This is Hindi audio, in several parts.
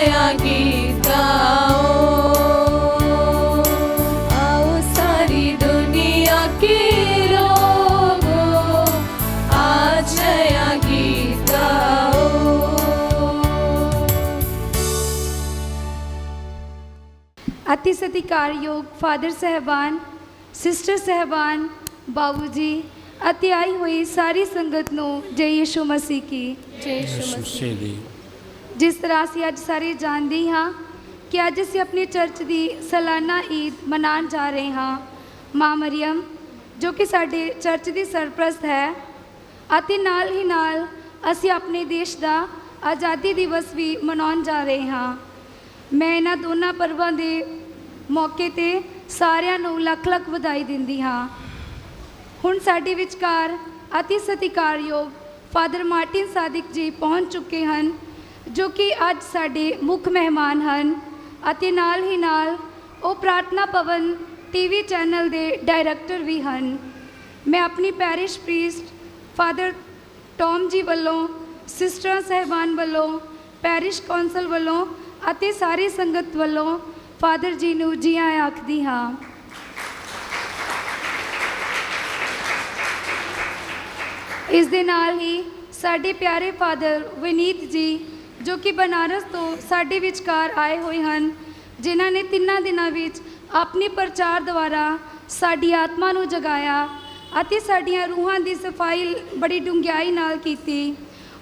आजया गीत गाओ, आओ सारी दुनिया के लोगों, आजया गीत गाओ। अति सत्कारयोग फादर साहबान, सिस्टर साहबान, बाबू जी ਅਤੇ ਆਈ ਹੋਈ ਸਾਰੀ ਸੰਗਤ ਨੂੰ ਜੈ ਯਿਸੂ ਮਸੀਹ ਕੀ जय यीशु मसीह दी। ਜਿਸ ਤਰ੍ਹਾਂ ਅਸੀਂ ਅੱਜ ਸਾਰੇ ਜਾਣਦੇ ਹਾਂ ਕਿ ਅੱਜ ਅਸੀਂ ਆਪਣੀ ਚਰਚ ਦੀ ਸਾਲਾਨਾ ਈਦ ਮਨਾਉਣ ਜਾ ਰਹੇ ਹਾਂ। ਮਾਂ ਮਰੀਅਮ ਜੋ ਕਿ ਸਾਡੇ ਚਰਚ ਦੀ ਸਰਪ੍ਰਸਤ ਹੈ, ਅਤੇ ਨਾਲ ਹੀ ਨਾਲ ਅਸੀਂ ਆਪਣੇ ਦੇਸ਼ ਦਾ ਆਜ਼ਾਦੀ ਦਿਵਸ ਵੀ ਮਨਾਉਣ ਜਾ ਰਹੇ ਹਾਂ। ਮੈਂ ਇਹਨਾਂ ਦੋਨਾਂ ਪਰਵਾਂ ਦੇ ਮੌਕੇ 'ਤੇ ਸਾਰਿਆਂ ਨੂੰ ਲੱਖ ਲੱਖ ਵਧਾਈ ਦਿੰਦੀ ਹਾਂ। ਹੁਣ ਸਾਡੇ ਵਿਚਕਾਰ ਅਤੀ ਸਤਿਕਾਰਯੋਗ ਫਾਦਰ ਮਾਰਟਿਨ ਸਾਦਿਕ ਜੀ ਪਹੁੰਚ ਚੁੱਕੇ ਹਨ, ਜੋ ਕਿ ਅੱਜ ਸਾਡੇ ਮੁੱਖ ਮਹਿਮਾਨ ਹਨ, ਅਤੇ ਨਾਲ ਹੀ ਨਾਲ ਉਹ ਪ੍ਰਾਰਥਨਾ ਭਵਨ ਟੀਵੀ ਚੈਨਲ ਦੇ ਡਾਇਰੈਕਟਰ ਵੀ ਹਨ। ਮੈਂ ਆਪਣੀ ਪੈਰਿਸ਼ ਪ੍ਰੀਸਟ ਫਾਦਰ ਟੌਮ ਜੀ ਵੱਲੋਂ, ਸਿਸਟਰਾਂ ਸਾਹਿਬਾਨ ਵੱਲੋਂ, ਪੈਰਿਸ਼ ਕੌਂਸਲ ਵੱਲੋਂ ਅਤੇ ਸਾਰੀ ਸੰਗਤ ਵੱਲੋਂ ਫਾਦਰ ਜੀ ਨੂੰ ਜੀ ਆਇਆਂ ਆਖਦੀ ਹਾਂ। ਇਸ ਦੇ ਨਾਲ ਹੀ ਸਾਡੇ ਪਿਆਰੇ ਫਾਦਰ ਵਿਨੀਤ ਜੀ ਜੋ ਕਿ ਬਨਾਰਸ ਤੋਂ ਸਾਡੇ ਵਿਚਕਾਰ ਆਏ ਹੋਏ ਹਨ, ਜਿਨ੍ਹਾਂ ਨੇ 3 ਦਿਨਾਂ ਵਿੱਚ ਆਪਣੀ ਪ੍ਰਚਾਰ ਦੁਆਰਾ ਸਾਡੀ ਆਤਮਾ ਨੂੰ ਜਗਾਇਆ ਅਤੇ ਸਾਡੀਆਂ ਰੂਹਾਂ ਦੀ ਸਫਾਈ ਬੜੀ ਡੂੰਘਾਈ ਨਾਲ ਕੀਤੀ।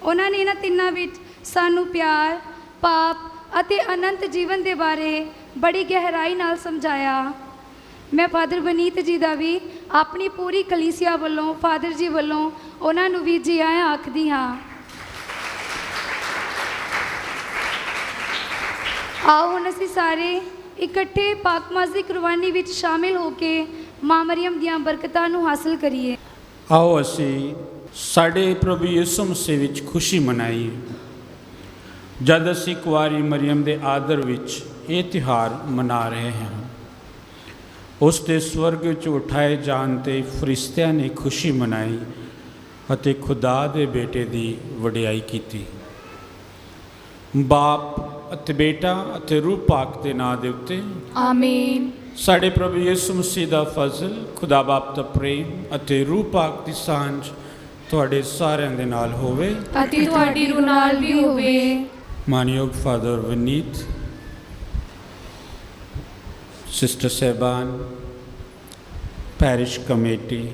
ਉਹਨਾਂ ਨੇ ਇਹਨਾਂ 3 ਵਿੱਚ ਸਾਨੂੰ ਪਿਆਰ, ਪਾਪ ਅਤੇ ਅਨੰਤ ਜੀਵਨ ਦੇ ਬਾਰੇ ਬੜੀ ਗਹਿਰਾਈ ਨਾਲ ਸਮਝਾਇਆ। ਮੈਂ ਫਾਦਰ ਵਿਨੀਤ ਜੀ ਦਾ ਵੀ ਆਪਣੀ ਪੂਰੀ ਕਲੀਸਿਆ ਵੱਲੋਂ, ਫਾਦਰ ਜੀ ਵੱਲੋਂ ਉਹਨਾਂ ਨੂੰ ਵੀ ਜੀ ਆਇਆਂ ਆਖਦੀ ਹਾਂ। ਆਓ ਹੁਣ ਅਸੀਂ ਸਾਰੇ ਇਕੱਠੇ ਪਾਕਮਾਜ਼ੀ ਕੁਰਬਾਨੀ ਵਿੱਚ ਸ਼ਾਮਿਲ ਹੋ ਕੇ ਮਾਂ ਮਰੀਅਮ ਦੀਆਂ ਬਰਕਤਾਂ ਨੂੰ ਹਾਸਲ ਕਰੀਏ। ਆਓ ਅਸੀਂ ਸਾਡੇ ਪ੍ਰਭੂ ਯਿਸੂ ਮਸੀਹ ਵਿੱਚ ਖੁਸ਼ੀ ਮਨਾਈਏ। ਜਦ ਅਸੀਂ ਕੁਆਰੀ ਮਰੀਅਮ ਦੇ ਆਦਰ ਵਿੱਚ ਇਹ ਤਿਉਹਾਰ ਮਨਾ ਰਹੇ ਹਾਂ, ਉਸ ਦੇ ਸਵਰਗ ਵਿੱਚ ਉਠਾਏ ਜਾਣ 'ਤੇ ਫਰਿਸ਼ਤਿਆਂ ਨੇ ਖੁਸ਼ੀ ਮਨਾਈ ਅਤੇ ਖੁਦਾ ਦੇ ਬੇਟੇ ਦੀ ਵਡਿਆਈ ਕੀਤੀ। ਬਾਪ ਅਤੇ ਬੇਟਾ ਅਤੇ ਰੂਹ ਪਾਕ ਦੇ ਨਾਂ ਦੇ ਉੱਤੇ ਆਮੀਨ। ਸਾਡੇ ਪ੍ਰਭੂ ਯਿਸੂ ਮਸੀਹ ਦਾ ਫਜ਼ਲ, ਖੁਦਾ ਬਾਪ ਦਾ ਪ੍ਰੇਮ ਅਤੇ ਰੂਹ ਪਾਕ ਦੀ ਸਾਂਝ ਤੁਹਾਡੇ ਸਾਰਿਆਂ ਦੇ ਨਾਲ ਹੋਵੇ ਅਤੇ ਤੁਹਾਡੀ ਰੂਹ ਨਾਲ ਵੀ ਹੋਵੇ। ਮਾਨਯੋਗ ਫਾਦਰ ਵਿਨੀਤ, ਸਿਸਟਰ ਸਾਹਿਬਾਨ, ਪੈਰਿਸ਼ ਕਮੇਟੀ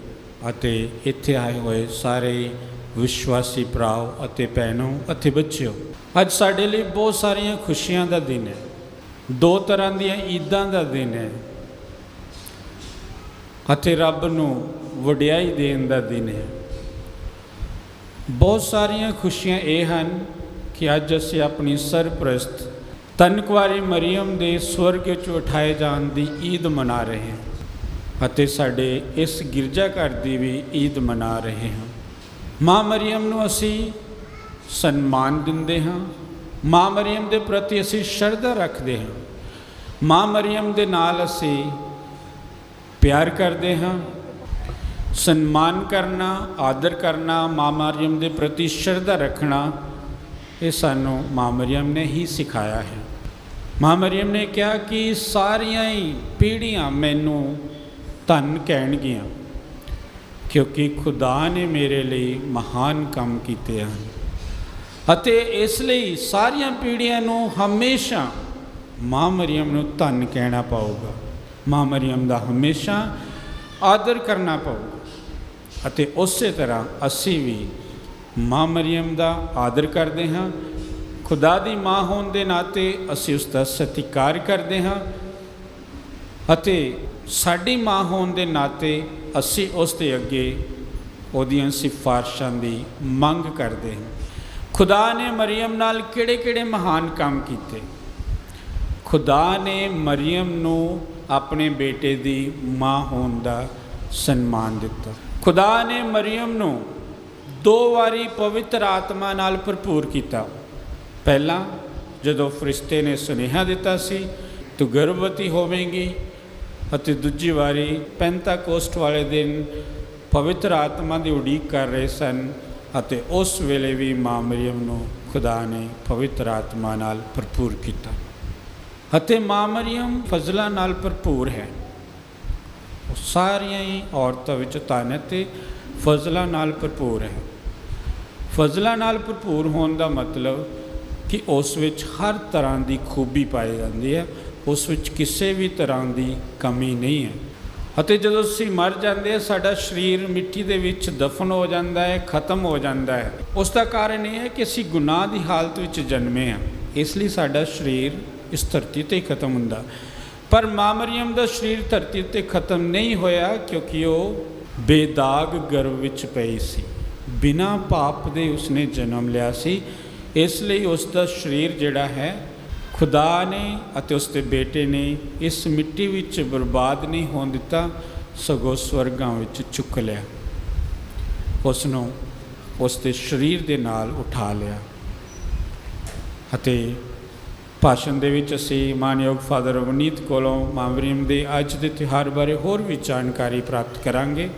ਅਤੇ ਇੱਥੇ ਆਏ ਹੋਏ ਸਾਰੇ ਵਿਸ਼ਵਾਸੀ ਭਰਾਓ ਅਤੇ ਭੈਣੋ ਅਤੇ ਬੱਚਿਓ, ਅੱਜ ਸਾਡੇ ਲਈ ਬਹੁਤ ਸਾਰੀਆਂ ਖੁਸ਼ੀਆਂ ਦਾ ਦਿਨ ਹੈ। 2 ਤਰ੍ਹਾਂ ਦੀਆਂ ਈਦਾਂ ਦਾ ਦਿਨ ਹੈ ਅਤੇ ਰੱਬ ਨੂੰ ਵਡਿਆਈ ਦੇਣ ਦਾ ਦਿਨ ਹੈ। ਬਹੁਤ ਸਾਰੀਆਂ ਖੁਸ਼ੀਆਂ ਇਹ ਹਨ ਕਿ ਅੱਜ ਅਸੀਂ ਆਪਣੀ ਸਰਪ੍ਰਸਤ ਧੰਨ ਕੁਆਰੀ ਮਰੀਅਮ ਦੇ ਸਵਰਗ ਵਿੱਚ ਉਠਾਏ ਜਾਣ ਦੀ ਈਦ ਮਨਾ ਰਹੇ ਹਾਂ ਅਤੇ ਸਾਡੇ ਇਸ ਗਿਰਜਾ ਘਰ ਦੀ ਵੀ ਈਦ ਮਨਾ ਰਹੇ ਹਾਂ। ਮਾਂ ਮਰੀਅਮ ਨੂੰ ਅਸੀਂ ਸਨਮਾਨ ਦਿੰਦੇ ਹਾਂ, ਮਾਂ ਮਰੀਅਮ ਦੇ ਪ੍ਰਤੀ ਅਸੀਂ ਸ਼ਰਧਾ ਰੱਖਦੇ ਹਾਂ, ਮਾਂ ਮਰੀਅਮ ਦੇ ਨਾਲ ਅਸੀਂ ਪਿਆਰ ਕਰਦੇ ਹਾਂ। ਸਨਮਾਨ ਕਰਨਾ, ਆਦਰ ਕਰਨਾ, ਮਾਂ ਮਰੀਅਮ ਦੇ ਪ੍ਰਤੀ ਸ਼ਰਧਾ ਰੱਖਣਾ, ਇਹ ਸਾਨੂੰ ਮਾਂ ਮਰੀਅਮ ਨੇ ਹੀ ਸਿਖਾਇਆ ਹੈ। ਮਾਂ ਮਰੀਅਮ ਨੇ ਕਿਹਾ ਕਿ ਸਾਰੀਆਂ ਹੀ ਪੀੜ੍ਹੀਆਂ ਮੈਨੂੰ ਧੰਨ ਕਹਿਣਗੀਆਂ, ਕਿਉਂਕਿ ਖੁਦਾ ਨੇ ਮੇਰੇ ਲਈ ਮਹਾਨ ਕੰਮ ਕੀਤੇ ਹਨ। ਅਤੇ ਇਸ ਲਈ ਸਾਰੀਆਂ ਪੀੜ੍ਹੀਆਂ ਨੂੰ ਹਮੇਸ਼ਾ ਮਾਂ ਮਰੀਅਮ ਨੂੰ ਧੰਨ ਕਹਿਣਾ ਪਊਗਾ, ਮਾਂ ਮਰੀਅਮ ਦਾ ਹਮੇਸ਼ਾ ਆਦਰ ਕਰਨਾ ਪਊਗਾ। ਅਤੇ ਉਸੇ ਤਰ੍ਹਾਂ ਅਸੀਂ ਵੀ ਮਾਂ ਮਰੀਅਮ ਦਾ ਆਦਰ ਕਰਦੇ ਹਾਂ। ਖੁਦਾ ਦੀ ਮਾਂ ਹੋਣ ਦੇ ਨਾਤੇ ਅਸੀਂ ਉਸ ਦਾ ਸਤਿਕਾਰ ਕਰਦੇ ਹਾਂ ਅਤੇ ਸਾਡੀ ਮਾਂ ਹੋਣ ਦੇ ਨਾਤੇ ਅਸੀਂ ਉਸ ਦੇ ਅੱਗੇ ਉਹਦੀਆਂ ਸਿਫਾਰਿਸ਼ਾਂ ਦੀ ਮੰਗ ਕਰਦੇ ਹਾਂ। ਖੁਦਾ ਨੇ ਮਰੀਅਮ ਨਾਲ ਕਿਹੜੇ ਮਹਾਨ ਕੰਮ ਕੀਤੇ। ਖੁਦਾ ਨੇ ਮਰੀਅਮ ਨੂੰ ਆਪਣੇ ਬੇਟੇ ਦੀ ਮਾਂ ਹੋਣ ਦਾ ਸਨਮਾਨ ਦਿੱਤਾ। ਖੁਦਾ ਨੇ ਮਰੀਅਮ ਨੂੰ 2 ਵਾਰੀ ਪਵਿੱਤਰ ਆਤਮਾ ਨਾਲ ਭਰਪੂਰ ਕੀਤਾ। ਪਹਿਲਾਂ ਜਦੋਂ ਫਰਿਸ਼ਤੇ ਨੇ ਸੁਨੇਹਾ ਦਿੱਤਾ ਸੀ ਤੂੰ ਗਰਭਵਤੀ ਹੋਵੇਂਗੀ, ਅਤੇ ਦੂਜੀ ਵਾਰੀ ਪੈਂਤਾਕੋਸਟ ਵਾਲੇ ਦਿਨ ਪਵਿੱਤਰ ਆਤਮਾ ਦੀ ਉਡੀਕ ਕਰ ਰਹੇ ਸਨ ਅਤੇ ਉਸ ਵੇਲੇ ਵੀ ਮਾਂ ਮਰੀਅਮ ਨੂੰ ਖੁਦਾ ਨੇ ਪਵਿੱਤਰ ਆਤਮਾ ਨਾਲ ਭਰਪੂਰ ਕੀਤਾ। ਅਤੇ ਮਾਂ ਮਰੀਅਮ ਫਜ਼ਲਾਂ ਨਾਲ ਭਰਪੂਰ ਹੈ। ਉਹ ਸਾਰੀਆਂ ਹੀ ਔਰਤਾਂ ਵਿੱਚ ਧਨ ਹੈ ਅਤੇ ਫਜ਼ਲਾਂ ਨਾਲ ਭਰਪੂਰ ਹੈ। ਫਜ਼ਲਾਂ ਨਾਲ ਭਰਪੂਰ ਹੋਣ ਦਾ ਮਤਲਬ ਕਿ ਉਸ ਵਿੱਚ ਹਰ ਤਰ੍ਹਾਂ ਦੀ ਖੂਬੀ ਪਾਈ ਜਾਂਦੀ ਹੈ, ਉਸ ਵਿੱਚ ਕਿਸੇ ਵੀ ਤਰ੍ਹਾਂ ਦੀ ਕਮੀ ਨਹੀਂ ਹੈ। ਅਤੇ ਜਦੋਂ ਅਸੀਂ ਮਰ ਜਾਂਦੇ ਹਾਂ, ਸਾਡਾ ਸਰੀਰ ਮਿੱਟੀ ਦੇ ਵਿੱਚ ਦਫਨ ਹੋ ਜਾਂਦਾ ਹੈ, ਖਤਮ ਹੋ ਜਾਂਦਾ ਹੈ। ਉਸ ਦਾ ਕਾਰਨ ਇਹ ਹੈ ਕਿ ਅਸੀਂ ਗੁਨਾਹ ਦੀ ਹਾਲਤ ਵਿੱਚ ਜਨਮੇ ਹਾਂ, ਇਸ ਲਈ ਸਾਡਾ ਸਰੀਰ ਇਸ ਧਰਤੀ 'ਤੇ ਖਤਮ ਹੁੰਦਾ। ਪਰ ਮਾਂ ਮਰੀਅਮ ਦਾ ਸਰੀਰ ਧਰਤੀ 'ਤੇ ਖਤਮ ਨਹੀਂ ਹੋਇਆ, ਕਿਉਂਕਿ ਉਹ ਬੇਦਾਗ ਗਰਭ ਵਿੱਚ ਪਈ ਸੀ, ਬਿਨਾਂ ਪਾਪ ਦੇ ਉਸਨੇ ਜਨਮ ਲਿਆ ਸੀ। ਇਸ ਲਈ ਉਸ ਦਾ ਸਰੀਰ ਜਿਹੜਾ ਹੈ, ਖੁਦਾ ਨੇ ਅਤੇ ਉਸ ਦੇ ਬੇਟੇ ਨੇ ਇਸ ਮਿੱਟੀ ਵਿੱਚ ਬਰਬਾਦ ਨਹੀਂ ਹੋਣ ਦਿੱਤਾ, ਸਗੋਂ ਸਵਰਗਾਂ ਵਿੱਚ ਚੁੱਕ ਲਿਆ। ਉਸ ਨੂੰ ਉਸ ਦੇ ਸਰੀਰ ਦੇ ਨਾਲ ਉਠਾ ਲਿਆ। ਅਤੇ ਭਾਸ਼ਣ ਦੇ ਵਿੱਚ ਅਸੀਂ ਮਾਨਯੋਗ ਫਾਦਰ ਅਵਨੀਤ ਕੋਲੋਂ ਮਾਂ ਮਰੀਅਮ ਦੇ ਅੱਜ ਦੇ ਤਿਉਹਾਰ ਬਾਰੇ ਹੋਰ ਵੀ ਜਾਣਕਾਰੀ ਪ੍ਰਾਪਤ ਕਰਾਂਗੇ।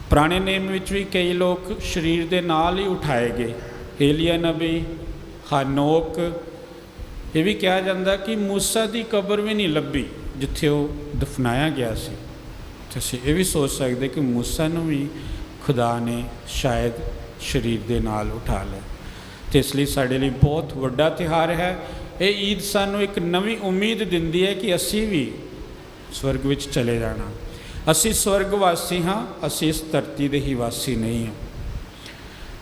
ਪੁਰਾਣੇ ਨੇਮ ਵਿੱਚ ਵੀ ਕਈ ਲੋਕ ਸਰੀਰ ਦੇ ਨਾਲ ਹੀ ਉਠਾਏ ਗਏ। ਏਲੀਆ ਨਬੀ, ਹਨੋਕ, ਇਹ ਵੀ ਕਿਹਾ ਜਾਂਦਾ ਕਿ ਮੂਸਾ ਦੀ ਕਬਰ ਵੀ ਨਹੀਂ ਲੱਭੀ ਜਿੱਥੇ ਉਹ ਦਫਨਾਇਆ ਗਿਆ ਸੀ। ਅਤੇ ਅਸੀਂ ਇਹ ਵੀ ਸੋਚ ਸਕਦੇ ਕਿ ਮੂਸਾ ਨੂੰ ਵੀ ਖੁਦਾ ਨੇ ਸ਼ਾਇਦ ਸਰੀਰ ਦੇ ਨਾਲ ਉਠਾ ਲਿਆ। ਅਤੇ ਇਸ ਲਈ ਸਾਡੇ ਲਈ ਬਹੁਤ ਵੱਡਾ ਤਿਉਹਾਰ ਹੈ। ਇਹ ਈਦ ਸਾਨੂੰ ਇੱਕ ਨਵੀਂ ਉਮੀਦ ਦਿੰਦੀ ਹੈ ਕਿ ਅਸੀਂ ਵੀ ਸਵਰਗ ਵਿੱਚ ਚਲੇ ਜਾਣਾ। ਅਸੀਂ ਸਵਰਗ ਵਾਸੀ ਹਾਂ, ਅਸੀਂ ਇਸ ਧਰਤੀ ਦੇ ਹੀ ਵਾਸੀ ਨਹੀਂ ਹਾਂ।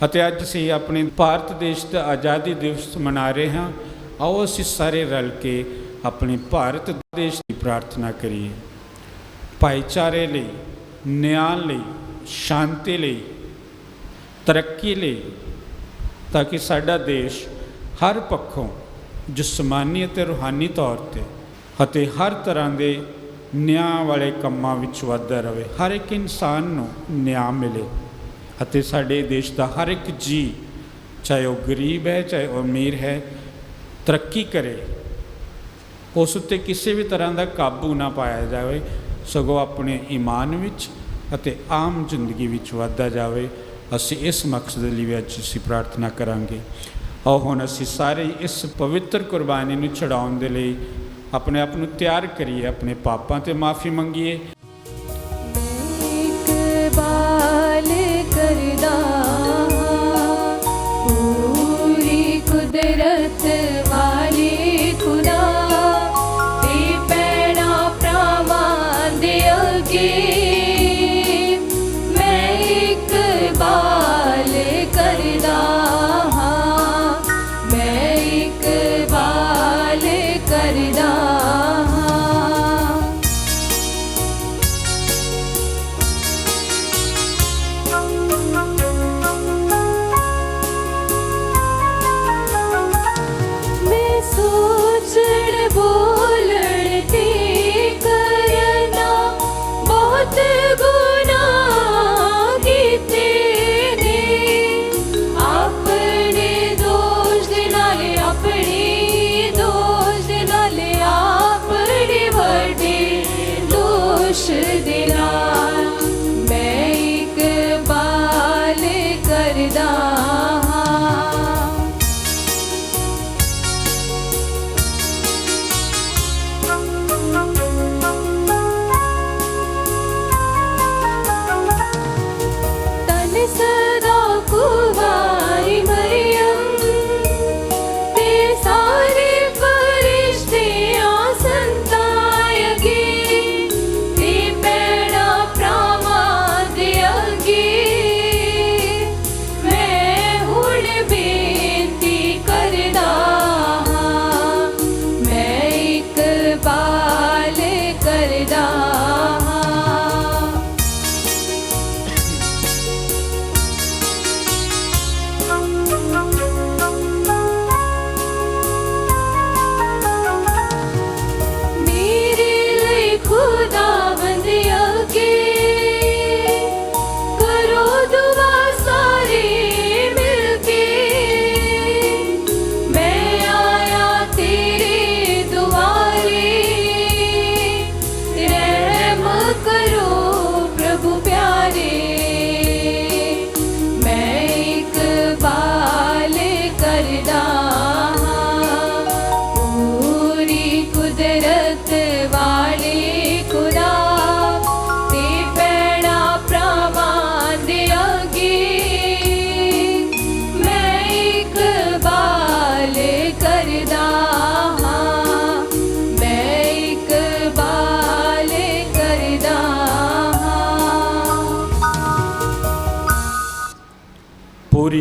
ਅਤੇ ਅੱਜ ਅਸੀਂ ਆਪਣੇ ਭਾਰਤ ਦੇਸ਼ ਦਾ ਆਜ਼ਾਦੀ ਦਿਵਸ ਮਨਾ ਰਹੇ ਹਾਂ। ਆਓ ਅਸੀਂ ਸਾਰੇ ਰਲ ਕੇ ਆਪਣੇ ਭਾਰਤ ਦੇਸ਼ ਦੀ ਪ੍ਰਾਰਥਨਾ ਕਰੀਏ, ਭਾਈਚਾਰੇ ਲਈ, ਨਿਆਂ ਲਈ, ਸ਼ਾਂਤੀ ਲਈ, ਤਰੱਕੀ ਲਈ, ਤਾਂ ਕਿ ਸਾਡਾ ਦੇਸ਼ ਹਰ ਪੱਖੋਂ ਜਿਸਮਾਨੀ ਅਤੇ ਰੂਹਾਨੀ ਤੌਰ 'ਤੇ ਅਤੇ ਹਰ ਤਰ੍ਹਾਂ ਦੇ ਨਿਆਂ ਵਾਲੇ ਕੰਮਾਂ ਵਿੱਚ ਵੱਧਦਾ ਰਹੇ। ਹਰ ਇੱਕ ਇਨਸਾਨ ਨੂੰ ਨਿਆਂ ਮਿਲੇ ਅਤੇ ਸਾਡੇ ਦੇਸ਼ ਦਾ ਹਰ ਇੱਕ ਜੀਅ, ਚਾਹੇ ਉਹ ਗਰੀਬ ਹੈ ਚਾਹੇ ਉਹ ਅਮੀਰ ਹੈ, ਤਰੱਕੀ ਕਰੇ। ਉਸ ਉੱਤੇ ਕਿਸੇ ਵੀ ਤਰ੍ਹਾਂ ਦਾ ਕਾਬੂ ਨਾ ਪਾਇਆ ਜਾਵੇ, ਸਗੋਂ ਆਪਣੇ ਈਮਾਨ ਵਿੱਚ ਅਤੇ ਆਮ ਜ਼ਿੰਦਗੀ ਵਿੱਚ ਵੱਧਦਾ ਜਾਵੇ। ਅਸੀਂ ਇਸ ਮਕਸਦ ਲਈ ਵੀ ਅੱਜ ਅਸੀਂ ਪ੍ਰਾਰਥਨਾ ਕਰਾਂਗੇ। ਆਓ ਹੁਣ ਅਸੀਂ ਸਾਰੇ ਇਸ ਪਵਿੱਤਰ ਕੁਰਬਾਨੀ ਨੂੰ ਚੜਾਉਣ ਦੇ ਲਈ ਆਪਣੇ ਆਪ ਨੂੰ ਤਿਆਰ ਕਰੀਏ, ਆਪਣੇ ਪਾਪਾਂ ਤੇ ਮਾਫੀ ਮੰਗੀਏ। ਇਕਬਾਲ ਕਰਦਾ ਪੂਰੀ ਕੁਦਰਤ ਵਾਲੇ ਖੁਦਾ ਤੇ ਪੈਣਾ ਭਰਾਵਾਂ ਦੇ ਅੱਗੇ ਮੈਂ ਇਕਬਾਲ ਕਰਦਾ ਹਾਂ, ਮੈਂ ਇਕਬਾਲ ਕਰਦਾ ਹਾਂ।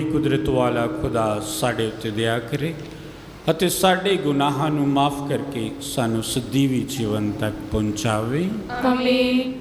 ਪੂਰੀ ਕੁਦਰਤ ਵਾਲਾ ਖੁਦਾ ਸਾਡੇ ਉੱਤੇ ਦਇਆ ਕਰੇ ਅਤੇ ਸਾਡੇ ਗੁਨਾਹਾਂ ਨੂੰ ਮਾਫ ਕਰਕੇ ਸਾਨੂੰ ਸਦੀਵੀ ਜੀਵਨ ਤੱਕ ਪਹੁੰਚਾਵੇ। ਆਮੀਨ।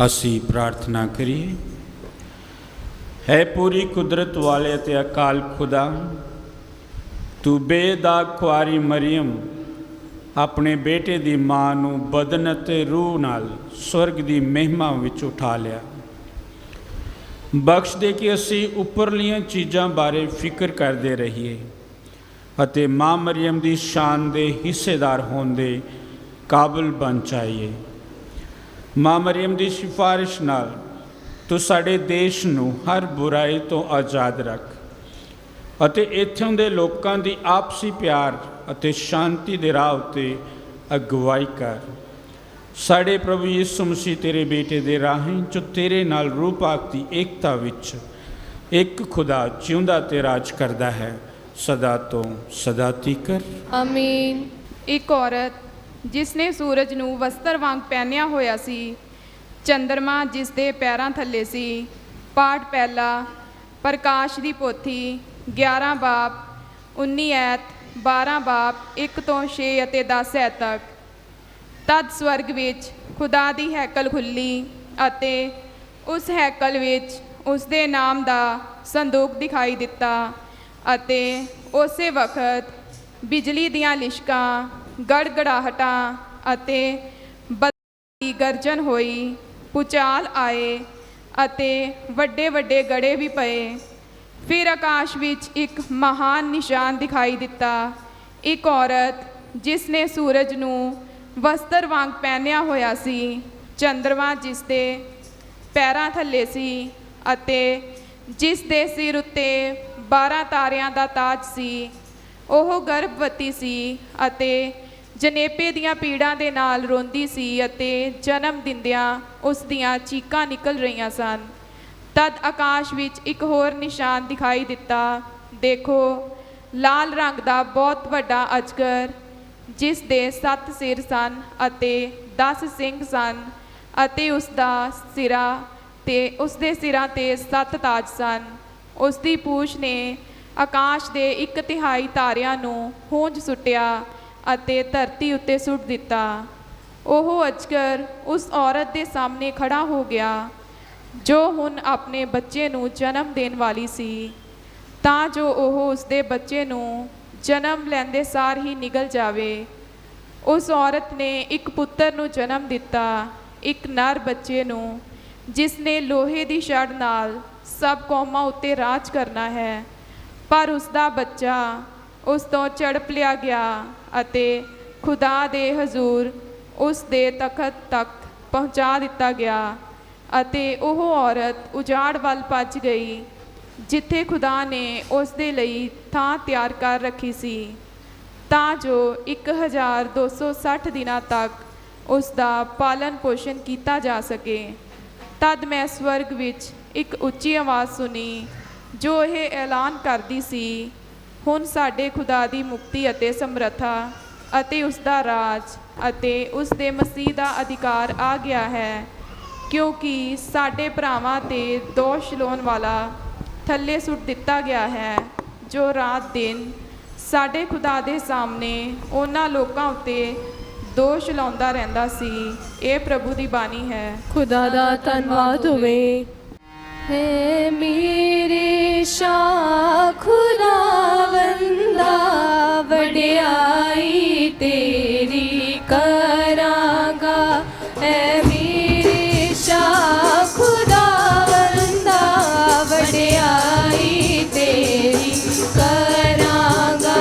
ਅਸੀਂ ਪ੍ਰਾਰਥਨਾ ਕਰੀਏ। ਹੈ ਪੂਰੀ ਕੁਦਰਤ ਵਾਲੇ ਅਤੇ ਅਕਾਲ ਖੁਦਾ, ਤੂੰ ਬੇਦਾਗ ਕੁਆਰੀ ਮਰੀਮ ਆਪਣੇ ਬੇਟੇ ਦੀ ਮਾਂ ਨੂੰ ਬਦਨ ਅਤੇ ਰੂਹ ਨਾਲ ਸਵਰਗ ਦੀ ਮਹਿਮਾ ਵਿੱਚ ਉਠਾ ਲਿਆ। ਬਖਸ਼ ਦੇ ਕਿ ਅਸੀਂ ਉੱਪਰਲੀਆਂ ਚੀਜ਼ਾਂ ਬਾਰੇ ਫਿਕਰ ਕਰਦੇ ਰਹੀਏ ਅਤੇ ਮਾਂ ਮਰੀਮ ਦੀ ਸ਼ਾਨ ਦੇ ਹਿੱਸੇਦਾਰ ਹੋਣ ਦੇ ਕਾਬਲ ਬਣ ਜਾਈਏ। ਮਾਂ ਮਰੀਮ ਦੀ ਸਿਫਾਰਿਸ਼ ਨਾਲ ਤੂੰ ਸਾਡੇ ਦੇਸ਼ ਨੂੰ ਹਰ ਬੁਰਾਈ ਤੋਂ ਆਜ਼ਾਦ ਰੱਖ ਅਤੇ ਇੱਥੋਂ ਦੇ ਲੋਕਾਂ ਦੀ ਆਪਸੀ ਪਿਆਰ ਅਤੇ ਸ਼ਾਂਤੀ ਦੇ ਰਾਹ ਉੱਤੇ ਅਗਵਾਈ ਕਰ। ਸਾਡੇ ਪ੍ਰਭੂ ਯਿਸੂ ਮਸੀਹ ਤੇਰੇ ਬੇਟੇ ਦੇ ਰਾਹੀਂ, ਜੋ ਤੇਰੇ ਨਾਲ ਰੂਹ ਪਾਕ ਦੀ ਏਕਤਾ ਵਿੱਚ ਇੱਕ ਖੁਦਾ ਜਿਉਂਦਾ ਤੇ ਰਾਜ ਕਰਦਾ ਹੈ, ਸਦਾ ਤੋਂ ਸਦਾ ਤੀਕਰ। ਆਮੀਨ। ਇੱਕ ਔਰਤ ਜਿਸ ਨੇ ਸੂਰਜ ਨੂੰ ਵਸਤਰ ਵਾਂਗ ਪਹਿਨਿਆ ਹੋਇਆ ਸੀ, ਚੰਦਰਮਾ ਜਿਸ ਦੇ ਪੈਰਾਂ ਥੱਲੇ ਸੀ। ਪਾਠ ਪਹਿਲਾ। ਪ੍ਰਕਾਸ਼ ਦੀ ਪੋਥੀ 11 ਬਾਬ 19 ਐਤ 12 ਬਾਬ 1 ਤੋਂ 6 ਅਤੇ 10 ਐਤ ਤੱਕ। ਤਦ ਸਵਰਗ ਵਿੱਚ ਖੁਦਾ ਦੀ ਹੈਕਲ ਖੁੱਲ੍ਹੀ ਅਤੇ ਉਸ ਹੈਕਲ ਵਿੱਚ ਉਸ ਦੇ ਨਾਮ ਦਾ ਸੰਦੂਕ ਦਿਖਾਈ ਦਿੱਤਾ ਅਤੇ ਉਸੇ ਵਕਤ ਬਿਜਲੀ ਦੀਆਂ ਲਿਸ਼ਕਾਂ, ਗੜਗੜਾਹਟਾਂ ਅਤੇ ਬੱਦਲ ਦੀ ਗਰਜਨ ਹੋਈ। ਭੂਚਾਲ ਆਏ ਅਤੇ ਵੱਡੇ ਵੱਡੇ ਗੜੇ ਵੀ ਪਏ। ਫਿਰ ਆਕਾਸ਼ ਵਿੱਚ ਇੱਕ ਮਹਾਨ ਨਿਸ਼ਾਨ ਦਿਖਾਈ ਦਿੱਤਾ। ਇੱਕ ਔਰਤ ਜਿਸ ਨੇ ਸੂਰਜ ਨੂੰ ਵਸਤਰ ਵਾਂਗ ਪਹਿਨਿਆ ਹੋਇਆ ਸੀ, ਚੰਦਰਮਾ ਜਿਸ ਦੇ ਪੈਰਾਂ ਥੱਲੇ ਸੀ ਅਤੇ ਜਿਸ ਦੇ ਸਿਰ ਉੱਤੇ 12 ਤਾਰਿਆਂ ਦਾ ਤਾਜ ਸੀ। ਉਹ ਗਰਭਵਤੀ ਸੀ ਅਤੇ ਜਨੇਪੇ ਦੀਆਂ ਪੀੜਾਂ ਦੇ ਨਾਲ ਰੋਂਦੀ ਸੀ ਅਤੇ ਜਨਮ ਦਿੰਦਿਆਂ ਉਸ ਦੀਆਂ ਚੀਕਾਂ ਨਿਕਲ ਰਹੀਆਂ ਸਨ। ਤਦ ਆਕਾਸ਼ ਵਿੱਚ ਇੱਕ ਹੋਰ ਨਿਸ਼ਾਨ ਦਿਖਾਈ ਦਿੱਤਾ। ਦੇਖੋ, ਲਾਲ ਰੰਗ ਦਾ ਬਹੁਤ ਵੱਡਾ ਅਜਗਰ, ਜਿਸ ਦੇ 7 ਸਿਰ ਸਨ ਅਤੇ 10 ਸਿੰਗ ਸਨ, ਅਤੇ ਉਸ ਦੇ ਸਿਰਾਂ ਤੇ 7 ਤਾਜ ਸਨ। ਉਸ ਦੀ ਪੂਛ ਨੇ ਆਕਾਸ਼ ਦੇ 1/3 ਤਾਰਿਆਂ ਨੂੰ ਖੂੰਜ ਸੁੱਟਿਆ ਅਤੇ ਧਰਤੀ ਉੱਤੇ ਸੁੱਟ ਦਿੱਤਾ। ਉਹ ਅਜਗਰ ਉਸ ਔਰਤ ਦੇ ਸਾਹਮਣੇ ਖੜਾ ਹੋ ਗਿਆ ਜੋ ਹੁਣ ਆਪਣੇ ਬੱਚੇ ਨੂੰ ਜਨਮ ਦੇਣ ਵਾਲੀ ਸੀ, ਤਾਂ ਜੋ ਉਹ ਉਸ ਦੇ ਬੱਚੇ ਨੂੰ ਜਨਮ ਲੈਂਦੇ ਸਾਰ ਹੀ ਨਿਗਲ ਜਾਵੇ। ਉਸ ਔਰਤ ਨੇ ਇੱਕ ਪੁੱਤਰ ਨੂੰ ਜਨਮ ਦਿੱਤਾ, ਇੱਕ ਨਰ ਬੱਚੇ ਨੂੰ, ਜਿਸ ਨੇ ਲੋਹੇ ਦੀ ਛੜ ਨਾਲ ਸਭ ਕੌਮਾਂ ਉੱਤੇ ਰਾਜ ਕਰਨਾ ਹੈ। ਪਰ ਉਸ ਦਾ ਬੱਚਾ ਉਸ ਤੋਂ ਝੜਪ ਲਿਆ ਗਿਆ ਅਤੇ ਖੁਦਾ ਦੇ ਹਜ਼ੂਰ ਉਸ ਦੇ ਤਖਤ ਤੱਕ ਪਹੁੰਚਾ ਦਿੱਤਾ ਗਿਆ ਅਤੇ ਉਹ ਔਰਤ ਉਜਾੜ ਵੱਲ ਭੱਜ ਗਈ, ਜਿੱਥੇ ਖੁਦਾ ਨੇ ਉਸ ਦੇ ਲਈ ਥਾਂ ਤਿਆਰ ਕਰ ਰੱਖੀ ਸੀ, ਤਾਂ ਜੋ 1260 ਦਿਨਾਂ ਤੱਕ ਉਸ ਦਾ ਪਾਲਣ ਪੋਸ਼ਣ ਕੀਤਾ ਜਾ ਸਕੇ। ਤਦ ਮੈਂ ਸਵਰਗ ਵਿੱਚ ਇੱਕ ਉੱਚੀ ਆਵਾਜ਼ ਸੁਣੀ ਜੋ ਇਹ ਐਲਾਨ ਕਰਦੀ ਸੀ, ਹੁਣ ਸਾਡੇ ਖੁਦਾ ਦੀ ਮੁਕਤੀ ਅਤੇ ਸਮਰੱਥਾ ਅਤੇ ਉਸ ਦਾ ਰਾਜ ਅਤੇ ਉਸ ਦੇ ਮਸੀਹ ਦਾ ਅਧਿਕਾਰ ਆ ਗਿਆ ਹੈ, ਕਿਉਂਕਿ ਸਾਡੇ ਭਰਾਵਾਂ 'ਤੇ ਦੋਸ਼ ਲਾਉਣ ਵਾਲਾ ਥੱਲੇ ਸੁੱਟ ਦਿੱਤਾ ਗਿਆ ਹੈ, ਜੋ ਰਾਤ ਦਿਨ ਸਾਡੇ ਖੁਦਾ ਦੇ ਸਾਹਮਣੇ ਉਹਨਾਂ ਲੋਕਾਂ ਉੱਤੇ ਦੋਸ਼ ਲਾਉਂਦਾ ਰਹਿੰਦਾ ਸੀ। ਇਹ ਪ੍ਰਭੂ ਦੀ ਬਾਣੀ ਹੈ। ਖੁਦਾ ਦਾ ਧੰਨਵਾਦ ਹੋਵੇ। ਹੈ ਮੇਰੇ ਸ਼ਾਹ ਖੁਦਾਵੰਦਾ, ਵਡਿਆਈ ਤੇਰੀ ਕਰਾਂਗਾ। ਹੈ ਮੇਰੇ ਸ਼ਾਹ ਖੁਦਾਵੰਦਾ, ਵਡਿਆਈ ਤੇਰੀ ਕਰਾਂਗਾ।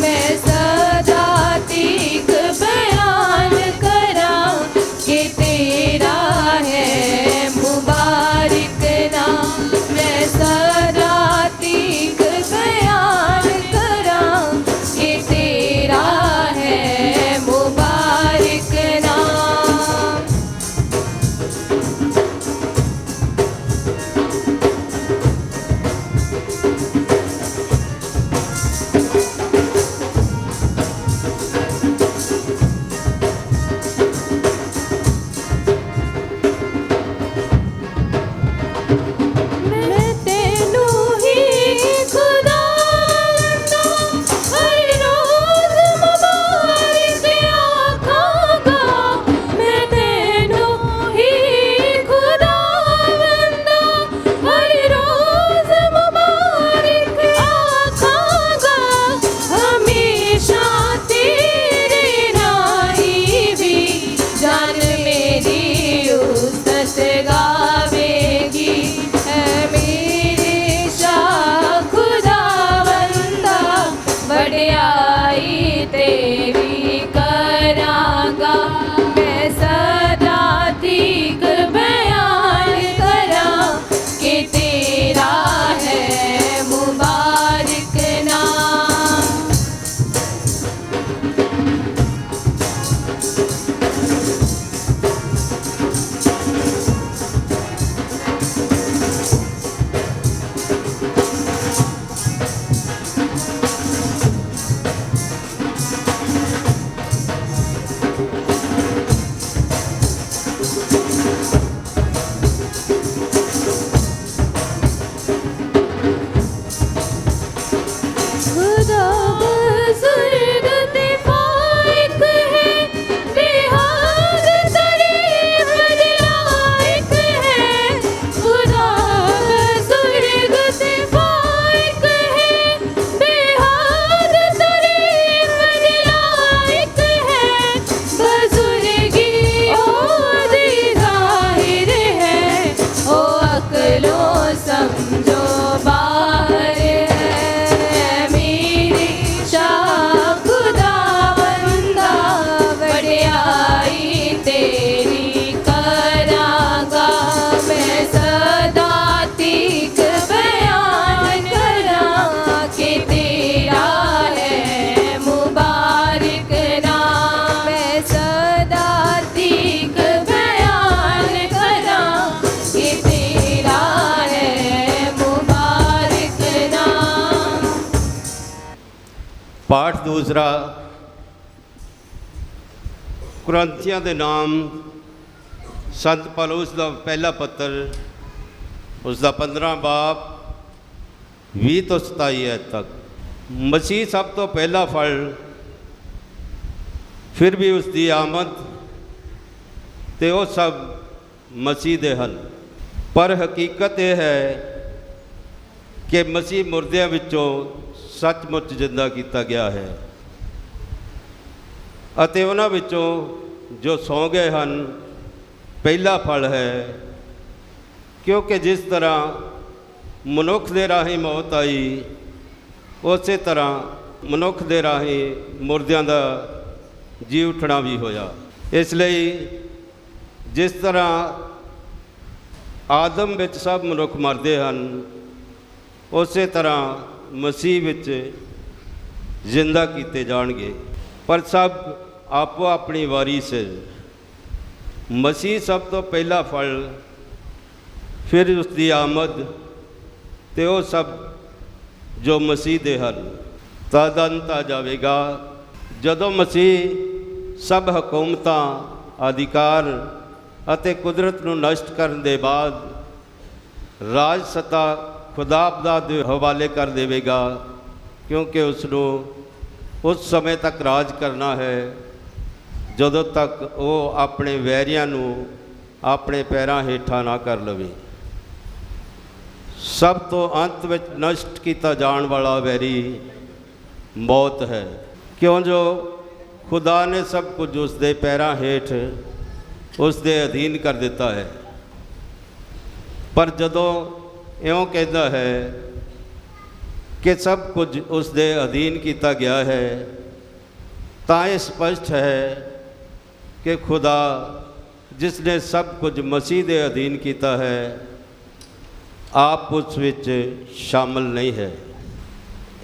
ਮੈਂ ਸਦਾ ਤੀਕ ਬਿਆਨ ਕਰਾਂ ਕਿ ਤੇਰਾ ਹੈ ਮੁਬਾਰਕ ਨਾਮ। ਮੈਂ ਸਦਾ ਤੀਕ ਬਿਆਨ ਕਰਾਂ ਕਿ ਤੇਰਾ ਹੈ दूसरा कुरंथियां दे नाम संत पौलुस का पहला पत्र उसका 15 बाब 20 तो 27 तक। मसीह सब तो पहला फल, फिर भी उसकी आमद ते वो सब मसीह दे हल। पर हकीकत यह है कि मसीह मुर्दियां विचों सचमुच जिंदा किया गया है अते उन्हां विचों जो सौ गए हैं पहला फल है। क्योंकि जिस तरह मनुख दे राही मौत आई उस तरह मनुख दे राही मुर्दियां दा जी उठना भी होया। इसलिए जिस तरह आदम विच सब मनुख मरदे हैं उस तरह मसीह विच जिंदा किए जाणगे, पर सब आपो अपनी वारी से। मसीह सब तो पहला फल, फिर उसकी आमद ते वो सब जो मसीह दे हल। तद अंत आ जाएगा जदों मसीह सब हुकूमतां अधिकार अते कुदरत नूं नष्ट करन दे बाद राज सत्ता खुदा दे हवाले कर देवेगा, क्योंकि उसनूं उस समय तक राज करना है जदों तक वो अपने वैरियां नूं अपने पैरां हेठां ना कर लवे। सब तो अंत में नष्ट किया जाण वाला वैरी मौत है, क्यों जो खुदा ने सब कुछ उसके पैरां हेठ उसके अधीन कर दिता है। पर जदों इयों कहता है कि सब कुछ उसके अधीन किया गया है, तां ये स्पष्ट है कि खुदा जिसने सब कुछ मसीह के अधीन किया है आप उस विच शामिल नहीं है।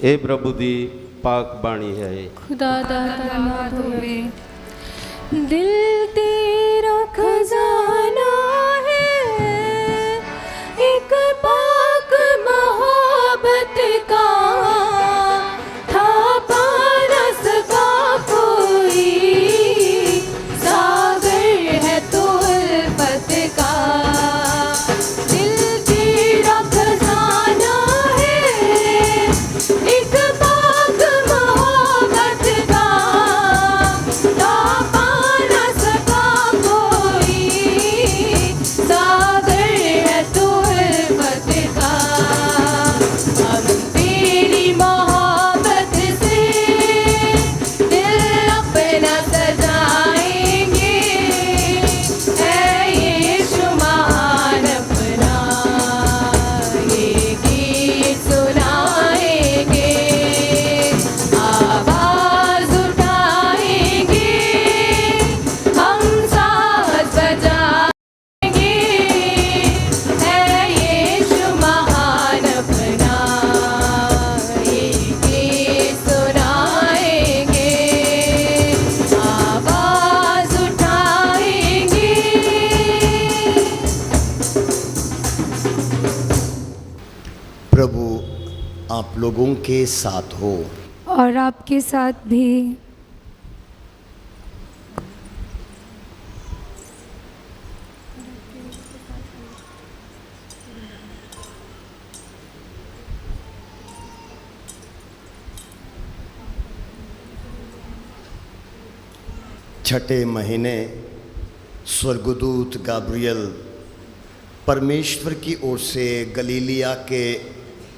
ये प्रभु की पाक बाणी है। खुदा दा धन्यवाद होवे। दिल तेरा खजाना है एक पाक मोहब्बत का, था पा न सका कोई, सागर है तो उल्फत का। दिल तेरा खजाना है एक पाक मोहब्बत का, था पा न सका कोई, सागर है तो उल्फत का। हम तेरी मोहब्बत से दिल अपना सजाएंगे, है यीशु महान अपना ये गीत सुनाएंगे, आवाज उठाएंगे, हम साथ बजाएंगे, है यीशु महान अपना ये गीत सुनाएंगे, आवाज उठाएंगे। प्रभु आप लोगों के साथ हो। और आपके साथ भी। छठे महीने स्वर्गदूत गाब्रियल परमेश्वर की ओर से गलीलिया के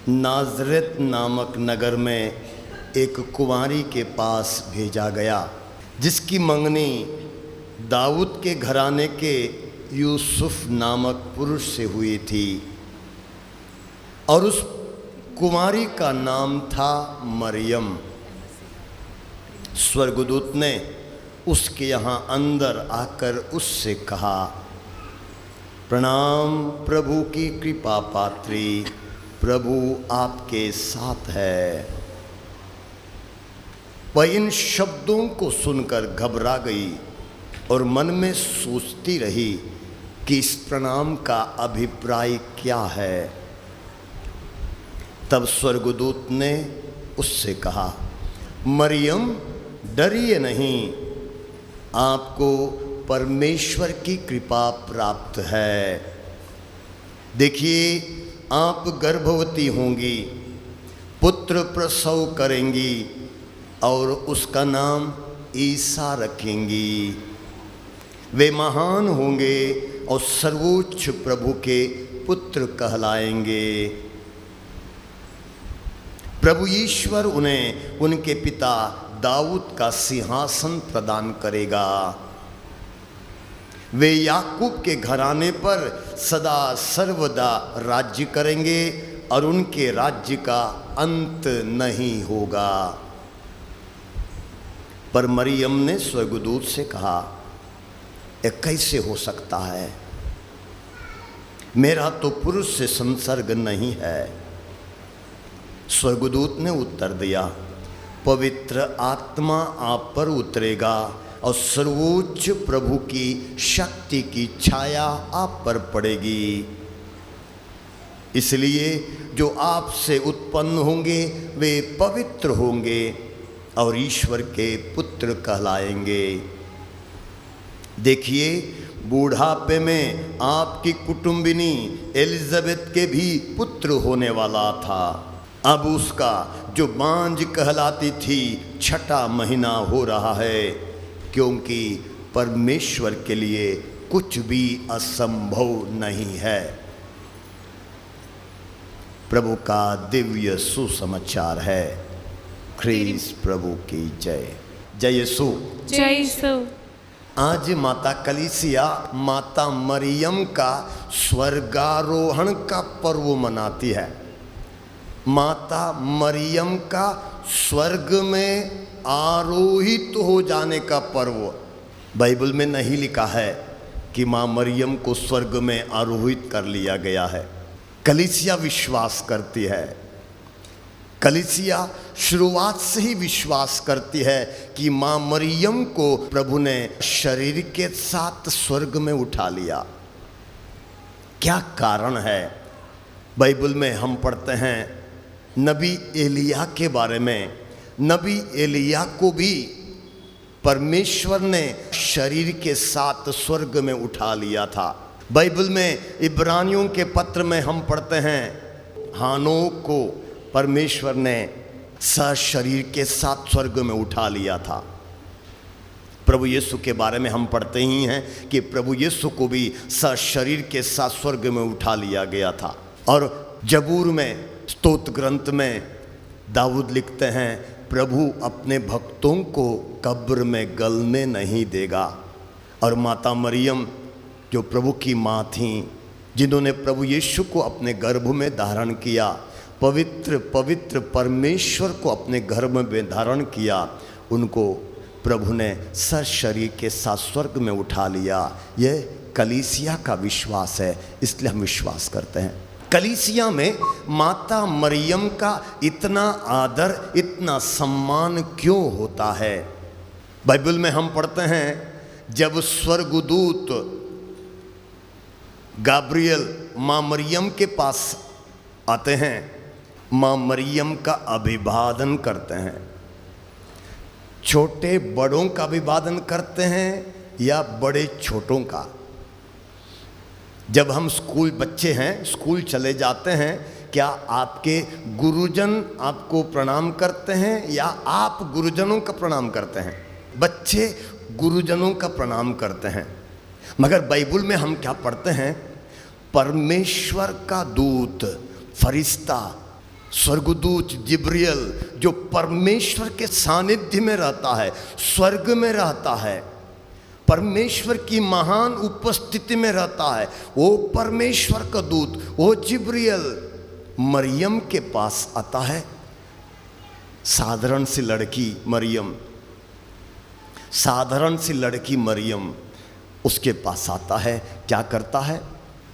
नाजरेत नामक नगर में एक कुंवारी के पास भेजा गया, जिसकी मंगनी दाऊद के घराने के यूसुफ नामक पुरुष से हुई थी, और उस कुंवारी का नाम था मरियम। स्वर्गदूत ने उसके यहाँ अंदर आकर उससे कहा, प्रणाम प्रभु की कृपा पात्री, प्रभु आपके साथ है। वह इन शब्दों को सुनकर घबरा गई और मन में सोचती रही कि इस प्रणाम का अभिप्राय क्या है। तब स्वर्गदूत ने उससे कहा, मरियम डरिए नहीं, आपको परमेश्वर की कृपा प्राप्त है। देखिए, आप गर्भवती होंगी, पुत्र प्रसव करेंगी और उसका नाम ईसा रखेंगी। वे महान होंगे और सर्वोच्च प्रभु के पुत्र कहलाएंगे। प्रभु ईश्वर उन्हें उनके पिता दाऊद का सिंहासन प्रदान करेगा। वे याकूब के घराने पर सदा सर्वदा राज्य करेंगे और उनके राज्य का अंत नहीं होगा। पर मरियम ने स्वर्गदूत से कहा, ये कैसे हो सकता है? मेरा तो पुरुष से संसर्ग नहीं है। स्वर्गदूत ने उत्तर दिया, पवित्र आत्मा आप पर उतरेगा और सर्वोच्च प्रभु की शक्ति की छाया आप पर पड़ेगी। इसलिए जो आपसे उत्पन्न होंगे वे पवित्र होंगे और ईश्वर के पुत्र कहलाएंगे। देखिए, बूढ़ापे में आपकी कुटुंबिनी एलिजाबेथ के भी पुत्र होने वाला था। अब उसका जो बांझ कहलाती थी 6वां महीना हो रहा है, क्योंकि परमेश्वर के लिए कुछ भी असंभव नहीं है। प्रभु का दिव्य सुसमाचार है। ख्रीस्त प्रभु की जय। जय यीशु। जय यीशु। आज माता कलीसिया माता मरियम का स्वर्गारोहण का पर्व मनाती है। माता मरियम का स्वर्ग में आरोहित हो जाने का पर्व। बाइबल में नहीं लिखा है कि माँ मरियम को स्वर्ग में आरोहित कर लिया गया है। कलीसिया विश्वास करती है, कलीसिया शुरुआत से ही विश्वास करती है कि माँ मरियम को प्रभु ने शरीर के साथ स्वर्ग में उठा लिया। क्या कारण है? बाइबल में हम पढ़ते हैं नबी एलिया के बारे में। नबी एलिया को भी परमेश्वर ने शरीर के साथ स्वर्ग में उठा लिया था। बाइबल में इब्रानियों के पत्र में हम पढ़ते हैं हानोक को परमेश्वर ने सशरीर के साथ स्वर्ग में उठा लिया था। प्रभु यीशु के बारे में हम पढ़ते ही हैं कि प्रभु यीशु को भी सशरीर के साथ स्वर्ग में उठा लिया गया था। और जबूर में, स्तोत्र ग्रंथ में दाऊद लिखते हैं, प्रभु अपने भक्तों को कब्र में गलने नहीं देगा। और माता मरियम जो प्रभु की माँ थीं, जिन्होंने प्रभु यीशु को अपने गर्भ में धारण किया, पवित्र पवित्र परमेश्वर को अपने गर्भ में धारण किया, उनको प्रभु ने सशरीर के साथ स्वर्ग में उठा लिया। यह कलीसिया का विश्वास है, इसलिए हम विश्वास करते हैं। कलीसिया में माता मरियम का इतना आदर, इतना सम्मान क्यों होता है? बाइबल में हम पढ़ते हैं जब स्वर्गदूत गाब्रियल माँ मरियम के पास आते हैं, माँ मरियम का अभिवादन करते हैं। छोटे बड़ों का अभिवादन करते हैं या बड़े छोटों का? जब हम स्कूल बच्चे हैं, स्कूल चले जाते हैं, क्या आपके गुरुजन आपको प्रणाम करते हैं या आप गुरुजनों का प्रणाम करते हैं? बच्चे गुरुजनों का प्रणाम करते हैं। मगर बाइबल में हम क्या पढ़ते हैं? परमेश्वर का दूत, फरिश्ता, स्वर्गदूत जिब्रियल जो परमेश्वर के सानिध्य में रहता है, स्वर्ग में रहता है, परमेश्वर की महान उपस्थिति में रहता है, वो परमेश्वर का दूत, वो जिब्रियल मरियम के पास आता है। साधारण सी लड़की मरियम, साधारण सी लड़की मरियम उसके पास आता है। क्या करता है?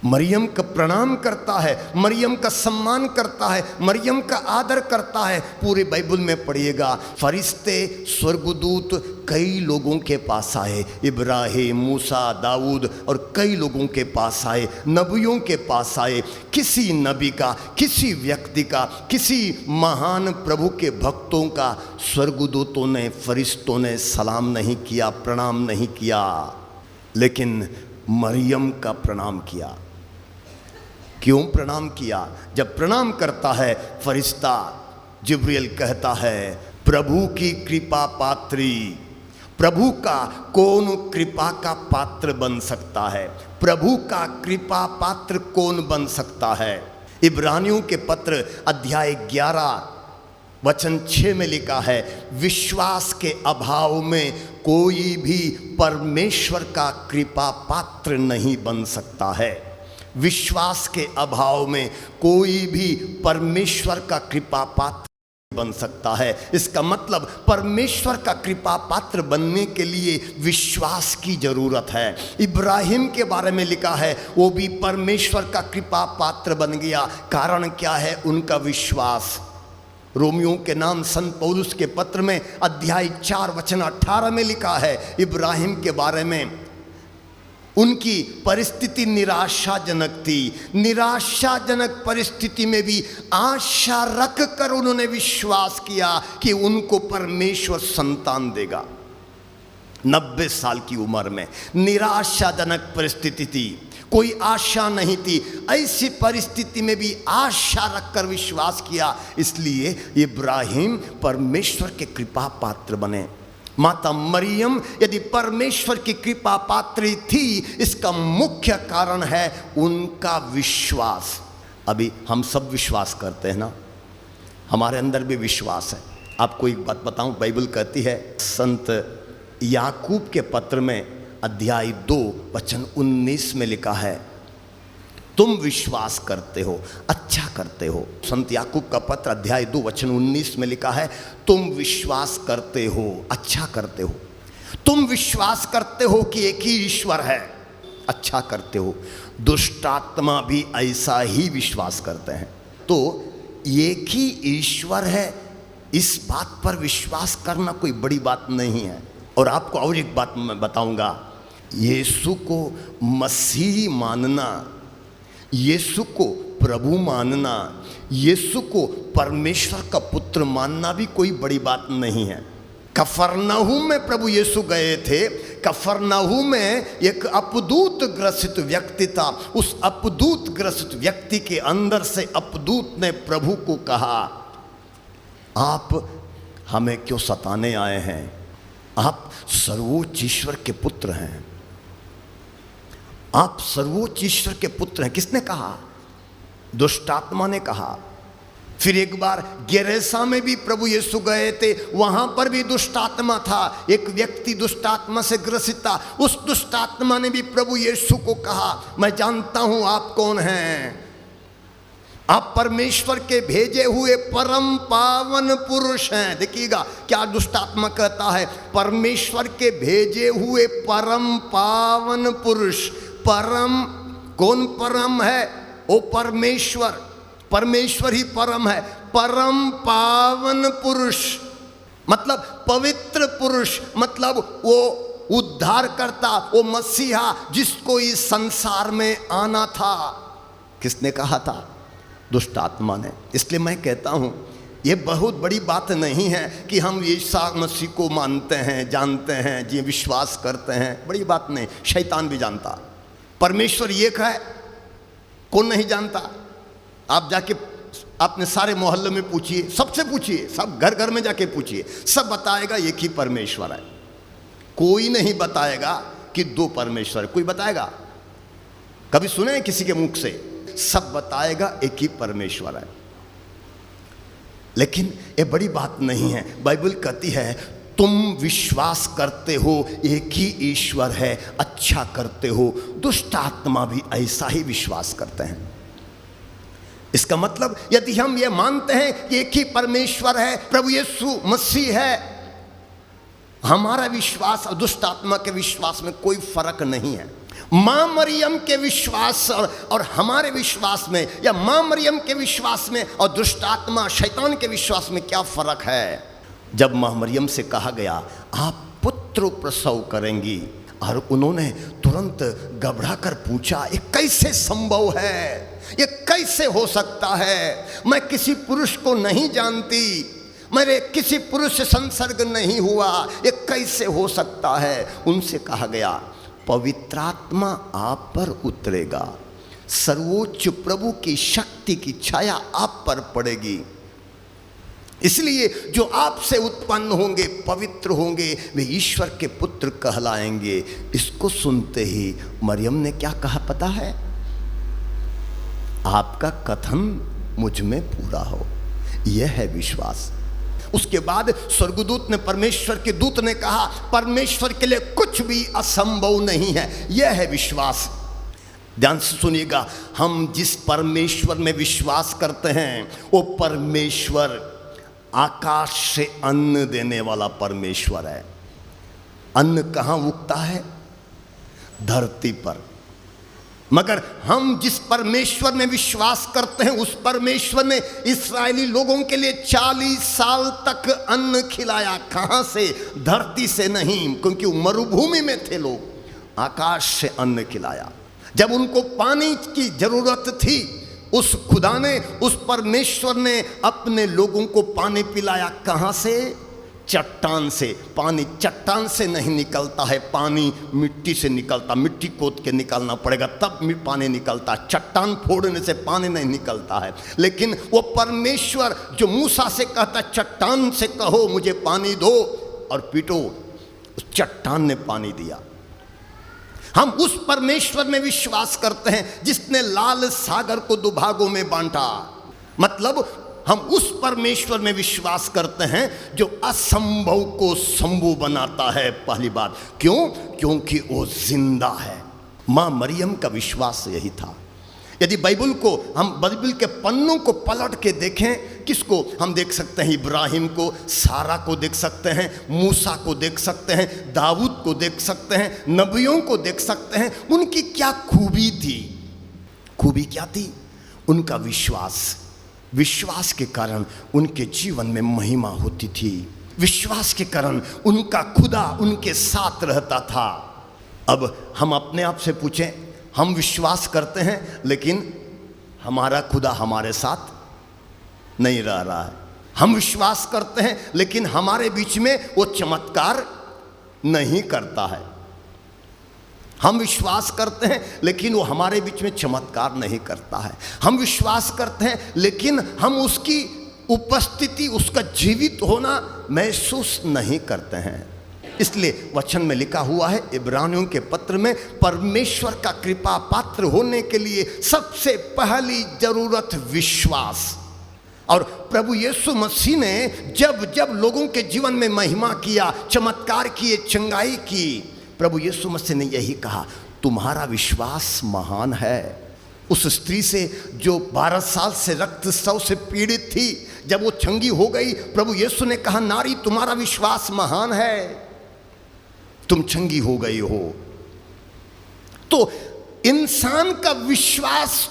मरियम का प्रणाम करता है, मरियम का सम्मान करता है, मरियम का आदर करता है। पूरे बाइबल में पढ़िएगा, फरिश्ते स्वर्गदूत कई लोगों के पास आए, इब्राहिम, मूसा, दाऊद और कई लोगों के पास आए, नबियों के पास आए। किसी नबी का, किसी व्यक्ति का, किसी महान प्रभु के भक्तों का स्वर्गदूतों ने, फरिश्तों ने सलाम नहीं किया, प्रणाम नहीं किया, लेकिन मरियम का प्रणाम किया। क्यों प्रणाम किया? जब प्रणाम करता है फरिश्ता जिब्रील कहता है, प्रभु की कृपा पात्री, प्रभु का कौन कृपा का पात्र बन सकता है? प्रभु का कृपा पात्र कौन बन सकता है? इब्रानियों के पत्र अध्याय 11 वचन 6 में लिखा है, विश्वास के अभाव में कोई भी परमेश्वर का कृपा पात्र नहीं बन सकता है। विश्वास के अभाव में कोई भी परमेश्वर का कृपा पात्र बन सकता है। इसका मतलब परमेश्वर का कृपा पात्र बनने के लिए विश्वास की जरूरत है। इब्राहिम के बारे में लिखा है, वो भी परमेश्वर का कृपा पात्र बन गया। कारण क्या है? उनका विश्वास। रोमियों के नाम संत पौलुस के पत्र में अध्याय 4 वचन 18 में लिखा है इब्राहिम के बारे में, उनकी परिस्थिति निराशाजनक थी। निराशाजनक परिस्थिति में भी आशा रख कर उन्होंने विश्वास किया कि उनको परमेश्वर संतान देगा। 90 साल की उम्र में निराशाजनक परिस्थिति थी, कोई आशा नहीं थी। ऐसी परिस्थिति में भी आशा रखकर विश्वास किया, इसलिए इब्राहिम परमेश्वर के कृपा पात्र बने। माता मरियम यदि परमेश्वर की कृपा पात्री थी, इसका मुख्य कारण है उनका विश्वास। अभी हम सब विश्वास करते हैं ना, हमारे अंदर भी विश्वास है। आपको एक बात बताऊं, बाइबल कहती है, संत याकूब के पत्र में अध्याय 2 वचन 19 में लिखा है, तुम विश्वास करते हो, अच्छा करते हो। संत याकूब का पत्र अध्याय 2 वचन 19 में लिखा है, तुम विश्वास करते हो, अच्छा करते हो। तुम विश्वास करते हो कि एक ही ईश्वर है, अच्छा करते हो। दुष्ट आत्मा भी ऐसा ही विश्वास करते हैं। तो एक ही ईश्वर है, इस बात पर विश्वास करना कोई बड़ी बात नहीं है। और आपको और एक बात मैं बताऊंगा, यीशु को मसीह मानना, यीशु को प्रभु मानना, यीशु को परमेश्वर का पुत्र मानना भी कोई बड़ी बात नहीं है। कफरनहूम में प्रभु यीशु गए थे। कफरनहूम में एक अपदूत ग्रसित व्यक्ति था। उस अपदूत ग्रसित व्यक्ति के अंदर से अपदूत ने प्रभु को कहा, आप हमें क्यों सताने आए हैं? आप सर्वोच्च ईश्वर के पुत्र हैं, आप सर्वोच्च ईश्वर के पुत्र हैं। किसने कहा? दुष्ट आत्मा ने कहा। फिर एक बार गेरेसा में भी प्रभु यीशु गए थे, वहां पर भी दुष्ट आत्मा था। एक व्यक्ति दुष्ट आत्मा से ग्रसित था। उस दुष्ट आत्मा ने भी प्रभु यीशु को कहा, मैं जानता हूं आप कौन हैं, आप परमेश्वर के भेजे हुए परम पावन पुरुष हैं। देखिएगा क्या दुष्ट आत्मा कहता है, परमेश्वर के भेजे हुए परम पावन पुरुष। परम, कौन परम है? ओ परमेश्वर, परमेश्वर ही परम है। परम पावन पुरुष मतलब पवित्र पुरुष, मतलब वो उद्धार करता, वो मसीहा जिसको इस संसार में आना था। किसने कहा था? दुष्ट आत्मा ने। इसलिए मैं कहता हूं, ये बहुत बड़ी बात नहीं है कि हम यीशु मसीह को मानते हैं, जानते हैं, जी विश्वास करते हैं, बड़ी बात नहीं। शैतान भी जानता परमेश्वर एक है, कौन नहीं जानता? आप जाके अपने सारे मोहल्ले में पूछिए, सबसे पूछिए, सब घर घर में जाके पूछिए, सब बताएगा एक ही परमेश्वर है। कोई नहीं बताएगा कि दो परमेश्वर है। कोई बताएगा? कभी सुने किसी के मुख से? सब बताएगा एक ही परमेश्वर है। लेकिन ये बड़ी बात नहीं है। बाइबल कहती है तुम विश्वास करते हो एक ही ईश्वर है, अच्छा करते हो। दुष्ट आत्मा भी ऐसा ही विश्वास करते हैं। इसका मतलब यदि हम ये मानते हैं कि एक ही परमेश्वर है, प्रभु यीशु मसीह है, हमारा विश्वास और दुष्ट आत्मा के विश्वास में कोई फर्क नहीं है। माँ मरियम के विश्वास और हमारे विश्वास में, या माँ मरियम के विश्वास में और दुष्ट आत्मा शैतान के विश्वास में क्या फर्क है? जब माँ मरियम से कहा गया आप पुत्र प्रसव करेंगी, और उन्होंने तुरंत घबरा कर पूछा ये कैसे संभव है, ये कैसे हो सकता है? मैं किसी पुरुष को नहीं जानती, मेरे किसी पुरुष से संसर्ग नहीं हुआ, ये कैसे हो सकता है? उनसे कहा गया पवित्रात्मा आप पर उतरेगा, सर्वोच्च प्रभु की शक्ति की छाया आप पर पड़ेगी, इसलिए जो आपसे उत्पन्न होंगे पवित्र होंगे, वे ईश्वर के पुत्र कहलाएंगे। इसको सुनते ही मरियम ने क्या कहा पता है? आपका कथन मुझ में पूरा हो। यह है विश्वास। उसके बाद स्वर्गदूत ने, परमेश्वर के दूत ने कहा परमेश्वर के लिए कुछ भी असंभव नहीं है। यह है विश्वास। ध्यान से सुनिएगा, हम जिस परमेश्वर में विश्वास करते हैं वो परमेश्वर आकाश से अन्न देने वाला परमेश्वर है। अन्न कहाँ उगता है? धरती पर। मगर हम जिस परमेश्वर में विश्वास करते हैं उस परमेश्वर ने इस्राएली लोगों के लिए 40 साल तक अन्न खिलाया। कहाँ से? धरती से नहीं, क्योंकि मरुभूमि में थे लोग। आकाश से अन्न खिलाया। जब उनको पानी की जरूरत थी, उस खुदा ने, उस परमेश्वर ने अपने लोगों को पानी पिलाया। कहाँ से? चट्टान से। पानी चट्टान से नहीं निकलता है, पानी मिट्टी से निकलता। मिट्टी खोद के निकालना पड़ेगा तब पानी निकलता। चट्टान फोड़ने से पानी नहीं निकलता है। लेकिन वो परमेश्वर जो मूसा से कहता चट्टान से कहो मुझे पानी दो और पीटो, उस चट्टान ने पानी दिया। हम उस परमेश्वर में विश्वास करते हैं जिसने लाल सागर को 2 भागों में बांटा। मतलब हम उस परमेश्वर में विश्वास करते हैं जो असंभव को संभव बनाता है। पहली बात, क्यों? क्योंकि वो जिंदा है। मां मरियम का विश्वास यही था। यदि बाइबल को हम, बाइबल के पन्नों को पलट के देखें, किसको हम देख सकते हैं? इब्राहिम को, सारा को देख सकते हैं, मूसा को देख सकते हैं, दाऊद को देख सकते हैं, नबियों को देख सकते हैं। उनकी क्या खूबी थी? खूबी क्या थी? उनका विश्वास। विश्वास के कारण उनके जीवन में महिमा होती थी। विश्वास के कारण उनका खुदा उनके साथ रहता था। अब हम अपने आप से पूछें, हम विश्वास करते हैं लेकिन हमारा खुदा हमारे साथ नहीं रह रहा है। हम विश्वास करते हैं लेकिन हमारे बीच में वो चमत्कार नहीं करता है। हम विश्वास करते हैं लेकिन वो हमारे बीच में चमत्कार नहीं करता है। हम विश्वास करते हैं लेकिन हम उसकी उपस्थिति, उसका जीवित होना महसूस नहीं करते हैं। इसलिए वचन में लिखा हुआ है इब्रानियों के पत्र में, परमेश्वर का कृपा पात्र होने के लिए सबसे पहली जरूरत विश्वास। और प्रभु यीशु मसीह ने जब जब लोगों के जीवन में महिमा किया, चमत्कार किए, चंगाई की, प्रभु यीशु मसीह ने यही कहा तुम्हारा विश्वास महान है। उस स्त्री से जो 12 साल से रक्तस्राव से पीड़ित थी, जब वो चंगी हो गई, प्रभु यीशु ने कहा नारी तुम्हारा विश्वास महान है, तुम चंगी हो गई हो। तो इंसान का विश्वास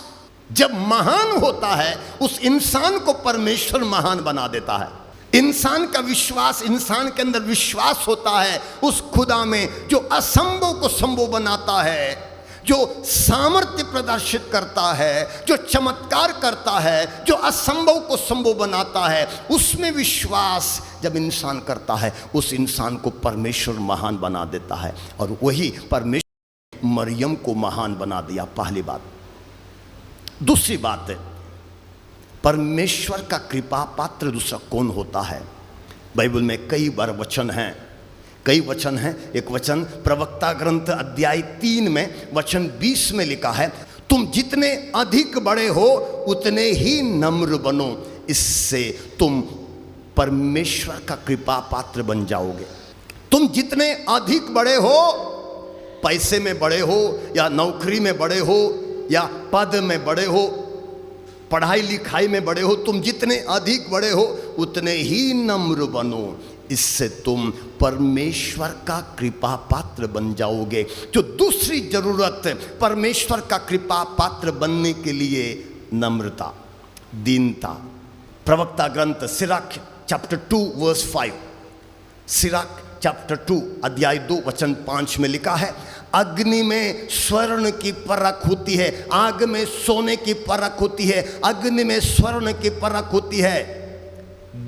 जब महान होता है, उस इंसान को परमेश्वर महान बना देता है। इंसान का विश्वास, इंसान के अंदर विश्वास होता है उस खुदा में जो असंभव को संभव बनाता है, जो सामर्थ्य प्रदर्शित करता है, जो चमत्कार करता है, जो असंभव को संभव बनाता है। उसमें विश्वास जब इंसान करता है, उस इंसान को परमेश्वर महान बना देता है। और वही परमेश्वर मरियम को महान बना दिया। पहली बात। दूसरी बात है, परमेश्वर का कृपा पात्र दूसरा कौन होता है? बाइबल में कई बार वचन हैं, कई वचन हैं। एक वचन प्रवक्ता ग्रंथ अध्याय 3 में वचन 20 में लिखा है, तुम जितने अधिक बड़े हो उतने ही नम्र बनो, इससे तुम परमेश्वर का कृपा पात्र बन जाओगे। तुम जितने अधिक बड़े हो, पैसे में बड़े हो या नौकरी में बड़े हो या पद में बड़े हो, पढ़ाई लिखाई में बड़े हो, तुम जितने अधिक बड़े हो उतने ही नम्र बनो, इससे तुम परमेश्वर का कृपा पात्र बन जाओगे। जो दूसरी जरूरत परमेश्वर का कृपा पात्र बनने के लिए नम्रता, दीनता। प्रवक्ता ग्रंथ Sirach chapter 2 verse 5, Sirach chapter 2 अध्याय 2 वचन 5 में लिखा है, अग्नि में स्वर्ण की परख होती है, आग में सोने की परख होती है, अग्नि में स्वर्ण की परख होती है।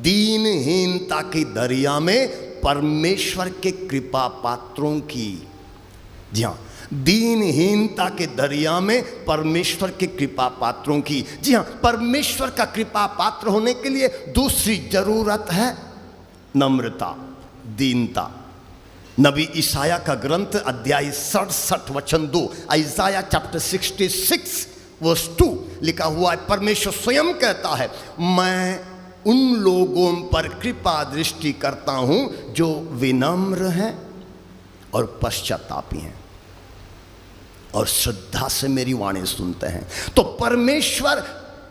दीनहीनता की दरिया में परमेश्वर के कृपा पात्रों की, जी हाँ, दीनहीनता के दरिया में परमेश्वर के कृपा पात्रों की, जी हाँ, परमेश्वर का कृपा पात्र होने के लिए दूसरी जरूरत है नम्रता, दीनता। नबी ईसाया का ग्रंथ अध्याय 67 वचन 2, आइजाया चैप्टर 66 वर्स 2 लिखा हुआ है, परमेश्वर स्वयं कहता है, मैं उन लोगों पर कृपा दृष्टि करता हूं जो विनम्र हैं और पश्चातापी हैं और श्रद्धा से मेरी वाणी सुनते हैं। तो परमेश्वर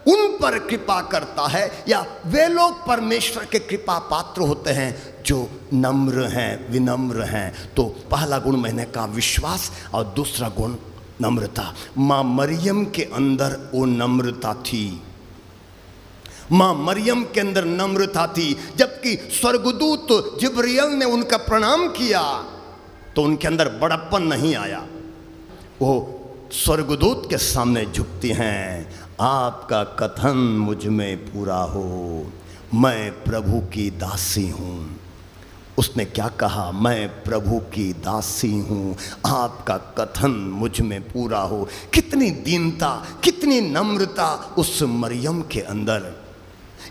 उन पर कृपा करता है, या वे लोग परमेश्वर के कृपा पात्र होते हैं जो नम्र हैं, विनम्र हैं। तो पहला गुण मैंने कहा विश्वास, और दूसरा गुण नम्रता। मां मरियम के अंदर वो नम्रता थी, मां मरियम के अंदर नम्रता थी। जबकि स्वर्गदूत जिब्रील ने उनका प्रणाम किया तो उनके अंदर बड़प्पन नहीं आया। वो स्वर्गदूत के सामने झुकती हैं, आपका कथन मुझ में पूरा हो, मैं प्रभु की दासी हूँ। उसने क्या कहा, मैं प्रभु की दासी हूँ, आपका कथन मुझ में पूरा हो। कितनी दीनता, कितनी नम्रता उस मरियम के अंदर।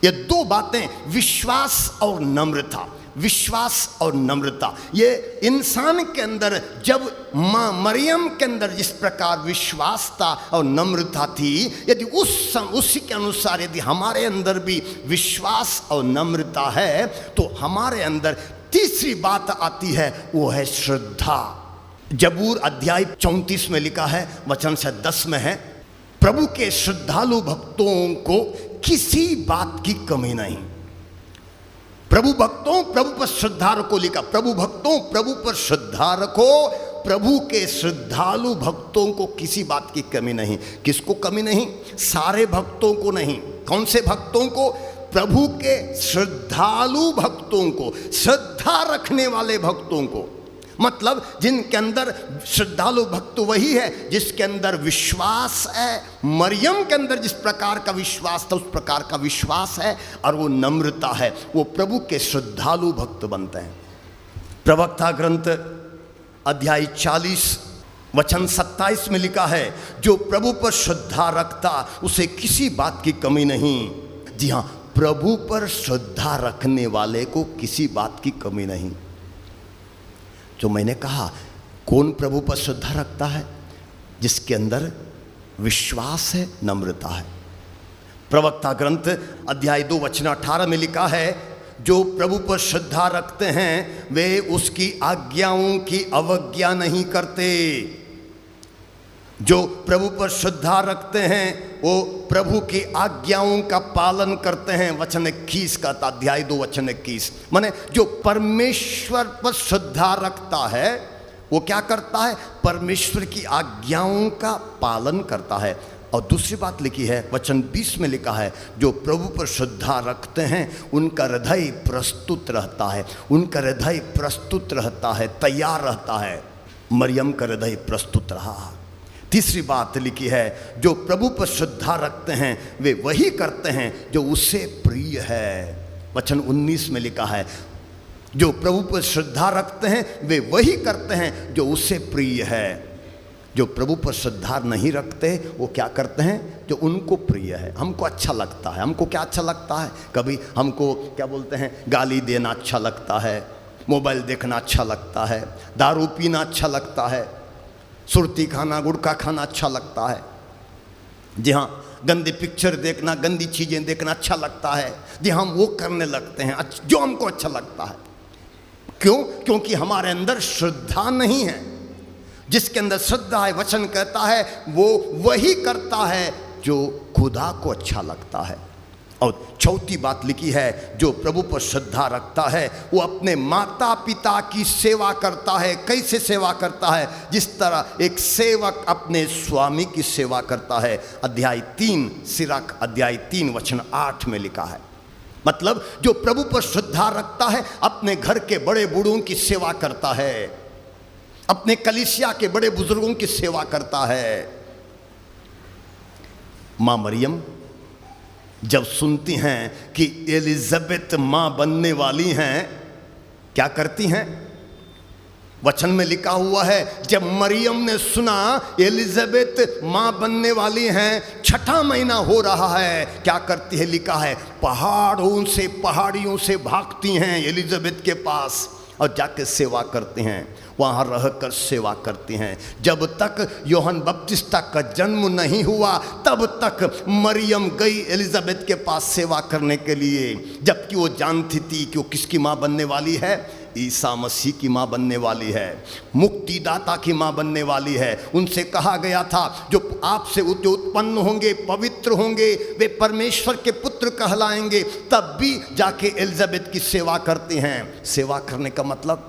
ये दो बातें, विश्वास और नम्रता, विश्वास और नम्रता, ये इंसान के अंदर, जब मां मरियम के अंदर जिस प्रकार विश्वास था और नम्रता थी, यदि उसी के अनुसार यदि हमारे अंदर भी विश्वास और नम्रता है तो हमारे अंदर तीसरी बात आती है, वो है श्रद्धा। जबूर अध्याय 34 में लिखा है, वचन से 10 में है, प्रभु के श्रद्धालु भक्तों को किसी बात की कमी नहीं। प्रभु भक्तों, प्रभु पर श्रद्धा रखो लिखा, प्रभु भक्तों प्रभु पर श्रद्धा रखो। प्रभु के श्रद्धालु भक्तों को किसी बात की कमी नहीं। किसको कमी नहीं? सारे भक्तों को नहीं। कौन से भक्तों को? प्रभु के श्रद्धालु भक्तों को, श्रद्धा रखने वाले भक्तों को। मतलब जिनके अंदर श्रद्धालु भक्त वही है जिसके अंदर विश्वास है। मरियम के अंदर जिस प्रकार का विश्वास था उस प्रकार का विश्वास है, और वो नम्रता है, वो प्रभु के श्रद्धालु भक्त बनते हैं। प्रवक्ता ग्रंथ अध्याय 40 वचन 27 में लिखा है, जो प्रभु पर श्रद्धा रखता उसे किसी बात की कमी नहीं। जी हाँ, प्रभु पर श्रद्धा रखने वाले को किसी बात की कमी नहीं। जो मैंने कहा, कौन प्रभु पर श्रद्धा रखता है? जिसके अंदर विश्वास है, नम्रता है। प्रवक्ता ग्रंथ अध्याय 2 वचन 18 में लिखा है, जो प्रभु पर श्रद्धा रखते हैं वे उसकी आज्ञाओं की अवज्ञा नहीं करते। जो प्रभु पर श्रद्धा रखते हैं वो प्रभु की आज्ञाओं का पालन करते हैं। वचन 21 का अध्याय 2 वचन 21, माने जो परमेश्वर पर श्रद्धा रखता है वो क्या करता है? परमेश्वर की आज्ञाओं का पालन करता है। और दूसरी बात लिखी है, वचन 20 में लिखा है, जो प्रभु पर श्रद्धा रखते हैं उनका हृदय प्रस्तुत रहता है, उनका हृदय प्रस्तुत रहता है, तैयार रहता है। मरियम का हृदय प्रस्तुत रहा। तीसरी बात लिखी है, जो प्रभु पर श्रद्धा रखते हैं वे वही करते हैं जो उससे प्रिय है। वचन 19 में लिखा है, जो प्रभु पर श्रद्धा रखते हैं वे वही करते हैं जो उससे प्रिय है। जो प्रभु पर श्रद्धा नहीं रखते वो क्या करते हैं? जो उनको प्रिय है, हमको अच्छा लगता है। हमको क्या अच्छा लगता है? कभी हमको क्या बोलते हैं, गाली देना अच्छा लगता है, मोबाइल देखना अच्छा लगता है, दारू पीना अच्छा लगता है, सुरती खाना, गुटखा खाना अच्छा लगता है। जी हाँ, गंदी पिक्चर देखना, गंदी चीज़ें देखना अच्छा लगता है। जी हम वो करने लगते हैं जो हमको अच्छा लगता है। क्यों? क्योंकि हमारे अंदर श्रद्धा नहीं है। जिसके अंदर श्रद्धा है, वचन कहता है, वो वही करता है जो खुदा को अच्छा लगता है। और चौथी बात लिखी है, जो प्रभु पर श्रद्धा रखता है वो अपने माता पिता की सेवा करता है। कैसे सेवा करता है? जिस तरह एक सेवक अपने स्वामी की सेवा करता है। अध्याय 3 सिराक अध्याय 3 वचन 8 में लिखा है। मतलब जो प्रभु पर श्रद्धा रखता है अपने घर के बड़े बूढ़ों की सेवा करता है, अपने कलीसिया के बड़े बुजुर्गों की सेवा करता है। मां मरियम जब सुनती हैं कि एलिजाबेथ मां बनने वाली हैं, क्या करती हैं? वचन में लिखा हुआ है, जब मरियम ने सुना एलिजाबेथ मां बनने वाली हैं, 6ठा महीना हो रहा है, क्या करती है? लिखा है पहाड़ियों से भागती हैं एलिजाबेथ के पास और जाके सेवा करते हैं, वहाँ रहकर सेवा करती हैं। जब तक यूहन्ना बपतिस्ता का जन्म नहीं हुआ तब तक मरियम गई एलिजाबेथ के पास सेवा करने के लिए, जबकि वो जानती थी कि वो किसकी माँ बनने वाली है? ईसा मसीह की माँ बनने वाली है, मुक्तिदाता की माँ बनने वाली है। उनसे कहा गया था जो आपसे उत्पन्न होंगे पवित्र होंगे वे परमेश्वर के पुत्र कहलाएंगे। तब भी जाके एलिजाबेथ की सेवा करते हैं। सेवा करने का मतलब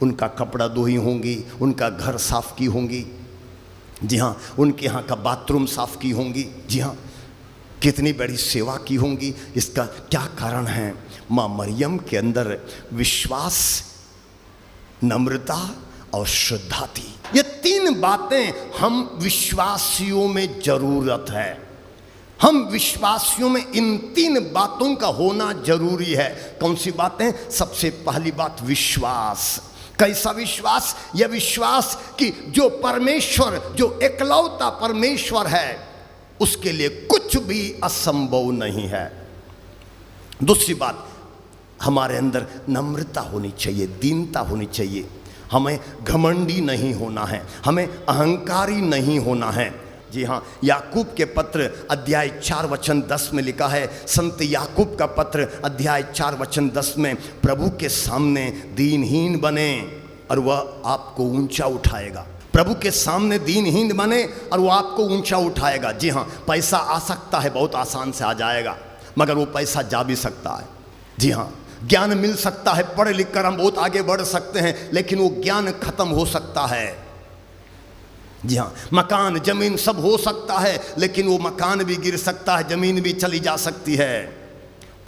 उनका कपड़ा धोई होंगी, उनका घर साफ की होंगी, जी हाँ, उनके यहाँ का बाथरूम साफ की होंगी, जी हाँ, कितनी बड़ी सेवा की होंगी। इसका क्या कारण है? माँ मरियम के अंदर विश्वास, नम्रता और श्रद्धा थी। ये 3 बातें हम विश्वासियों में जरूरत है। हम विश्वासियों में इन 3 बातों का होना जरूरी है। कौन सी बातें? सबसे पहली बात विश्वास। कैसा विश्वास? यह विश्वास कि जो परमेश्वर, जो एकलौता परमेश्वर है, उसके लिए कुछ भी असंभव नहीं है। दूसरी बात, हमारे अंदर नम्रता होनी चाहिए, दीनता होनी चाहिए। हमें घमंडी नहीं होना है, हमें अहंकारी नहीं होना है। जी हाँ, याकूब के पत्र अध्याय 4 वचन 10 में लिखा है, संत याकूब का पत्र अध्याय 4 वचन 10 में, प्रभु के सामने दीनहीन बने और वह आपको ऊंचा उठाएगा। प्रभु के सामने दीनहीन बने और वह आपको ऊंचा उठाएगा। जी हाँ, पैसा आ सकता है, बहुत आसान से आ जाएगा, मगर वो पैसा जा भी सकता है। जी हाँ, ज्ञान मिल सकता है, पढ़ लिख कर हम बहुत आगे बढ़ सकते हैं, लेकिन वो ज्ञान खत्म हो सकता है। जी हाँ, मकान जमीन सब हो सकता है, लेकिन वो मकान भी गिर सकता है, जमीन भी चली जा सकती है।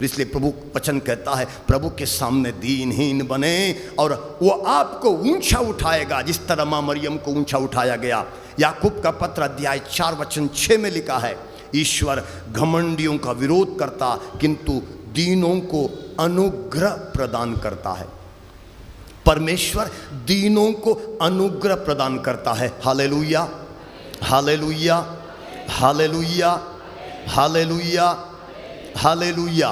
इसलिए प्रभु वचन कहता है, प्रभु के सामने दीनहीन बने और वो आपको ऊंचा उठाएगा, जिस तरह मां मरियम को ऊंचा उठाया गया। याकूब का पत्र अध्याय 4 वचन 6 में लिखा है, ईश्वर घमंडियों का विरोध करता किंतु दीनों को अनुग्रह प्रदान करता है। परमेश्वर दीनों को अनुग्रह प्रदान करता है। Hallelujah, hallelujah, hallelujah, hallelujah, hallelujah.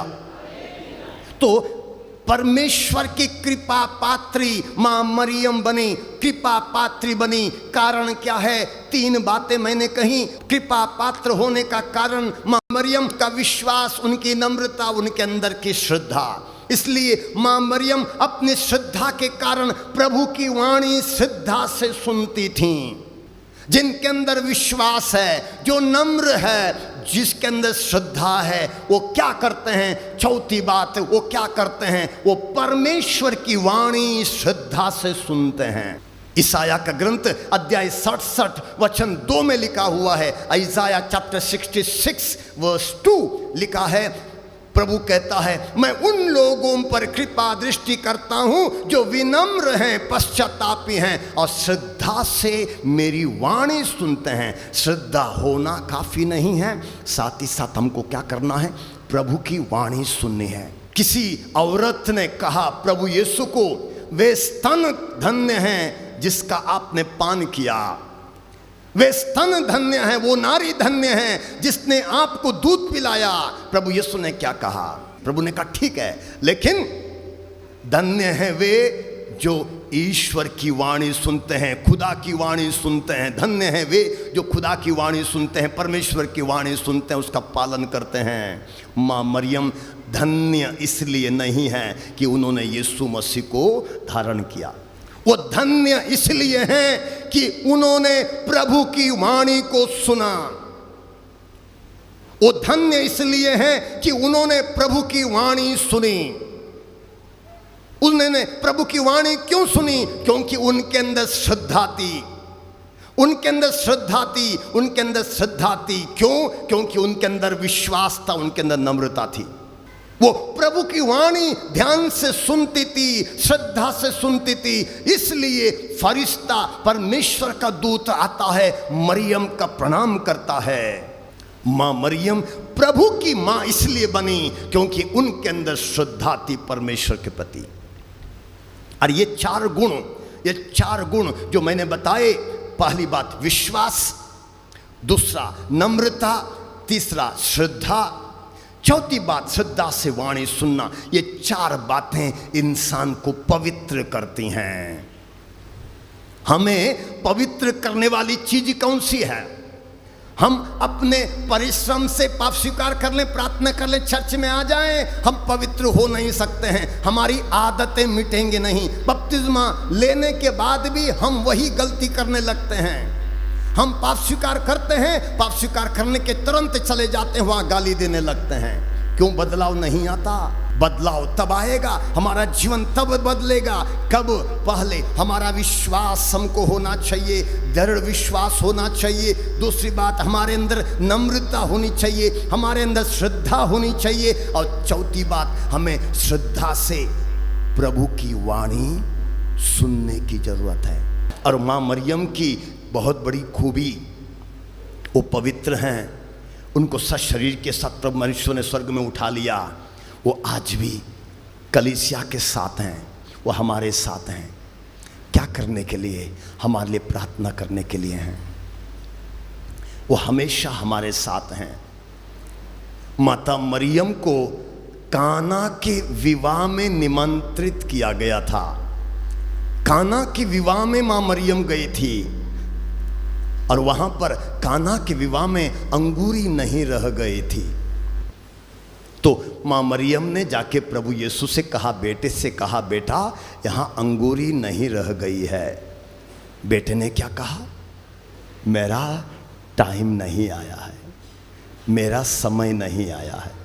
तो परमेश्वर की कृपा पात्री मां मरियम बनी, कृपा पात्री बनी। कारण क्या है? 3 बातें मैंने कही। कृपा पात्र होने का कारण मां मरियम का विश्वास, उनकी नम्रता, उनके अंदर की श्रद्धा। इसलिए मां मरियम अपनी श्रद्धा के कारण प्रभु की वाणी श्रद्धा से सुनती थीं। जिनके अंदर विश्वास है, जो नम्र है, जिसके अंदर श्रद्धा है, वो क्या करते हैं? चौथी बात, वो क्या करते हैं? वो परमेश्वर की वाणी श्रद्धा से सुनते हैं। ईसाया का ग्रंथ अध्याय 67 वचन 2 में लिखा हुआ है, ईसाया चैप्टर 66 वर्स 2 लिखा है, प्रभु कहता है, मैं उन लोगों पर कृपा दृष्टि करता हूं जो विनम्र हैं, पश्चातापी हैं और श्रद्धा से मेरी वाणी सुनते हैं। श्रद्धा होना काफी नहीं है, साथ ही साथ हमको क्या करना है? प्रभु की वाणी सुननी है। किसी औरत ने कहा प्रभु यीशु को, वे स्तन धन्य हैं जिसका आपने पान किया, वे स्तन धन्य हैं, वो नारी धन्य हैं जिसने आपको दूध पिलाया। प्रभु यीशु ने क्या कहा? प्रभु ने कहा ठीक है, लेकिन धन्य हैं वे जो ईश्वर की वाणी सुनते हैं, खुदा की वाणी सुनते हैं। धन्य हैं वे जो खुदा की वाणी सुनते हैं, परमेश्वर की वाणी सुनते हैं, उसका पालन करते हैं। मां मरियम धन्य इसलिए नहीं है कि उन्होंने यीशु मसीह को धारण किया, वो धन्य इसलिए हैं कि उन्होंने प्रभु की वाणी को सुना, वो धन्य इसलिए हैं कि उन्होंने प्रभु की वाणी सुनी। उन्होंने प्रभु की वाणी क्यों सुनी? क्योंकि उनके अंदर श्रद्धा थी, उनके अंदर श्रद्धा थी, उनके अंदर श्रद्धा थी। क्यों? क्योंकि उनके अंदर विश्वास था, उनके अंदर नम्रता थी। वो प्रभु की वाणी ध्यान से सुनती थी, श्रद्धा से सुनती थी। इसलिए फरिश्ता, परमेश्वर का दूत आता है, मरियम का प्रणाम करता है। माँ मरियम प्रभु की माँ इसलिए बनी क्योंकि उनके अंदर श्रद्धा थी परमेश्वर के प्रति। और ये चार गुण जो मैंने बताए, पहली बात विश्वास, दूसरा नम्रता, तीसरा श्रद्धा, चौथी बात श्रद्धा से वाणी सुनना। ये चार बातें इंसान को पवित्र करती हैं। हमें पवित्र करने वाली चीज कौन सी है? हम अपने परिश्रम से पाप स्वीकार कर लें, प्रार्थना कर लें, चर्च में आ जाएं, हम पवित्र हो नहीं सकते हैं। हमारी आदतें मिटेंगे नहीं। बपतिस्मा लेने के बाद भी हम वही गलती करने लगते हैं। हम पाप स्वीकार करते हैं, पाप स्वीकार करने के तुरंत चले जाते हैं, वहाँ गाली देने लगते हैं। क्यों बदलाव नहीं आता? बदलाव तब आएगा, हमारा जीवन तब बदलेगा। कब? पहले हमारा विश्वास हमको होना चाहिए, दृढ़ विश्वास होना चाहिए। दूसरी बात, हमारे अंदर नम्रता होनी चाहिए, हमारे अंदर श्रद्धा होनी चाहिए। और चौथी बात, हमें श्रद्धा से प्रभु की वाणी सुनने की जरूरत है। और माँ मरियम की बहुत बड़ी खूबी, वो पवित्र हैं, उनको सशरीर के साथ प्रभु परमेश्वर ने स्वर्ग में उठा लिया। वो आज भी कलीसिया के साथ हैं, वो हमारे साथ हैं। क्या करने के लिए? हमारे लिए प्रार्थना करने के लिए हैं। वो हमेशा हमारे साथ हैं। माता मरियम को काना के विवाह में निमंत्रित किया गया था। काना के विवाह में मां मरियम गई थी और वहां पर काना के विवाह में अंगूरी नहीं रह गई थी। तो मां मरियम ने जाके प्रभु यीशु से कहा, बेटे से कहा, बेटा यहां अंगूरी नहीं रह गई है। बेटे ने क्या कहा? मेरा टाइम नहीं आया है, मेरा समय नहीं आया है।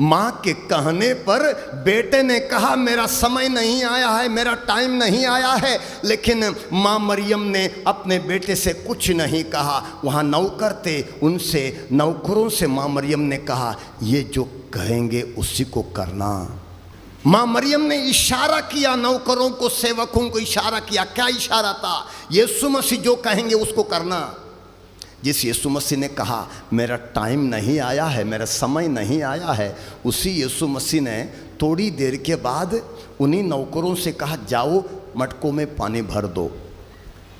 मां के कहने पर बेटे ने कहा मेरा समय नहीं आया है, मेरा टाइम नहीं आया है। लेकिन मां मरियम ने अपने बेटे से कुछ नहीं कहा। वहां नौकर थे, उनसे, नौकरों से मां मरियम ने कहा, ये जो कहेंगे उसी को करना। मां मरियम ने इशारा किया, नौकरों को, सेवकों को इशारा किया। क्या इशारा था? यीशु मसीह जो कहेंगे उसको करना। जिस यीशु मसीह ने कहा मेरा टाइम नहीं आया है, मेरा समय नहीं आया है, उसी यीशु मसीह ने थोड़ी देर के बाद उन्हीं नौकरों से कहा, जाओ मटकों में पानी भर दो।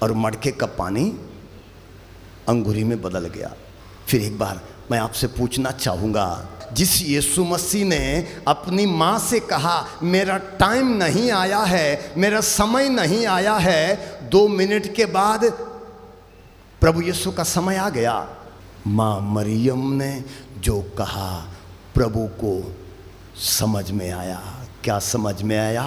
और मटके का पानी अंगूरी में बदल गया। फिर एक बार मैं आपसे पूछना चाहूँगा, जिस यीशु मसीह ने अपनी माँ से कहा मेरा टाइम नहीं आया है, मेरा समय नहीं आया है, 2 मिनट के बाद प्रभु यीशु का समय आ गया। माँ मरियम ने जो कहा प्रभु को समझ में आया। क्या समझ में आया?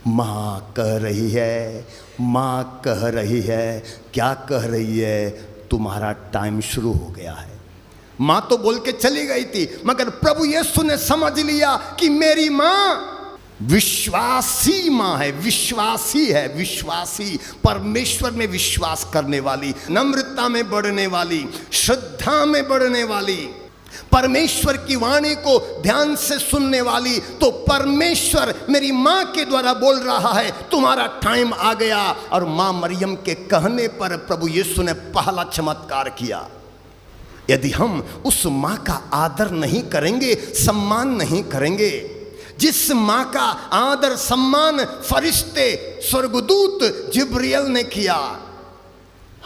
माँ कह रही है, माँ कह रही है। क्या कह रही है? तुम्हारा टाइम शुरू हो गया है। माँ तो बोल के चली गई थी, मगर प्रभु यीशु ने समझ लिया कि मेरी माँ विश्वासी माँ है, विश्वासी है, विश्वासी, परमेश्वर में विश्वास करने वाली, नम्रता में बढ़ने वाली, श्रद्धा में बढ़ने वाली, परमेश्वर की वाणी को ध्यान से सुनने वाली। तो परमेश्वर मेरी माँ के द्वारा बोल रहा है तुम्हारा टाइम आ गया। और माँ मरियम के कहने पर प्रभु यीशु ने पहला चमत्कार किया। यदि हम उस माँ का आदर नहीं करेंगे, सम्मान नहीं करेंगे, जिस माँ का आदर सम्मान फरिश्ते, स्वर्गदूत जिब्रियल ने किया,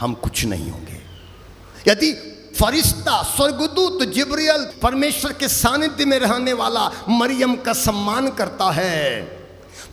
हम कुछ नहीं होंगे। यदि फरिश्ता, स्वर्गदूत जिब्रियल परमेश्वर के सानिध्य में रहने वाला मरियम का सम्मान करता है,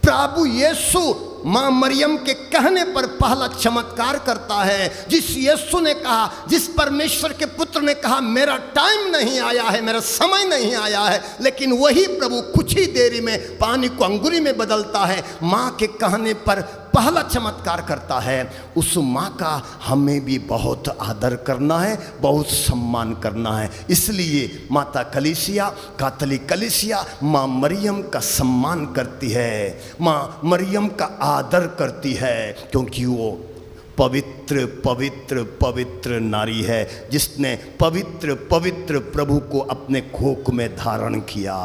प्रभु यीशु माँ मरियम के कहने पर पहला चमत्कार करता है। जिस यीशु ने कहा, जिस परमेश्वर के पुत्र ने कहा मेरा टाइम नहीं आया है, मेरा समय नहीं आया है, लेकिन वही प्रभु कुछ ही देरी में पानी को अंगूरी में बदलता है। माँ के कहने पर पहला चमत्कार करता है, उस माँ का हमें भी बहुत आदर करना है, बहुत सम्मान करना है। इसलिए माता कलीसिया, कैथोलिक कलीसिया माँ मरियम का सम्मान करती है, माँ मरियम का आदर करती है, क्योंकि वो पवित्र पवित्र पवित्र नारी है, जिसने पवित्र पवित्र प्रभु को अपने कोख में धारण किया।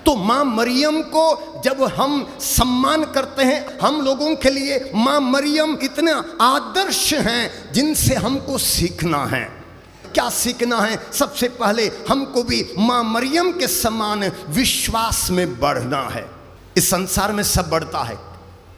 तो माँ मरियम को जब हम सम्मान करते हैं, हम लोगों के लिए माँ मरियम इतना आदर्श हैं जिनसे हमको सीखना है। क्या सीखना है? सबसे पहले हमको भी माँ मरियम के समान विश्वास में बढ़ना है। इस संसार में सब बढ़ता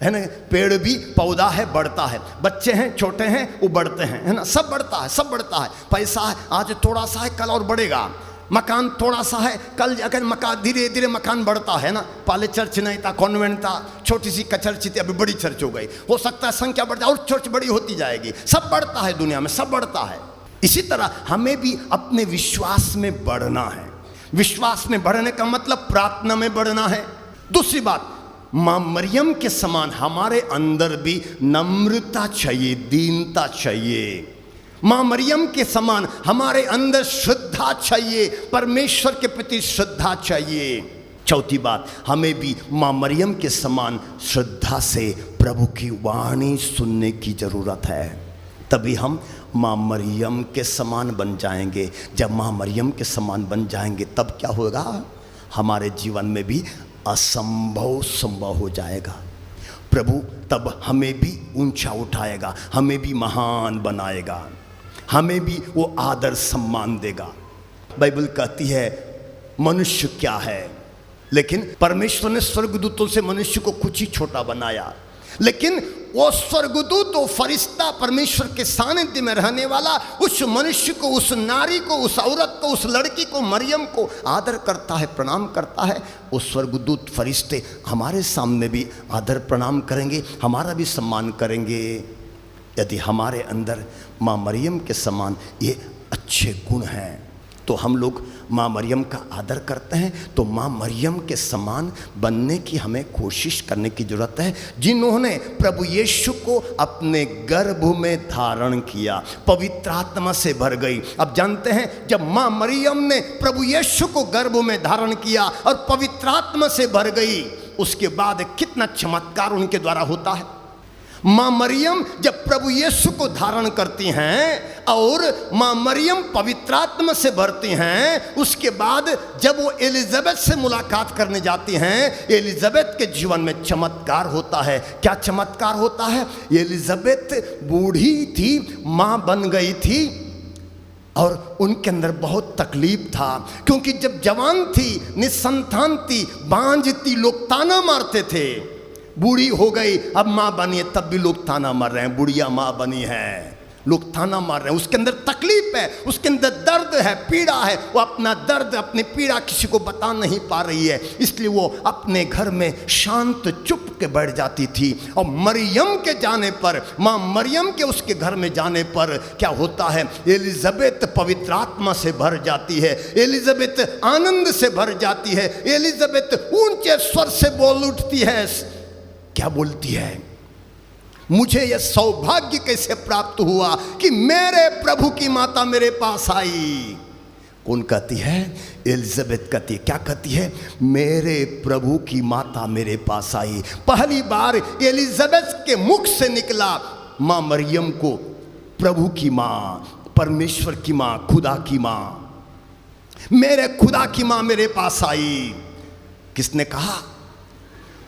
है ना, पेड़ भी पौधा है, बढ़ता है, बच्चे हैं छोटे हैं वो बढ़ते हैं, है ना, सब बढ़ता है, सब बढ़ता है। पैसा है, आज थोड़ा सा है, कल और बढ़ेगा। मकान थोड़ा सा है, कल जाकर मकान धीरे धीरे मकान बढ़ता है ना। पहले चर्च नहीं था, कॉन्वेंट था, छोटी सी चर्च थी, अभी बड़ी चर्च हो गई। हो सकता है संख्या बढ़ जाए और चर्च बड़ी होती जाएगी। सब बढ़ता है, दुनिया में सब बढ़ता है। इसी तरह हमें भी अपने विश्वास में बढ़ना है। विश्वास में बढ़ने का मतलब प्रार्थना में बढ़ना है। दूसरी बात, माँ मरियम के समान हमारे अंदर भी नम्रता चाहिए, दीनता चाहिए। माँ मरियम के समान हमारे अंदर श्रद्धा चाहिए, परमेश्वर के प्रति श्रद्धा चाहिए। चौथी बात, हमें भी माँ मरियम के समान श्रद्धा से प्रभु की वाणी सुनने की जरूरत है। तभी हम माँ मरियम के समान बन जाएंगे। जब माँ मरियम के समान बन जाएंगे तब क्या होगा? हमारे जीवन में भी असंभव संभव हो जाएगा। प्रभु तब हमें भी ऊंचा उठाएगा, हमें भी महान बनाएगा, हमें भी वो आदर सम्मान देगा। बाइबल कहती है मनुष्य क्या है, लेकिन परमेश्वर ने स्वर्गदूतों से मनुष्य को कुछ ही छोटा बनाया। लेकिन वो स्वर्गदूत, वो फरिश्ता, परमेश्वर के सानिध्य में रहने वाला उस मनुष्य को, उस नारी को, उस औरत को, उस लड़की को, मरियम को आदर करता है, प्रणाम करता है। वो स्वर्गदूत फरिश्ते हमारे सामने भी आदर प्रणाम करेंगे, हमारा भी सम्मान करेंगे, यदि हमारे अंदर माँ मरियम के समान ये अच्छे गुण हैं। तो हम लोग माँ मरियम का आदर करते हैं, तो माँ मरियम के समान बनने की हमें कोशिश करने की ज़रूरत है, जिन्होंने प्रभु यीशु को अपने गर्भ में धारण किया, पवित्र आत्मा से भर गई। अब जानते हैं, जब माँ मरियम ने प्रभु यीशु को गर्भ में धारण किया और पवित्र आत्मा से भर गई, उसके बाद कितना चमत्कार उनके द्वारा होता है। माँ मरियम जब प्रभु यीशु को धारण करती हैं और माँ मरियम पवित्र आत्मा से भरती हैं, उसके बाद जब वो एलिजाबेथ से मुलाकात करने जाती हैं, एलिजाबेथ के जीवन में चमत्कार होता है। क्या चमत्कार होता है? एलिजाबेथ बूढ़ी थी, माँ बन गई थी और उनके अंदर बहुत तकलीफ था, क्योंकि जब जवान थी, निसंतान थी, बांझ थी, लोग ताना मारते थे। बूढ़ी हो गई, अब माँ बनी है, तब भी लोग ताना मार रहे हैं, बुढ़िया माँ बनी है, लोग ताना मार रहे हैं। उसके अंदर तकलीफ है, उसके अंदर दर्द है, पीड़ा है। वो अपना दर्द, अपनी पीड़ा किसी को बता नहीं पा रही है, इसलिए वो अपने घर में शांत चुप के बैठ जाती थी। और मरियम के जाने पर, माँ मरियम के उसके घर में जाने पर क्या होता है? एलिजाबेथ पवित्र आत्मा से भर जाती है, एलिजाबेथ आनंद से भर जाती है, एलिजाबेथ ऊंचे स्वर से बोल उठती है। क्या बोलती है? मुझे यह सौभाग्य कैसे प्राप्त हुआ कि मेरे प्रभु की माता मेरे पास आई। कौन कहती है? एलिजाबेथ कहती है। क्या कहती है? मेरे प्रभु की माता मेरे पास आई। पहली बार एलिजाबेथ के मुख से निकला माँ मरियम को प्रभु की माँ, परमेश्वर की माँ, खुदा की माँ, मेरे खुदा की माँ मेरे पास आई। किसने कहा?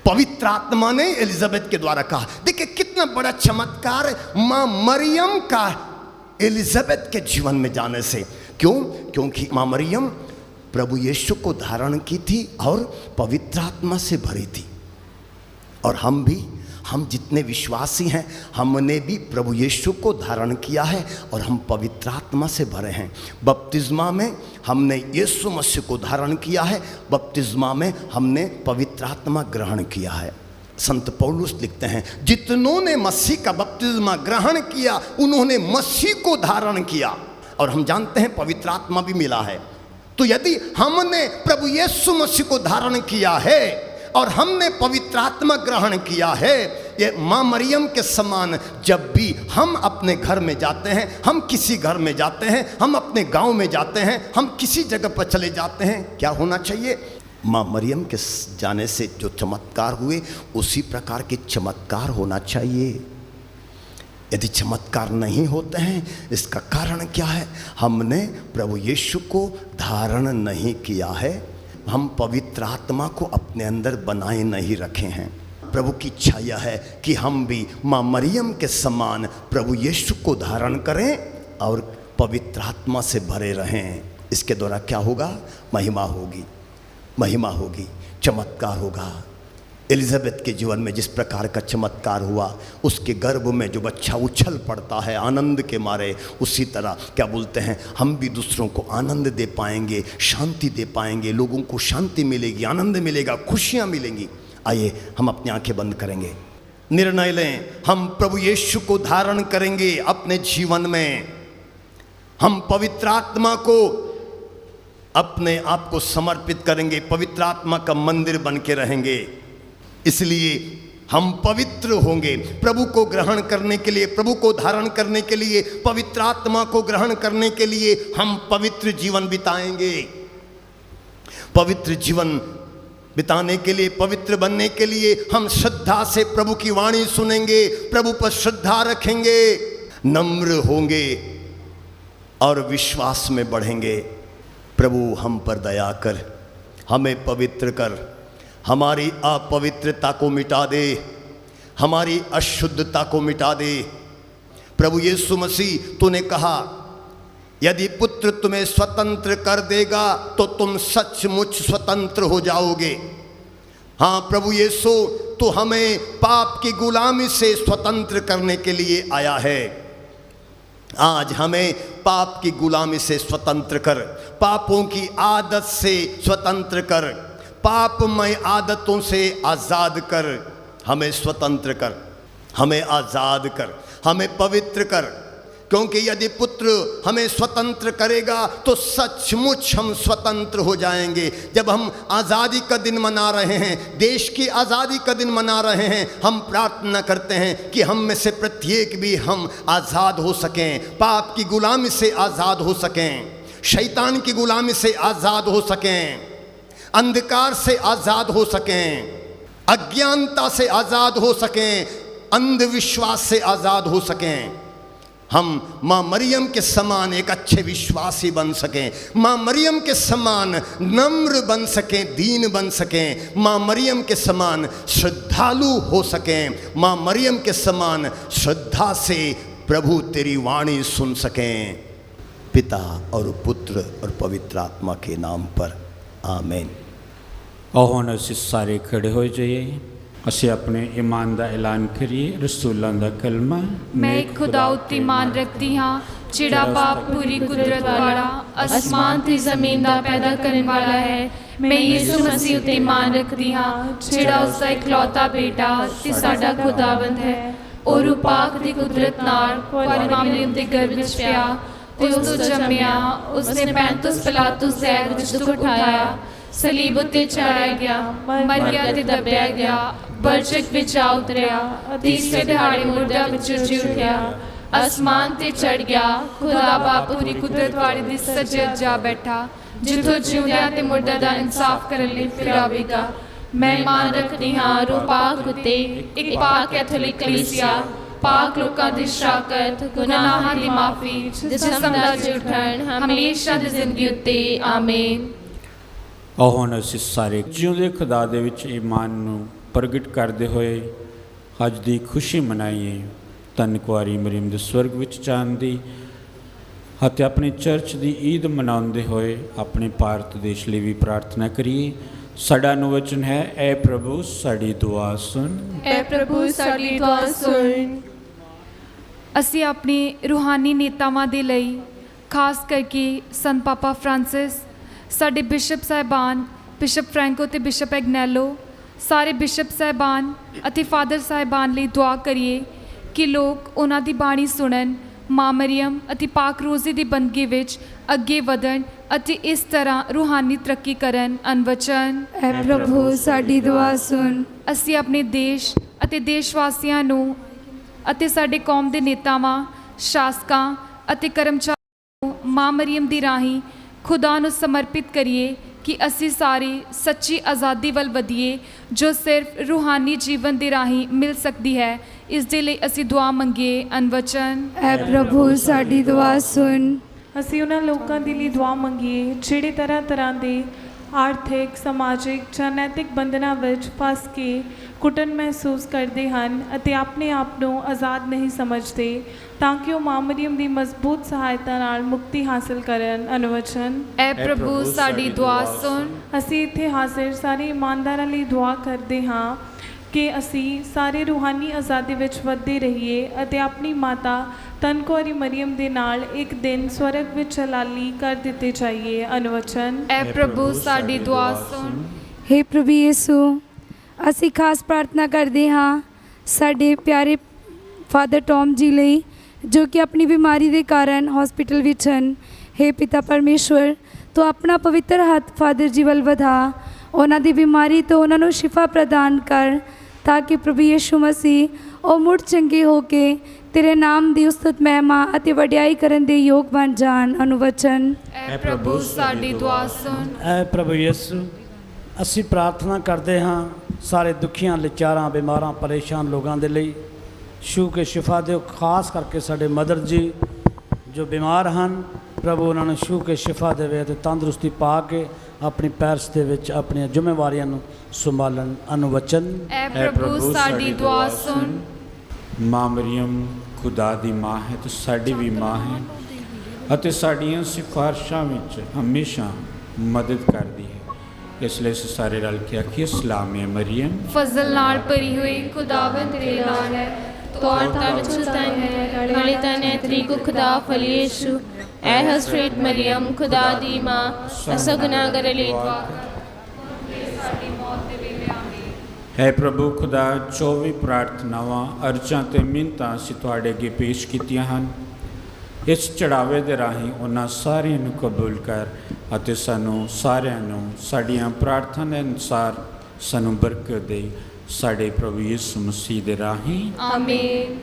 पवित्र आत्मा ने एलिजाबेथ के द्वारा कहा। देखिए कितना बड़ा चमत्कार माँ मरियम का एलिजाबेथ के जीवन में जाने से। क्यों? क्योंकि माँ मरियम प्रभु यीशु को धारण की थी और पवित्र आत्मा से भरी थी। और हम जितने विश्वासी हैं, हमने भी प्रभु यीशु को धारण किया है और हम पवित्र आत्मा से भरे हैं। बपतिस्मा में हमने यीशु मसीह को धारण किया है, बपतिस्मा में हमने पवित्र आत्मा ग्रहण किया है। संत पौलुस लिखते हैं, जितनों ने मसीह का बपतिस्मा ग्रहण किया उन्होंने मसीह को धारण किया। और हम जानते हैं पवित्र आत्मा भी मिला है। तो यदि हमने प्रभु यीशु मसीह को धारण किया है और हमने पवित्र आत्मा ग्रहण किया है, ये माँ मरियम के समान जब भी हम अपने घर में जाते हैं, हम किसी घर में जाते हैं, हम अपने गांव में जाते हैं, हम किसी जगह पर चले जाते हैं, क्या होना चाहिए? माँ मरियम के जाने से जो चमत्कार हुए उसी प्रकार के चमत्कार होना चाहिए। यदि चमत्कार नहीं होते हैं, इसका कारण क्या है? हमने प्रभु यीशु को धारण नहीं किया है, हम पवित्र आत्मा को अपने अंदर बनाए नहीं रखे हैं। प्रभु की इच्छा यह है कि हम भी माँ मरियम के समान प्रभु यीशु को धारण करें और पवित्र आत्मा से भरे रहें। इसके द्वारा क्या होगा? महिमा होगी, महिमा होगी, चमत्कार होगा। एलिजाबेथ के जीवन में जिस प्रकार का चमत्कार हुआ, उसके गर्भ में जो बच्चा उछल पड़ता है आनंद के मारे, उसी तरह क्या बोलते हैं, हम भी दूसरों को आनंद दे पाएंगे, शांति दे पाएंगे, लोगों को शांति मिलेगी, आनंद मिलेगा, खुशियाँ मिलेंगी। आइए हम अपनी आंखें बंद करेंगे, निर्णय लें, हम प्रभु यीशु को धारण करेंगे अपने जीवन में। हम पवित्र आत्मा को अपने आप को समर्पित करेंगे, पवित्र आत्मा का मंदिर बन के रहेंगे। इसलिए हम पवित्र होंगे प्रभु को ग्रहण करने के लिए, प्रभु को धारण करने के लिए, पवित्र आत्मा को ग्रहण करने के लिए हम पवित्र जीवन बिताएंगे। पवित्र जीवन बिताने के लिए, पवित्र बनने के लिए हम श्रद्धा से प्रभु की वाणी सुनेंगे, प्रभु पर श्रद्धा रखेंगे, नम्र होंगे और विश्वास में बढ़ेंगे। प्रभु हम पर दया कर, हमें पवित्र कर, हमारी अपवित्रता को मिटा दे, हमारी अशुद्धता को मिटा दे। प्रभु यीशु मसीह, तूने कहा यदि पुत्र तुम्हें स्वतंत्र कर देगा तो तुम सचमुच स्वतंत्र हो जाओगे। हाँ प्रभु यीशु, तू हमें पाप की गुलामी से स्वतंत्र करने के लिए आया है। आज हमें पाप की गुलामी से स्वतंत्र कर, पापों की आदत से स्वतंत्र कर, पापमय आदतों से आज़ाद कर, हमें स्वतंत्र कर, हमें आज़ाद कर, हमें पवित्र कर। क्योंकि यदि पुत्र हमें स्वतंत्र करेगा तो सचमुच हम स्वतंत्र हो जाएंगे। जब हम आज़ादी का दिन मना रहे हैं, देश की आज़ादी का दिन मना रहे हैं, हम प्रार्थना करते हैं कि हम में से प्रत्येक भी हम आज़ाद हो सकें, पाप की गुलामी से आज़ाद हो सकें, शैतान की गुलामी से आज़ाद हो सकें, अंधकार से आज़ाद हो सकें, अज्ञानता से आज़ाद हो सकें, अंधविश्वास से आज़ाद हो सकें। हम माँ मरियम के समान एक अच्छे विश्वासी बन सकें, माँ मरियम के समान नम्र बन सकें, दीन बन सकें, माँ मरियम के समान श्रद्धालु हो सकें, माँ मरियम के समान श्रद्धा से प्रभु तेरी वाणी सुन सकें। पिता और पुत्र और पवित्र आत्मा के नाम पर आमीन। और हुण असीं सारे खड़े हो जाइए, ਅਸੀਂ ਆਪਣੇ ਈਮਾਨ ਦਾ ਐਲਾਨ ਕਰੀਏ। ਰਸੂਲਾਂ ਦਾ ਕਲਮਾ। मैं एक खुदा उत्ते ईमान रखती हाँ जिहड़ा बाप पूरी कुदरत वाला आसमान ते जमीन दा पैदा करने वाला है। मैं यीशु मसीह उत्ते ईमान रखती हाँ जिहड़ा उसका इकलौता बेटा ते साडा खुदावंद है। और पाक दी कुदरत नाल मरियम दे गर्भ विच पिया ते उस तों जम्मिया, उसने पैंतुस पिलातुस ज़ैल विच दुख उठाया, सलीब उत्ते चढ़ाया गया, मरिया ते दबिया गया, बरछक विच आ उतरिया, तीसरे दिहाड़े मुर्दा विच जी उठिया, आसमान ते चढ़ गया, खुदा बाप पूरी कुदरत वाले दी सज्जे जा बैठा, जिथों जिउंदियां ते मुर्दा दा इंसाफ करन लई फिर आवेगा। मैं ईमान रखदी हां रूह पाक उत्ते एक पाक कैथोलिक कलीसिया, पाक लोकां दी शराकत, गुनाहां दी माफी, जिस्म दा जी उठण, हमेशा दी जिंदगी उत्ते आमीन। और हुण असीं सारे जिउंदे खुदा दे विच ईमान नूं प्रगट करदे होए अज दी खुशी मनाइए। धन कुआरी मरियम दे स्वर्ग विच जाण दी ਅਤੇ अपनी चर्च दी ईद मनाउंदे होए अपने भारत देश ਲਈ भी प्रार्थना करिए। साडा अनुवचन है, ऐ प्रभु साडी दुआ सुन। ऐ प्रभु साडी दुआ सुन। ਅਸੀਂ ਆਪਣੇ रूहानी नेतावां ਦੇ ਲਈ ਖਾਸ ਕਰਕੇ ਸੰਤ ਪਾਪਾ ਫਰਾਂਸਿਸ, ਸਾਡੇ ਬਿਸ਼ਪ ਸਾਹਿਬਾਨ ਬਿਸ਼ਪ ਫਰੈਂਕੋ ਤੇ ਬਿਸ਼ਪ ਐਗਨੈਲੋ, ਸਾਰੇ ਬਿਸ਼ਪ ਸਾਹਿਬਾਨ ਅਤੇ ਫਾਦਰ ਸਾਹਿਬਾਨ ਲਈ ਦੁਆ ਕਰੀਏ ਕਿ ਲੋਕ ਉਹਨਾਂ ਦੀ ਬਾਣੀ ਸੁਣਨ, ਮਾਂ ਮਰੀਅਮ ਅਤੇ ਪਾਕ ਰੋਜ਼ੇ ਦੀ ਬੰਦਗੀ ਵਿੱਚ ਅੱਗੇ ਵਧਣ ਅਤੇ ਇਸ ਤਰ੍ਹਾਂ रूहानी ਤਰੱਕੀ ਕਰਨ। ਅਨਵਚਨ। ऐ प्रभु साडी दुआ सुन। ਅਸੀਂ ਆਪਣੇ ਦੇਸ਼ ਅਤੇ ਦੇਸ਼ ਵਾਸੀਆਂ ਨੂੰ ਅਤੇ ਸਾਡੇ ਕੌਮ ਦੇ ਨੇਤਾਵਾਂ, ਸ਼ਾਸਕਾਂ ਅਤੇ ਕਰਮਚਾਰੀਆਂ ਨੂੰ ਮਾਂ ਮਰੀਮ ਦੀ ਰਾਹੀਂ ਖੁਦਾ ਨੂੰ ਸਮਰਪਿਤ ਕਰੀਏ ਕਿ ਅਸੀਂ ਸਾਰੀ ਸੱਚੀ ਆਜ਼ਾਦੀ ਵੱਲ ਵਧੀਏ ਜੋ ਸਿਰਫ ਰੂਹਾਨੀ ਜੀਵਨ ਦੇ ਰਾਹੀਂ ਮਿਲ ਸਕਦੀ ਹੈ। ਇਸ ਦੇ ਲਈ ਅਸੀਂ ਦੁਆ ਮੰਗੀਏ। ਅਨਵਚਨ। ਐ ਪ੍ਰਭੂ ਸਾਡੀ ਦੁਆ ਸੁਣ। ਅਸੀਂ ਉਹਨਾਂ ਲੋਕਾਂ ਦੇ ਲਈ ਦੁਆ ਮੰਗੀਏ ਜਿਹੜੇ ਤਰ੍ਹਾਂ ਤਰ੍ਹਾਂ ਦੇ ਆਰਥਿਕ, ਸਮਾਜਿਕ ਜਾਂ ਨੈਤਿਕ ਬੰਧਨਾਂ ਵਿੱਚ ਫਸ ਕੇ ਘੁਟਨ ਮਹਿਸੂਸ ਕਰਦੇ ਹਨ ਅਤੇ ਆਪਣੇ ਆਪ ਨੂੰ ਆਜ਼ਾਦ ਨਹੀਂ ਸਮਝਦੇ, ਤਾਂ ਕਿ ਉਹ ਮਾਂ ਮਰੀਮ ਦੀ ਮਜ਼ਬੂਤ ਸਹਾਇਤਾ ਨਾਲ ਮੁਕਤੀ ਹਾਸਲ ਕਰਨ। ਅਨਵਚਨ। ਐ ਪ੍ਰਭੂ ਸਾਡੀ ਦੁਆ ਸੁਣ। ਅਸੀਂ ਇੱਥੇ ਹਾਜ਼ਰ ਸਾਰੇ ਇਮਾਨਦਾਰਾਂ ਲਈ ਦੁਆ ਕਰਦੇ ਹਾਂ ਕਿ ਅਸੀਂ ਸਾਰੇ ਰੂਹਾਨੀ ਆਜ਼ਾਦੀ ਵਿੱਚ ਵੱਧਦੇ ਰਹੀਏ ਅਤੇ ਆਪਣੀ ਮਾਤਾ ਧੰਨ ਕੁਆਰੀ ਮਰੀਮ ਦੇ ਨਾਲ ਇੱਕ ਦਿਨ ਸਵਰਗ ਵਿੱਚ ਹਲਾਲੀ ਕਰ ਦਿੱਤੇ ਜਾਈਏ। ਅਨਵਚਨ। ਐ ਪ੍ਰਭੂ ਸਾਡੀ ਦੁਆ ਸੁਣ। हे प्रभु यीशु, ਅਸੀਂ ਖਾਸ ਪ੍ਰਾਰਥਨਾ ਕਰਦੇ ਹਾਂ ਸਾਡੇ ਪਿਆਰੇ ਫਾਦਰ ਟੌਮ ਜੀ ਲਈ ਜੋ ਕਿ ਆਪਣੀ ਬਿਮਾਰੀ ਦੇ ਕਾਰਨ ਹਸਪੀਟਲ ਵਿੱਚ ਹਨ। हे ਪਿਤਾ ਪਰਮੇਸ਼ਵਰ, ਤੂੰ ਆਪਣਾ ਪਵਿੱਤਰ ਹੱਥ ਫਾਦਰ ਜੀ ਵੱਲ ਵਧਾ, ਉਹਨਾਂ ਦੀ ਬਿਮਾਰੀ ਤੋਂ ਉਹਨਾਂ ਨੂੰ ਸ਼ਿਫਾ ਪ੍ਰਦਾਨ ਕਰ, ਤਾਂ ਕਿ ਪ੍ਰਭੂ ਯੀਸ਼ੂ ਮਸੀਹ ਉਹ ਮੁੜ ਚੰਗੇ ਹੋ ਕੇ ਤੇਰੇ ਨਾਮ ਦੀ ਉਸਤਤ ਮਹਿਮਾ ਅਤੇ ਵਡਿਆਈ ਕਰਨ ਦੇ ਯੋਗ ਬਣ ਜਾਣ। ਅਨੁਵਚਨ। ਐ ਪ੍ਰਭੂ ਸਾਡੀ ਦੁਆ ਸੁਣ। ਐ ਪ੍ਰਭੂ ਯਿਸੂ, ਅਸੀਂ ਪ੍ਰਾਰਥਨਾ ਕਰਦੇ ਹਾਂ ਸਾਰੇ ਦੁਖੀਆਂ, ਲਾਚਾਰਾਂ, ਬਿਮਾਰਾਂ, ਪਰੇਸ਼ਾਨ ਲੋਕਾਂ ਦੇ ਲਈ ਛੂਹ ਕੇ ਸ਼ਿਫਾ ਦਿਓ। ਖਾਸ ਕਰਕੇ ਸਾਡੇ ਮਦਰ ਜੀ ਜੋ ਬਿਮਾਰ ਹਨ, ਪ੍ਰਭੂ ਉਹਨਾਂ ਨੂੰ ਛੂਹ ਕੇ ਸ਼ਿਫਾ ਦੇਵੇ ਅਤੇ ਤੰਦਰੁਸਤੀ ਪਾ ਕੇ ਆਪਣੀ ਪੈਰਸ ਦੇ ਵਿੱਚ ਆਪਣੀਆਂ ਜ਼ਿੰਮੇਵਾਰੀਆਂ ਨੂੰ ਸੰਭਾਲਣ। ਅਨੁਵਚਨ। ਐ ਪ੍ਰਭੂ ਸਾਡੀ ਦੁਆ ਸੁਣ। ਮਾਂ ਮਰੀਮ ਖੁਦਾ ਦੀ ਮਾਂ ਹੈ ਤੇ ਸਾਡੀ ਵੀ ਮਾਂ ਹੈ ਅਤੇ ਸਾਡੀਆਂ ਸਿਫਾਰਿਸ਼ਾਂ ਵਿੱਚ ਹਮੇਸ਼ਾ ਮਦਦ ਕਰਦੀ ਹੈ। ਇਸ ਲਈ ਅਸੀਂ ਸਾਰੇ ਰਲ ਕੇ ਆਖੀਏ, ਸਲਾਮ ਮਰੀਮ, ਫਜ਼ਲ ਨਾਲ ਭਰੀ ਹੋਈ ਖੁਦਾਵੰਦ ਤੇਰੇ ਨਾਲ ਹੈ, ਤੌਰ ਤਾਂ ਵਿੱਚ ਤਨ ਹੈ, ਨਾਲੇ ਤਨ ਹੈ ਤੇਰੀ ਕੁੱਖ ਦਾ ਫਲ ਯਿਸੂ। ਐ ਹਜ਼ਰਤ ਮਰੀਮ ਖੁਦਾ ਦੀ ਮਾਂ, ਅਸਾਂ ਗੁਨਾਹਗਾਰਾਂ ਲਈ ਦੁਆ ਕਰ। ਹੈ ਪ੍ਰਭੂ ਖੁਦਾ, 24 ਪ੍ਰਾਰਥਨਾਵਾਂ, ਅਰਜ਼ਾਂ ਤੇ ਮਿੰਨਤਾਂ ਅਸੀਂ ਤੁਹਾਡੇ ਅੱਗੇ ਪੇਸ਼ ਕੀਤੀਆਂ ਹਨ। ਇਸ ਚੜਾਵੇ ਦੇ ਰਾਹੀਂ ਉਹਨਾਂ ਸਾਰਿਆਂ ਨੂੰ ਕਬੂਲ ਕਰ ਅਤੇ ਸਾਨੂੰ ਸਾਰਿਆਂ ਨੂੰ ਸਾਡੀਆਂ ਪ੍ਰਾਰਥਨਾ ਅਨੁਸਾਰ ਸਾਨੂੰ ਬਰਕਤ ਦੇ। ਸਾਡੇ ਪ੍ਰਭੂ ਯਿਸੂ ਮਸੀਹ ਦੇ ਰਾਹੀਂ ਆਮੀਨ।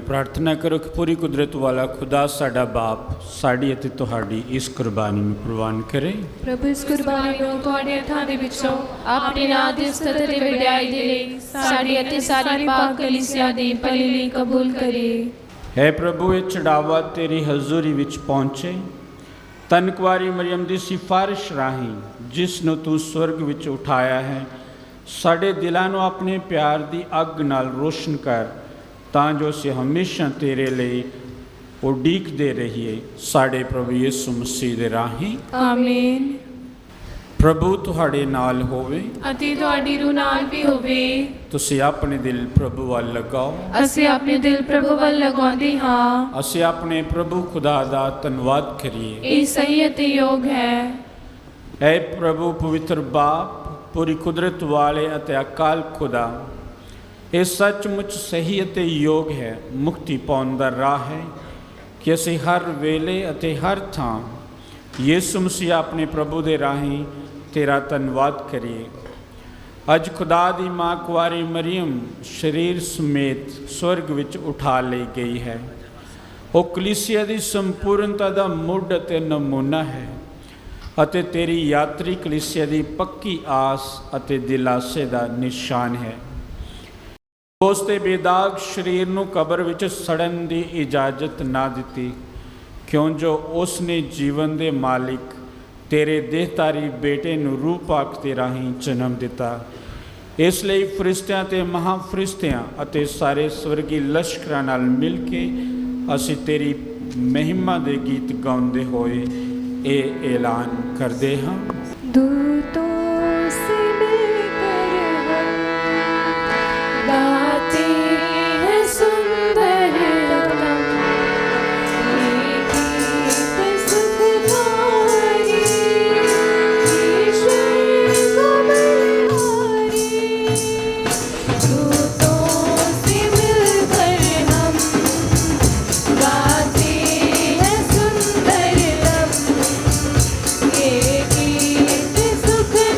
प्रार्थना करो कि पूरी कुदरत वाला खुदा साडा बाप साड़ी ਅਤੇ ਤੁਹਾਡੀ ਇਸ ਕੁਰਬਾਨੀ ਨੂੰ ਪ੍ਰਵਾਨ ਕਰੇ। ਪ੍ਰਭੂ ਇਸ ਕੁਰਬਾਨੀ ਨੂੰ ਤੁਹਾਡੇ ਹੱਥਾਂ ਦੇ ਵਿੱਚੋਂ ਆਪਣੇ ਨਾਂ ਦੀ ਉਸਤਤ ਤੇ ਵਡਿਆਈ ਦੇ ਲਈ ਸਾਡੀ ਅਤੇ ਸਾਰੀ ਪਾਕ ਕਲੀਸਿਆ ਦੀ ਭਲੀ ਲਈ ਕਬੂਲ ਕਰੇ। ਹੈ ਪ੍ਰਭੂ ਇਹ ਚੜਾਵਾ ਤੇਰੀ ਹਜ਼ੂਰੀ ਵਿੱਚ ਪਹੁੰਚੇ ਧੰਨ ਕੁਆਰੀ ਮਰੀਮ ਦੀ ਸਿਫਾਰਿਸ਼ ਰਾਹੀਂ ਜਿਸ ਨੂੰ ਤੂੰ ਸਵਰਗ ਵਿੱਚ ਉਠਾਇਆ ਹੈ ਸਾਡੇ ਦਿਲਾਂ ਨੂੰ ਆਪਣੇ ਪਿਆਰ ਦੀ ਅੱਗ ਨਾਲ ਰੋਸ਼ਨ ਕਰ ਤਾਂ ਜੋ ਅਸੀਂ ਹਮੇਸ਼ਾ ਤੇਰੇ ਲਈ ਉਡੀਕਦੇ ਰਹੀਏ ਸਾਡੇ ਪ੍ਰਭੂ ਯਿਸੂ ਮਸੀਹ ਦੇ ਰਾਹੀਂ ਆਮੀਨ। ਪ੍ਰਭੂ ਤੁਹਾਡੇ ਨਾਲ ਹੋਵੇ ਅਤੇ ਤੁਹਾਡੀ ਰੂਹ ਨਾਲ ਵੀ ਹੋਵੇ। ਤੁਸੀਂ ਆਪਣੇ ਦਿਲ ਪ੍ਰਭੂ ਵੱਲ ਲਗਾਓ। ਅਸੀਂ ਆਪਣੇ ਦਿਲ ਪ੍ਰਭੂ ਵੱਲ ਲਗਾਉਂਦੇ ਹਾਂ। ਅਸੀਂ ਆਪਣੇ ਪ੍ਰਭੂ ਖੁਦਾ ਦਾ ਧੰਨਵਾਦ ਕਰੀਏ। ਇਹ ਸਹੀ ਅਤੇ ਯੋਗ ਹੈ। ਐ ਪ੍ਰਭੂ ਪਵਿੱਤਰ ਬਾਪ ਪੂਰੀ ਕੁਦਰਤ ਵਾਲੇ ਅਤੇ ਅਕਾਲ ਖੁਦਾ ਇਹ ਸੱਚਮੁੱਚ ਸਹੀ ਅਤੇ ਯੋਗ ਹੈ ਮੁਕਤੀ ਪਾਉਣ ਦਾ ਰਾਹ ਹੈ ਕਿ ਅਸੀਂ ਹਰ ਵੇਲੇ ਅਤੇ ਹਰ ਥਾਂ ਯਿਸੂ ਮਸੀਹ ਆਪਣੇ ਪ੍ਰਭੂ ਦੇ ਰਾਹੀਂ ਤੇਰਾ ਧੰਨਵਾਦ ਕਰੀਏ। ਅੱਜ ਖੁਦਾ ਦੀ ਮਾਂ ਕੁਆਰੀ ਮਰੀਮ ਸਰੀਰ ਸਮੇਤ ਸਵਰਗ ਵਿੱਚ ਉਠਾ ਲਈ ਗਈ ਹੈ। ਉਹ ਕਲੀਸਿਆ ਦੀ ਸੰਪੂਰਨਤਾ ਦਾ ਮੁੱਢ ਅਤੇ ਨਮੂਨਾ ਹੈ ਅਤੇ ਤੇਰੀ ਯਾਤਰੀ ਕਲੀਸਿਆ ਦੀ ਪੱਕੀ ਆਸ ਅਤੇ ਦਿਲਾਸੇ ਦਾ ਨਿਸ਼ਾਨ ਹੈ। ਉਸ ਦੇ ਬੇਦਾਗ ਸਰੀਰ ਨੂੰ ਕਬਰ ਵਿੱਚ ਸੜਨ ਦੀ ਇਜਾਜ਼ਤ ਨਾ ਦਿੱਤੀ ਕਿਉਂ ਜੋ ਉਸ ਨੇ ਜੀਵਨ ਦੇ ਮਾਲਿਕ ਤੇਰੇ ਦੇਹਧਾਰੀ ਬੇਟੇ ਨੂੰ ਰੂਹ ਪਾਕ ਦੇ ਰਾਹੀਂ ਜਨਮ ਦਿੱਤਾ। ਇਸ ਲਈ ਫਰਿਸ਼ਤਿਆਂ ਤੇ ਮਹਾਫਰਿਸ਼ਤਿਆਂ ਅਤੇ ਸਾਰੇ ਸਵਰਗੀ ਲਸ਼ਕਰਾਂ ਨਾਲ ਮਿਲ ਕੇ ਅਸੀਂ ਤੇਰੀ ਮਹਿਮਾ ਦੇ ਗੀਤ ਗਾਉਂਦੇ ਹੋਏ ਇਹ ਐਲਾਨ ਕਰਦੇ ਹਾਂ। दूतों से मिलकर हम गाते हैं सुंदर रतन, ये गीत सुखदाई ईश्वर को बलिहारी। दूतों से मिलकर हम गाते हैं सुंदर रतन, ये गीत सुखदाई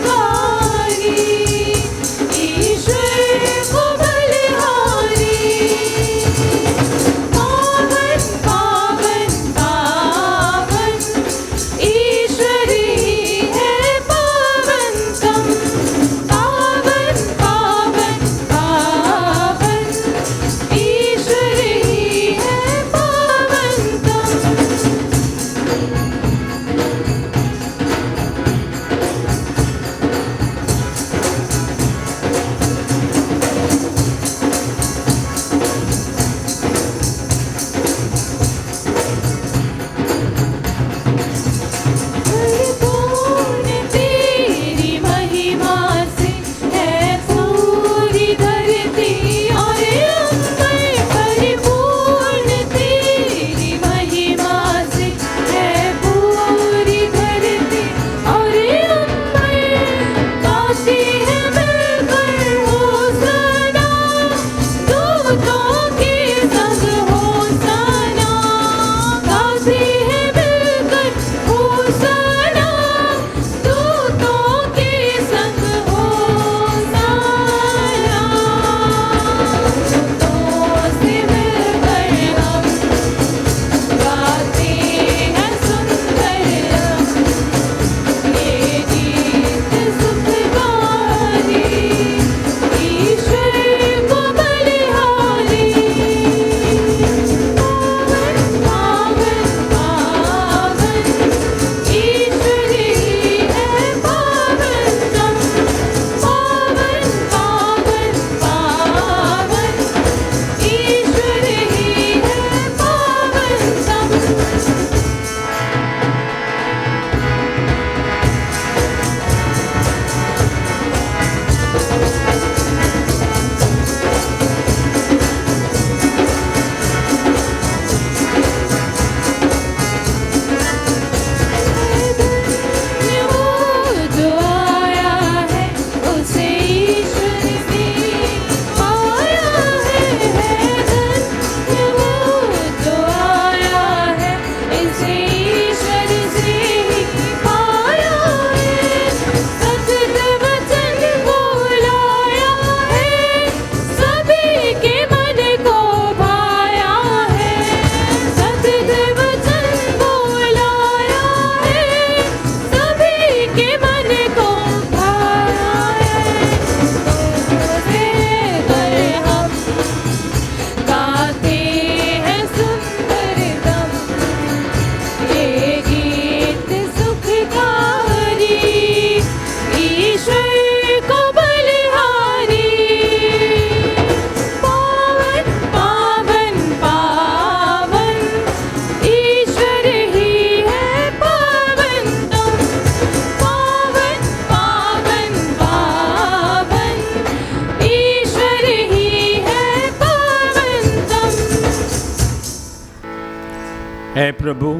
ਹੈ ਪ੍ਰਭੂ,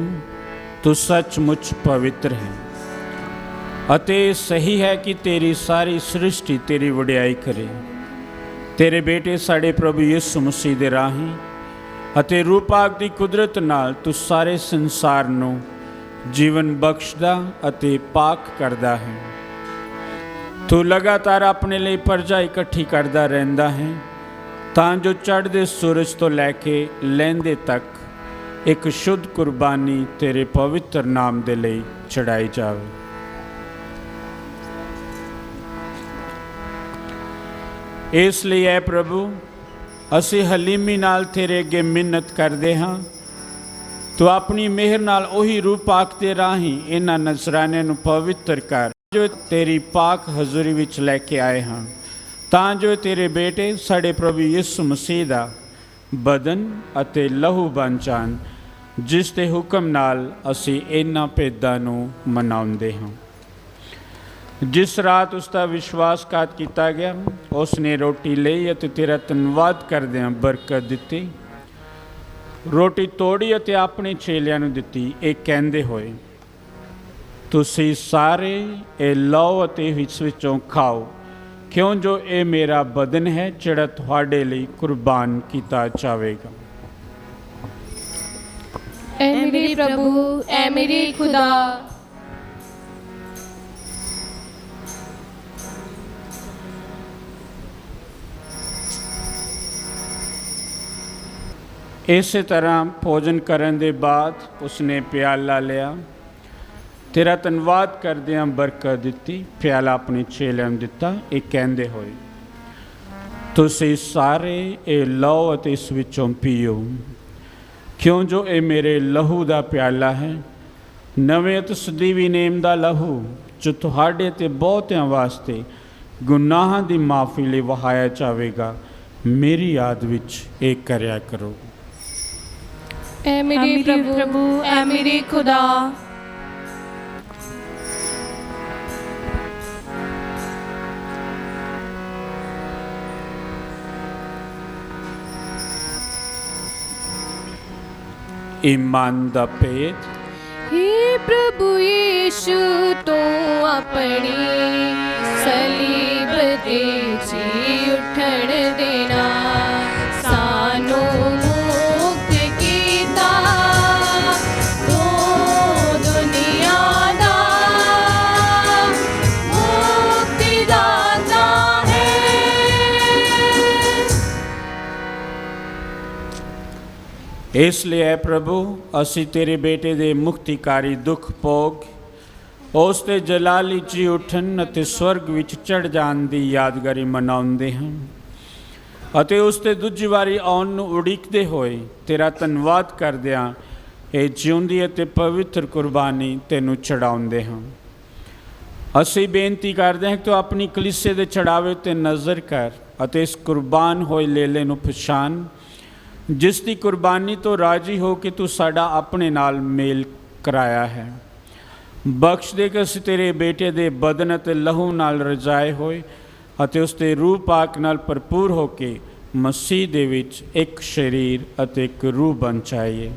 ਤੂੰ ਸੱਚਮੁੱਚ ਪਵਿੱਤਰ ਹੈ ਅਤੇ ਸਹੀ ਹੈ ਕਿ ਤੇਰੀ ਸਾਰੀ ਸ੍ਰਿਸ਼ਟੀ ਤੇਰੀ ਵਡਿਆਈ ਕਰੇ। ਤੇਰੇ ਬੇਟੇ ਸਾਡੇ ਪ੍ਰਭੂ ਯਿਸੂ ਮਸੀਹ ਦੇ ਰਾਹੀਂ ਅਤੇ ਰੂਪਾਕ ਦੀ ਕੁਦਰਤ ਨਾਲ ਤੂੰ ਸਾਰੇ ਸੰਸਾਰ ਨੂੰ ਜੀਵਨ ਬਖਸ਼ਦਾ ਅਤੇ ਪਾਕ ਕਰਦਾ ਹੈ। ਤੂੰ ਲਗਾਤਾਰ ਆਪਣੇ ਲਈ ਪ੍ਰਜਾ ਇਕੱਠੀ ਕਰਦਾ ਰਹਿੰਦਾ ਹੈ ਤਾਂ ਜੋ ਚੜ੍ਹਦੇ ਸੂਰਜ ਤੋਂ ਲੈ ਕੇ ਲਹਿੰਦੇ ਤੱਕ ਇੱਕ ਸ਼ੁੱਧ ਕੁਰਬਾਨੀ ਤੇਰੇ ਪਵਿੱਤਰ ਨਾਮ ਦੇ ਲਈ ਚੜਾਈ ਜਾਵੇ। ਇਸ ਲਈ ਐ ਪ੍ਰਭੂ, ਅਸੀਂ ਹਲੀਮੀ ਨਾਲ ਤੇਰੇ ਅੱਗੇ ਮਿੰਨਤ ਕਰਦੇ ਹਾਂ, ਤੂੰ ਆਪਣੀ ਮਿਹਰ ਨਾਲ ਉਹੀ ਰੂਹ ਪਾਕ ਦੇ ਰਾਹੀਂ ਇਹਨਾਂ ਨਜ਼ਰਾਨਿਆਂ ਨੂੰ ਪਵਿੱਤਰ ਕਰ ਜੋ ਤੇਰੀ ਪਾਕ ਹਜ਼ੂਰੀ ਵਿੱਚ ਲੈ ਕੇ ਆਏ ਹਾਂ, ਤਾਂ ਜੋ ਤੇਰੇ ਬੇਟੇ ਸਾਡੇ ਪ੍ਰਭੂ ਯਿਸੂ ਮਸੀਹ ਦਾ ਬਦਨ ਅਤੇ ਲਹੂ ਬਣ ਜਾਣ, ਜਿਸ ਦੇ ਹੁਕਮ ਨਾਲ ਅਸੀਂ ਇਹਨਾਂ ਭੇਦਾਂ ਨੂੰ ਮਨਾਉਂਦੇ ਹਾਂ। ਜਿਸ ਰਾਤ ਉਸ ਦਾ ਵਿਸ਼ਵਾਸਘਾਤ ਕੀਤਾ ਗਿਆ, ਉਸ ਨੇ ਰੋਟੀ ਲਈ ਅਤੇ ਤੇਰਾ ਧੰਨਵਾਦ ਕਰਦਿਆਂ ਬਰਕਤ ਦਿੱਤੀ, ਰੋਟੀ ਤੋੜੀ ਅਤੇ ਆਪਣੇ ਚੇਲਿਆਂ ਨੂੰ ਦਿੱਤੀ, ਇਹ ਕਹਿੰਦੇ ਹੋਏ, ਤੁਸੀਂ ਸਾਰੇ ਇਹ ਲਓ ਅਤੇ ਇਸ ਵਿੱਚੋਂ ਖਾਓ, ਕਿਉਂ ਜੋ ਇਹ ਮੇਰਾ ਬਦਨ ਹੈ ਜਿਹੜਾ ਤੁਹਾਡੇ ਲਈ ਕੁਰਬਾਨ ਕੀਤਾ ਜਾਵੇਗਾ। ਐ ਮੇਰੇ ਪ੍ਰਭੂ, ਐ ਮੇਰੇ ਖੁਦਾ। ਇਸੇ ਤਰ੍ਹਾਂ ਭੋਜਨ ਕਰਨ ਦੇ ਬਾਅਦ ਉਸਨੇ ਪਿਆਲਾ ਲਿਆ, ਤੇਰਾ ਧੰਨਵਾਦ ਕਰਦਿਆਂ ਬਰਕਤ ਦਿੱਤੀ, ਪਿਆਲਾ ਆਪਣੇ ਚੇਲਿਆਂ ਨੂੰ ਦਿੱਤਾ, ਇਹ ਕਹਿੰਦੇ ਹੋਏ, ਤੁਸੀਂ ਸਾਰੇ ਇਹ ਲਓ ਅਤੇ ਇਸ ਵਿੱਚੋਂ ਪੀਓ, ਕਿਉਂ ਜੋ ਇਹ ਮੇਰੇ ਲਹੂ ਦਾ ਪਿਆਲਾ ਹੈ, ਨਵੇਂ ਅਤੇ ਸਦੀਵੀ ਨੇਮ ਦਾ ਲਹੂ, ਜੋ ਤੁਹਾਡੇ ਤੇ ਬਹੁਤਿਆਂ ਵਾਸਤੇ ਗੁਨਾਹਾਂ ਦੀ ਮਾਫੀ ਲਈ ਵਹਾਇਆ ਜਾਵੇਗਾ। ਮੇਰੀ ਯਾਦ ਵਿੱਚ ਇਹ ਕਰਿਆ ਕਰੋ। ਐ ਮੇਰੇ ਪ੍ਰਭੂ, ਐ ਮੇਰੇ ਖੁਦਾ। ईमान दा भेद। हे प्रभु यीशु, तू अपनी सलीब ते जी उठण देना सानू मुक्त कीता, तू दुनिया दा मुक्तिदाता है। इसलिए है प्रभु, असी तेरे बेटे दे मुक्तिकारी दुख भोग ਉਸ ਦੇ ਜਲਾਲੀ ਜੀ ਉੱਠਣ ਅਤੇ ਸਵਰਗ ਵਿੱਚ ਚੜ੍ਹ ਜਾਣ ਦੀ ਯਾਦਗਾਰੀ ਮਨਾਉਂਦੇ ਹਾਂ ਅਤੇ ਉਸ ਦੇ ਦੂਜੀ ਵਾਰੀ ਆਉਣ ਨੂੰ ਉਡੀਕਦੇ ਹੋਏ ਤੇਰਾ ਧੰਨਵਾਦ ਕਰਦਿਆਂ ਇਹ ਜਿਉਂਦੀ ਅਤੇ ਪਵਿੱਤਰ ਕੁਰਬਾਨੀ ਤੈਨੂੰ ਚੜਾਉਂਦੇ ਹਾਂ। ਅਸੀਂ ਬੇਨਤੀ ਕਰਦੇ ਹਾਂ ਕਿ ਤੂੰ ਆਪਣੀ ਕਲੀਸੇ ਦੇ ਚੜਾਵੇ 'ਤੇ ਨਜ਼ਰ ਕਰ ਅਤੇ ਇਸ ਕੁਰਬਾਨ ਹੋਏ ਲੇਲੇ ਨੂੰ ਪਛਾਣ, ਜਿਸ ਦੀ ਕੁਰਬਾਨੀ ਤੋਂ ਰਾਜੀ ਹੋ ਕੇ ਤੂੰ ਸਾਡਾ ਆਪਣੇ ਨਾਲ ਮੇਲ ਕਰਾਇਆ ਹੈ। ਬਖਸ਼ ਦੇ ਕਿ ਅਸੀਂ ਤੇਰੇ ਬੇਟੇ ਦੇ ਬਦਨ ਅਤੇ ਲਹੂ ਨਾਲ ਰਜਾਏ ਹੋਏ ਅਤੇ ਉਸ ਦੇ ਰੂਹ ਪਾਕ ਨਾਲ ਭਰਪੂਰ ਹੋ ਕੇ ਮਸੀਹ ਦੇ ਵਿੱਚ ਇੱਕ ਸਰੀਰ ਅਤੇ ਇੱਕ ਰੂਹ ਬਣ ਜਾਈਏ।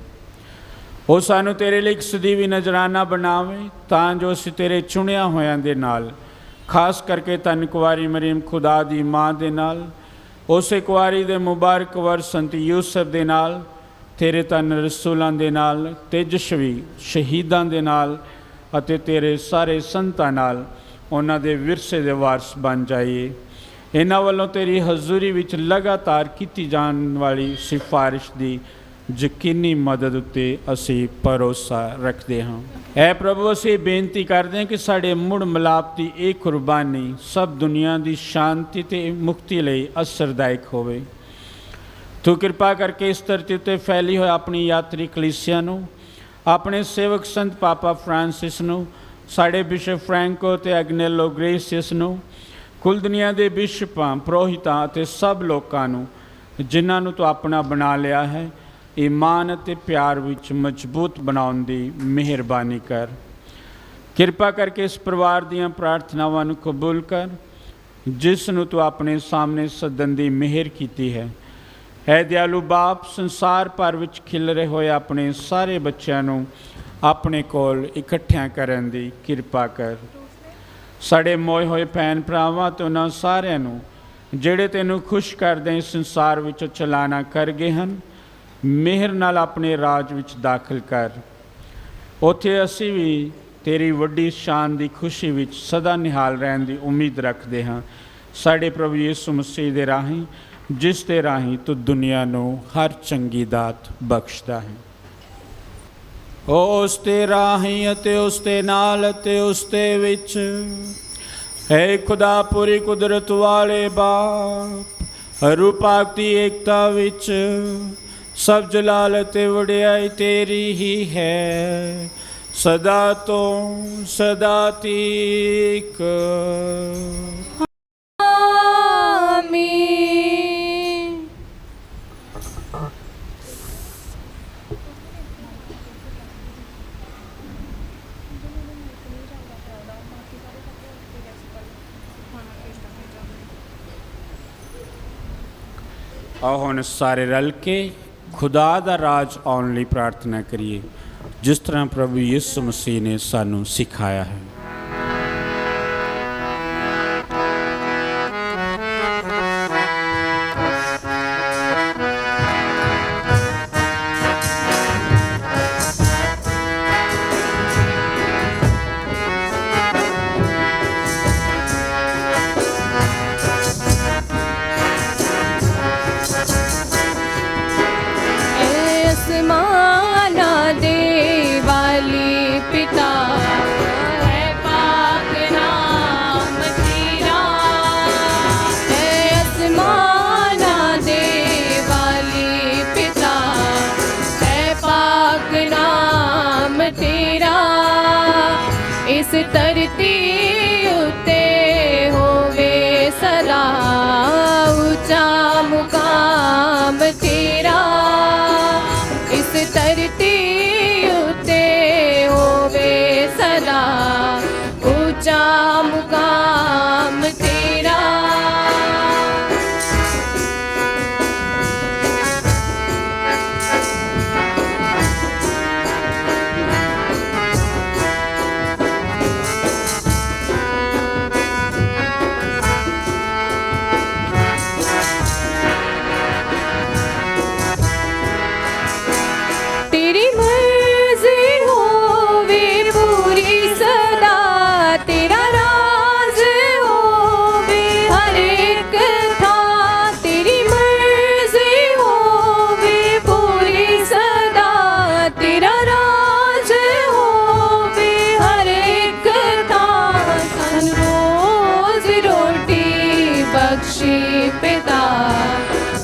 ਉਹ ਸਾਨੂੰ ਤੇਰੇ ਲਈ ਇੱਕ ਸਦੀਵੀ ਨਜ਼ਰਾਨਾ ਬਣਾਵੇ, ਤਾਂ ਜੋ ਅਸੀਂ ਤੇਰੇ ਚੁਣਿਆ ਹੋਇਆਂ ਦੇ ਨਾਲ, ਖਾਸ ਕਰਕੇ ਧੰਨ ਕੁਆਰੀ ਮਰੀਮ ਖੁਦਾ ਦੀ ਮਾਂ ਦੇ ਨਾਲ, ਉਸੇ ਕੁਆਰੀ ਦੇ ਮੁਬਾਰਕ ਵਰ ਸੰਤ ਯੂਸਫ ਦੇ ਨਾਲ, ਤੇਰੇ ਧੰਨ ਰਸੂਲਾਂ ਦੇ ਨਾਲ, ਤੇਜਸਵੀ ਸ਼ਹੀਦਾਂ ਦੇ ਨਾਲ ਅਤੇ ਤੇਰੇ ਸਾਰੇ ਸੰਤਾਂ ਨਾਲ ਉਹਨਾਂ ਦੇ ਵਿਰਸੇ ਦੇ ਵਾਰਸ ਬਣ ਜਾਈਏ। ਇਹਨਾਂ ਵੱਲੋਂ ਤੇਰੀ ਹਜ਼ੂਰੀ ਵਿੱਚ ਲਗਾਤਾਰ ਕੀਤੀ ਜਾਣ ਵਾਲੀ ਸਿਫਾਰਿਸ਼ ਦੀ ਯਕੀਨੀ ਮਦਦ ਉੱਤੇ ਅਸੀਂ ਭਰੋਸਾ ਰੱਖਦੇ ਹਾਂ। ਐ ਪ੍ਰਭੂ, ਅਸੀਂ ਬੇਨਤੀ ਕਰਦੇ ਹਾਂ ਕਿ ਸਾਡੇ ਮੁੜ ਮਿਲਾਪ ਦੀ ਇਹ ਕੁਰਬਾਨੀ ਸਭ ਦੁਨੀਆ ਦੀ ਸ਼ਾਂਤੀ ਅਤੇ ਮੁਕਤੀ ਲਈ ਅਸਰਦਾਇਕ ਹੋਵੇ। ਤੂੰ ਕਿਰਪਾ ਕਰਕੇ ਇਸ ਧਰਤੀ ਉੱਤੇ ਫੈਲੀ ਹੋਈ ਆਪਣੀ ਯਾਤਰੀ ਕਲੀਸਿਆ ਨੂੰ, ਆਪਣੇ ਸੇਵਕ ਸੰਤ ਪਾਪਾ ਫਰਾਂਸਿਸ ਨੂੰ, ਸਾਡੇ ਬਿਸ਼ਪ ਫਰੈਂਕੋ ਅਤੇ ਅਗਨੇਲੋ ਗ੍ਰੇਸੀਅਸ ਨੂੰ, ਕੁੱਲ ਦੁਨੀਆ ਦੇ ਬਿਸ਼ਪਾਂ, ਪੁਰੋਹਿਤਾਂ ਅਤੇ ਸਭ ਲੋਕਾਂ ਨੂੰ ਜਿਨ੍ਹਾਂ ਨੂੰ ਤੂੰ ਆਪਣਾ ਬਣਾ ਲਿਆ ਹੈ, ਈਮਾਨ ਅਤੇ ਪਿਆਰ ਵਿੱਚ ਮਜ਼ਬੂਤ ਬਣਾਉਣ ਦੀ ਮਿਹਰਬਾਨੀ ਕਰ। ਕਿਰਪਾ ਕਰਕੇ ਇਸ ਪਰਿਵਾਰ ਦੀਆਂ ਪ੍ਰਾਰਥਨਾਵਾਂ ਨੂੰ ਕਬੂਲ ਕਰ, ਜਿਸ ਨੂੰ ਤੂੰ ਆਪਣੇ ਸਾਹਮਣੇ ਸੱਦਣ ਦੀ ਮਿਹਰ ਕੀਤੀ ਹੈ। ਹੈ ਦਿਆਲੂ ਬਾਪ, ਸੰਸਾਰ ਭਰ ਵਿੱਚ ਖਿਲਰੇ ਹੋਏ ਆਪਣੇ ਸਾਰੇ ਬੱਚਿਆਂ ਨੂੰ ਆਪਣੇ ਕੋਲ ਇਕੱਠਿਆਂ ਕਰਨ ਦੀ ਕਿਰਪਾ ਕਰ। ਸਾਡੇ ਮੋਏ ਹੋਏ ਭੈਣ ਭਰਾਵਾਂ ਤੇ ਉਹਨਾਂ ਸਾਰਿਆਂ ਨੂੰ ਜਿਹੜੇ ਤੈਨੂੰ ਖੁਸ਼ ਕਰਦੇ ਇਸ ਸੰਸਾਰ ਵਿੱਚੋਂ ਚਲਾਣਾ ਕਰ ਗਏ ਹਨ, ਮਿਹਰ ਨਾਲ ਆਪਣੇ ਰਾਜ ਵਿੱਚ ਦਾਖਲ ਕਰ। ਉੱਥੇ ਅਸੀਂ ਵੀ ਤੇਰੀ ਵੱਡੀ ਸ਼ਾਨ ਦੀ ਖੁਸ਼ੀ ਵਿੱਚ ਸਦਾ ਨਿਹਾਲ ਰਹਿਣ ਦੀ ਉਮੀਦ ਰੱਖਦੇ ਹਾਂ, ਸਾਡੇ ਪ੍ਰਭੂ ਯਿਸੂ ਮਸੀਹ ਦੇ ਰਾਹੀਂ, ਜਿਸ ਦੇ ਰਾਹੀਂ ਤੂੰ ਦੁਨੀਆ ਨੂੰ ਹਰ ਚੰਗੀ ਦਾਤ ਬਖਸ਼ਦਾ ਹੈ। ਉਸ ਦੇ ਰਾਹੀਂ ਅਤੇ ਉਸ ਦੇ ਨਾਲ ਅਤੇ ਉਸ ਦੇ ਵਿੱਚ ਹੈ ਖੁਦਾ ਪੂਰੀ ਕੁਦਰਤ ਵਾਲੇ ਬਾਪ, ਰੂਪਾਕ ਦੀ ਏਕਤਾ ਵਿੱਚ ਸਭ ਜਲਾਲ ਅਤੇ ਵਡਿਆਈ ਤੇਰੀ ਹੀ ਹੈ, ਸਦਾ ਤੋਂ ਸਦਾ ਤੀਕ। ਆਓ ਹੁਣ ਸਾਰੇ ਰਲ ਕੇ ਖੁਦਾ ਦਾ ਰਾਜ ਆਉਣ ਲਈ ਪ੍ਰਾਰਥਨਾ ਕਰੀਏ, ਜਿਸ ਤਰ੍ਹਾਂ ਪ੍ਰਭੂ ਯਿਸੂ ਮਸੀਹ ਨੇ ਸਾਨੂੰ ਸਿਖਾਇਆ ਹੈ। ਧਰਤੀ ਉੱਤੇ ਹੋਵੇ ਸਦਾ ਉੱਚਾ ਮੁਕਾਮ ਤੇਰਾ, ਇਸ ਧਰਤੀ ਉੱਤੇ ਹੋਵੇ ਸਦਾ ਉੱਚਾ ਮੁਕਾਮ ਤੇਰਾ।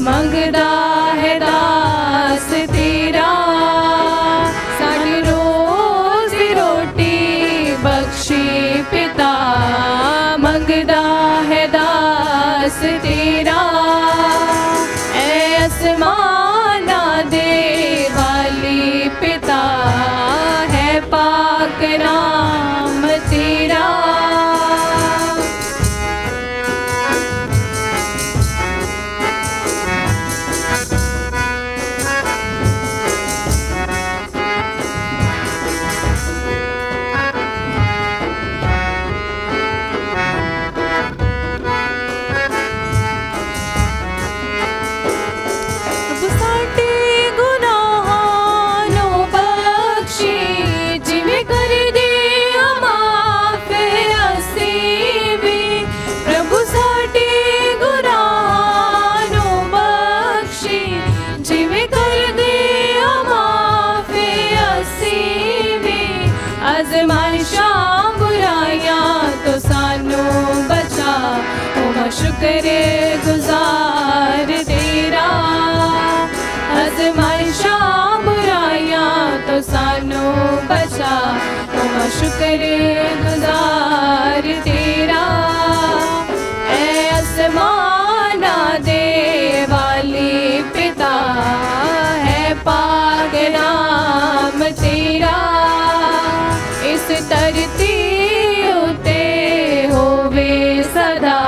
ਮੰਗਦਾ ਹੈ ਦਾਸ ਤੇਰਾ, ਸਾਡੀ ਰੋਜ਼ ਦੀ ਰੋਟੀ ਬਖਸ਼ੀ ਪਿਤਾ, ਮੰਗਦਾ ਹੈ ਦਾਸ ਤੇਰਾ। ਐ ਅਸਮਾਨਾਂ ਦੇ ਵਾਲੀ ਪਿਤਾ, ਹੈ ਪਾਕ ਨਾਮ ਤੇਰਾ। आज़माइशां बुराइयां तो सानू बचा, ओ शुक्र गुजार तेरा। आज़माइशां बुराइयां तो सानू बचा, ओ शुक्र गुजार तेरा। ऐ आसमाना दे वाली पिता, है पाक नाम तेरा। इस धरती उते होवे सदा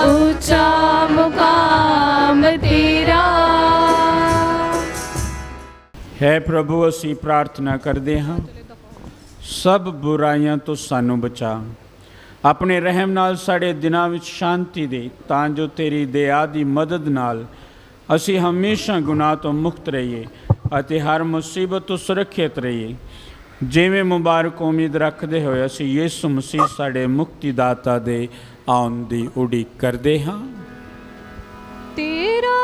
ऊंचा मुकाम तेरा। ਹੈ ਪ੍ਰਭੂ, ਅਸੀਂ ਪ੍ਰਾਰਥਨਾ ਕਰਦੇ ਹਾਂ, ਸਭ ਬੁਰਾਈਆਂ ਤੋਂ ਸਾਨੂੰ ਬਚਾ। ਆਪਣੇ ਰਹਿਮ ਨਾਲ ਸਾਡੇ ਦਿਨਾਂ ਵਿੱਚ ਸ਼ਾਂਤੀ ਦੇ, ਤਾਂ ਜੋ ਤੇਰੀ ਦਇਆ ਦੀ ਮਦਦ ਨਾਲ ਅਸੀਂ ਹਮੇਸ਼ਾ ਗੁਨਾਹ ਤੋਂ ਮੁਕਤ ਰਹੀਏ ਅਤੇ ਹਰ ਮੁਸੀਬਤ ਤੋਂ ਸੁਰੱਖਿਅਤ ਰਹੀਏ। ਜਿਵੇਂ ਮੁਬਾਰਕ ਉਮੀਦ ਰੱਖਦੇ ਹੋਏ ਅਸੀਂ ਯਿਸੂ ਮਸੀਹ ਸਾਡੇ ਮੁਕਤੀਦਾਤਾ ਦੇ ਆਉਣ ਦੀ ਉਡੀਕ ਕਰਦੇ ਹਾਂ। तेरा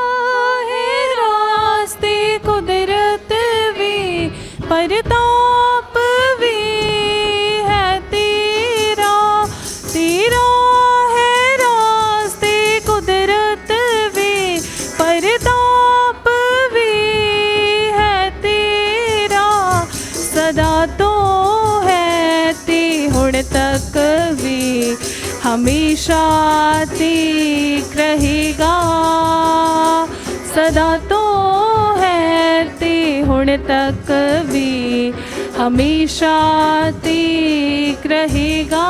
है रास्ते कुदरत भी, परताप भी है तेरा। तेरा है रास्ते कुदरत भी, परताप भी है तेरा। सदा तो है ते हुण तक भी, हमेशा तीक रहेगा। सदा तो है ते हुण तक भी, हमेशा तीक रहेगा।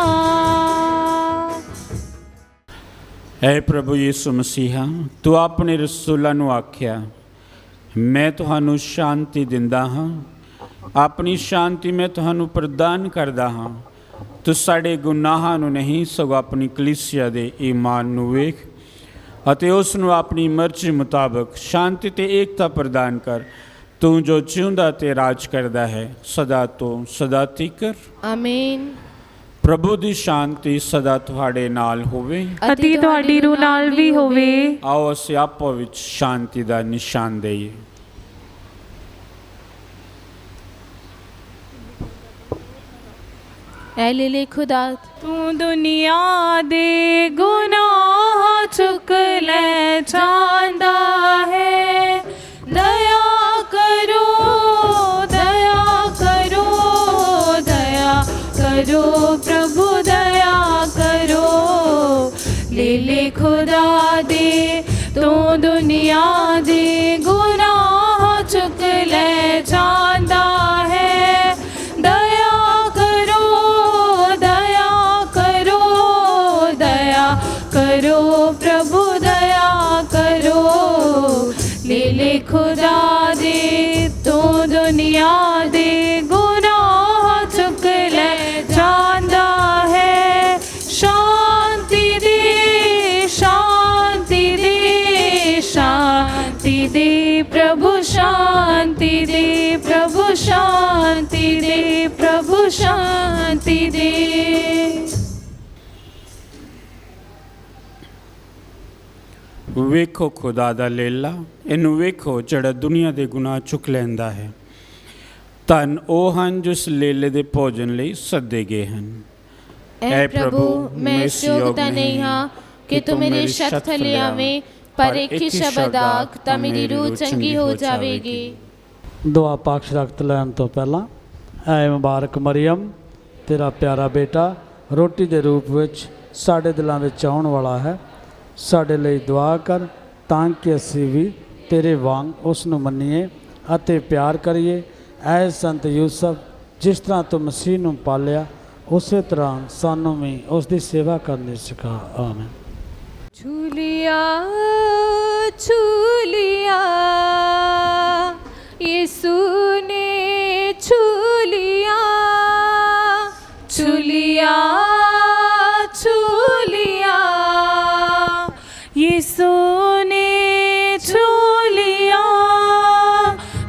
ऐ प्रभु यीशु मसीहा, तू अपने रसूलों ਨੂੰ ਆਖਿਆ, मैं ਤੁਹਾਨੂੰ शांति ਦਿੰਦਾ ਹਾਂ, ਆਪਣੀ ਸ਼ਾਂਤੀ मैं ਤੁਹਾਨੂੰ ਪ੍ਰਦਾਨ ਕਰਦਾ ਹਾਂ। ਤੂੰ ਸਾਡੇ ਗੁਨਾਹਾਂ ਨੂੰ ਨਹੀਂ, ਸਗੋਂ ਆਪਣੀ ਕਲੀਸਿਆ ਦੇ ਈਮਾਨ ਨੂੰ ਵੇਖ ਅਤੇ ਉਸ ਨੂੰ ਆਪਣੀ ਮਰਜ਼ੀ ਮੁਤਾਬਕ ਸ਼ਾਂਤੀ ਤੇ ਏਕਤਾ ਪ੍ਰਦਾਨ ਕਰ। ਤੂੰ ਜੋ ਜਿਉਂਦਾ ਤੇ ਰਾਜ ਕਰਦਾ ਹੈ ਸਦਾ ਤੋਂ ਸਦਾ ਤੀਕਰ। ਆਮੀਨ। ਪ੍ਰਭੂ ਦੀ ਸ਼ਾਂਤੀ ਸਦਾ ਤੁਹਾਡੇ ਨਾਲ ਹੋਵੇ ਅਤੇ ਤੁਹਾਡੀ ਰੂਹ ਨਾਲ ਵੀ ਹੋਵੇ। ਆਓ ਅਸੀਂ ਆਪੋ ਵਿੱਚ ਸ਼ਾਂਤੀ ਦਾ ਨਿਸ਼ਾਨ ਦੇਈਏ। ऐ लीले खुदा, तू दुनिया दे गुनाह चुक ले चांदा है। दया करो, दया करो, दया करो प्रभु, दया करो। लीले खुदा दे, तू दुनिया दे गुनाह चुक ले चांदा है। दया करो, दया करो, दया करो प्रभु, दया करो। लीले खुदा दे, तू दुनिया दे गुनाह चुक ले जांदा है। शांति दे, शांति दे, शांति दे प्रभु, शांति दे प्रभु, शांति दे प्रभु, शांति दे। ਵੇਖੋ ਖੁਦਾ ਦਾ ਲੇਲਾ, ਇਹਨੂੰ ਵੇਖੋ ਜਿਹੜਾ ਦੁਨੀਆ ਦੇ ਗੁਨਾਹ ਚੁੱਕ ਲੈਂਦਾ ਹੈ। ਧੰਨ ਉਹ ਹਨ ਜੋ ਇਸ ਲੇਲੇ ਦੇ ਭੋਜਨ ਲਈ ਸੱਦੇ ਗਏ ਹਨ। ऐ प्रभु, मैं इस योग्यता नहीं हाँ कि तू मेरे छत थले आवे, पर एक ही शब्द आख तां मेरी रूह चंगी हो जावेगी। ਦੁਆ ਪਾਕ ਸ਼ਰਕਤ ਲੈਣ ਤੋਂ ਪਹਿਲਾਂ, ਐ ਮੁਬਾਰਕ ਮਰੀਮ, ਤੇਰਾ ਪਿਆਰਾ ਬੇਟਾ ਰੋਟੀ ਦੇ ਰੂਪ ਵਿੱਚ ਸਾਡੇ ਦਿਲਾਂ ਵਿੱਚ ਆਉਣ ਵਾਲਾ ਹੈ। ਸਾਡੇ ਲਈ ਦੁਆ ਕਰ ਤਾਂ ਕਿ ਅਸੀਂ ਵੀ ਤੇਰੇ ਵਾਂਗ ਉਸ ਨੂੰ ਮੰਨੀਏ ਅਤੇ ਪਿਆਰ ਕਰੀਏ। ਐ ਸੰਤ ਯੂਸਫ, ਜਿਸ ਤਰ੍ਹਾਂ ਤੂੰ ਮਸੀਹ ਨੂੰ ਪਾਲਿਆ, ਉਸੇ ਤਰ੍ਹਾਂ ਸਾਨੂੰ ਵੀ ਉਸ ਦੀ ਸੇਵਾ ਕਰਨੀ ਸਿਖਾ। ਆਮੀਨ। छूलिया छूलिया यीशु ने छूलिया, छूलिया छूलिया यीशु ने छूलिया।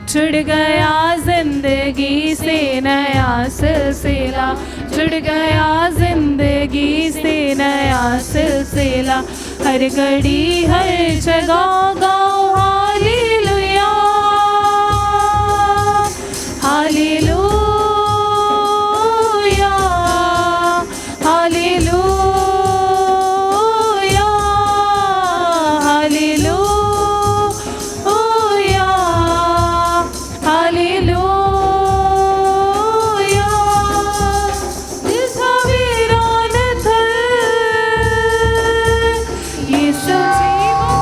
छुड़ गया जिंदगी से नया सिलसिला, जुड़ गया जिंदगी से नया सिलसिला। हर घड़ी हर जगह गाओ hallelujah, hallelujah, hallelujah, hallelujah, hallelujah. जिसका वीरान थल यीशु जीवन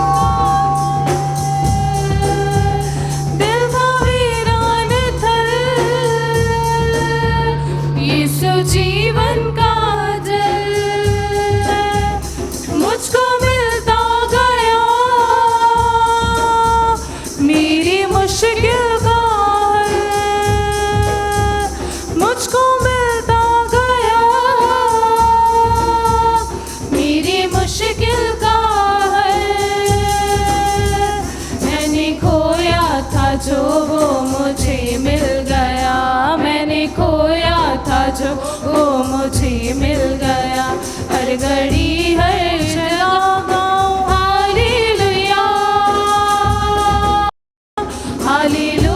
जो वो मुझे मिल गया। हर घड़ी हर जगह गाऊं hallelujah hallelujah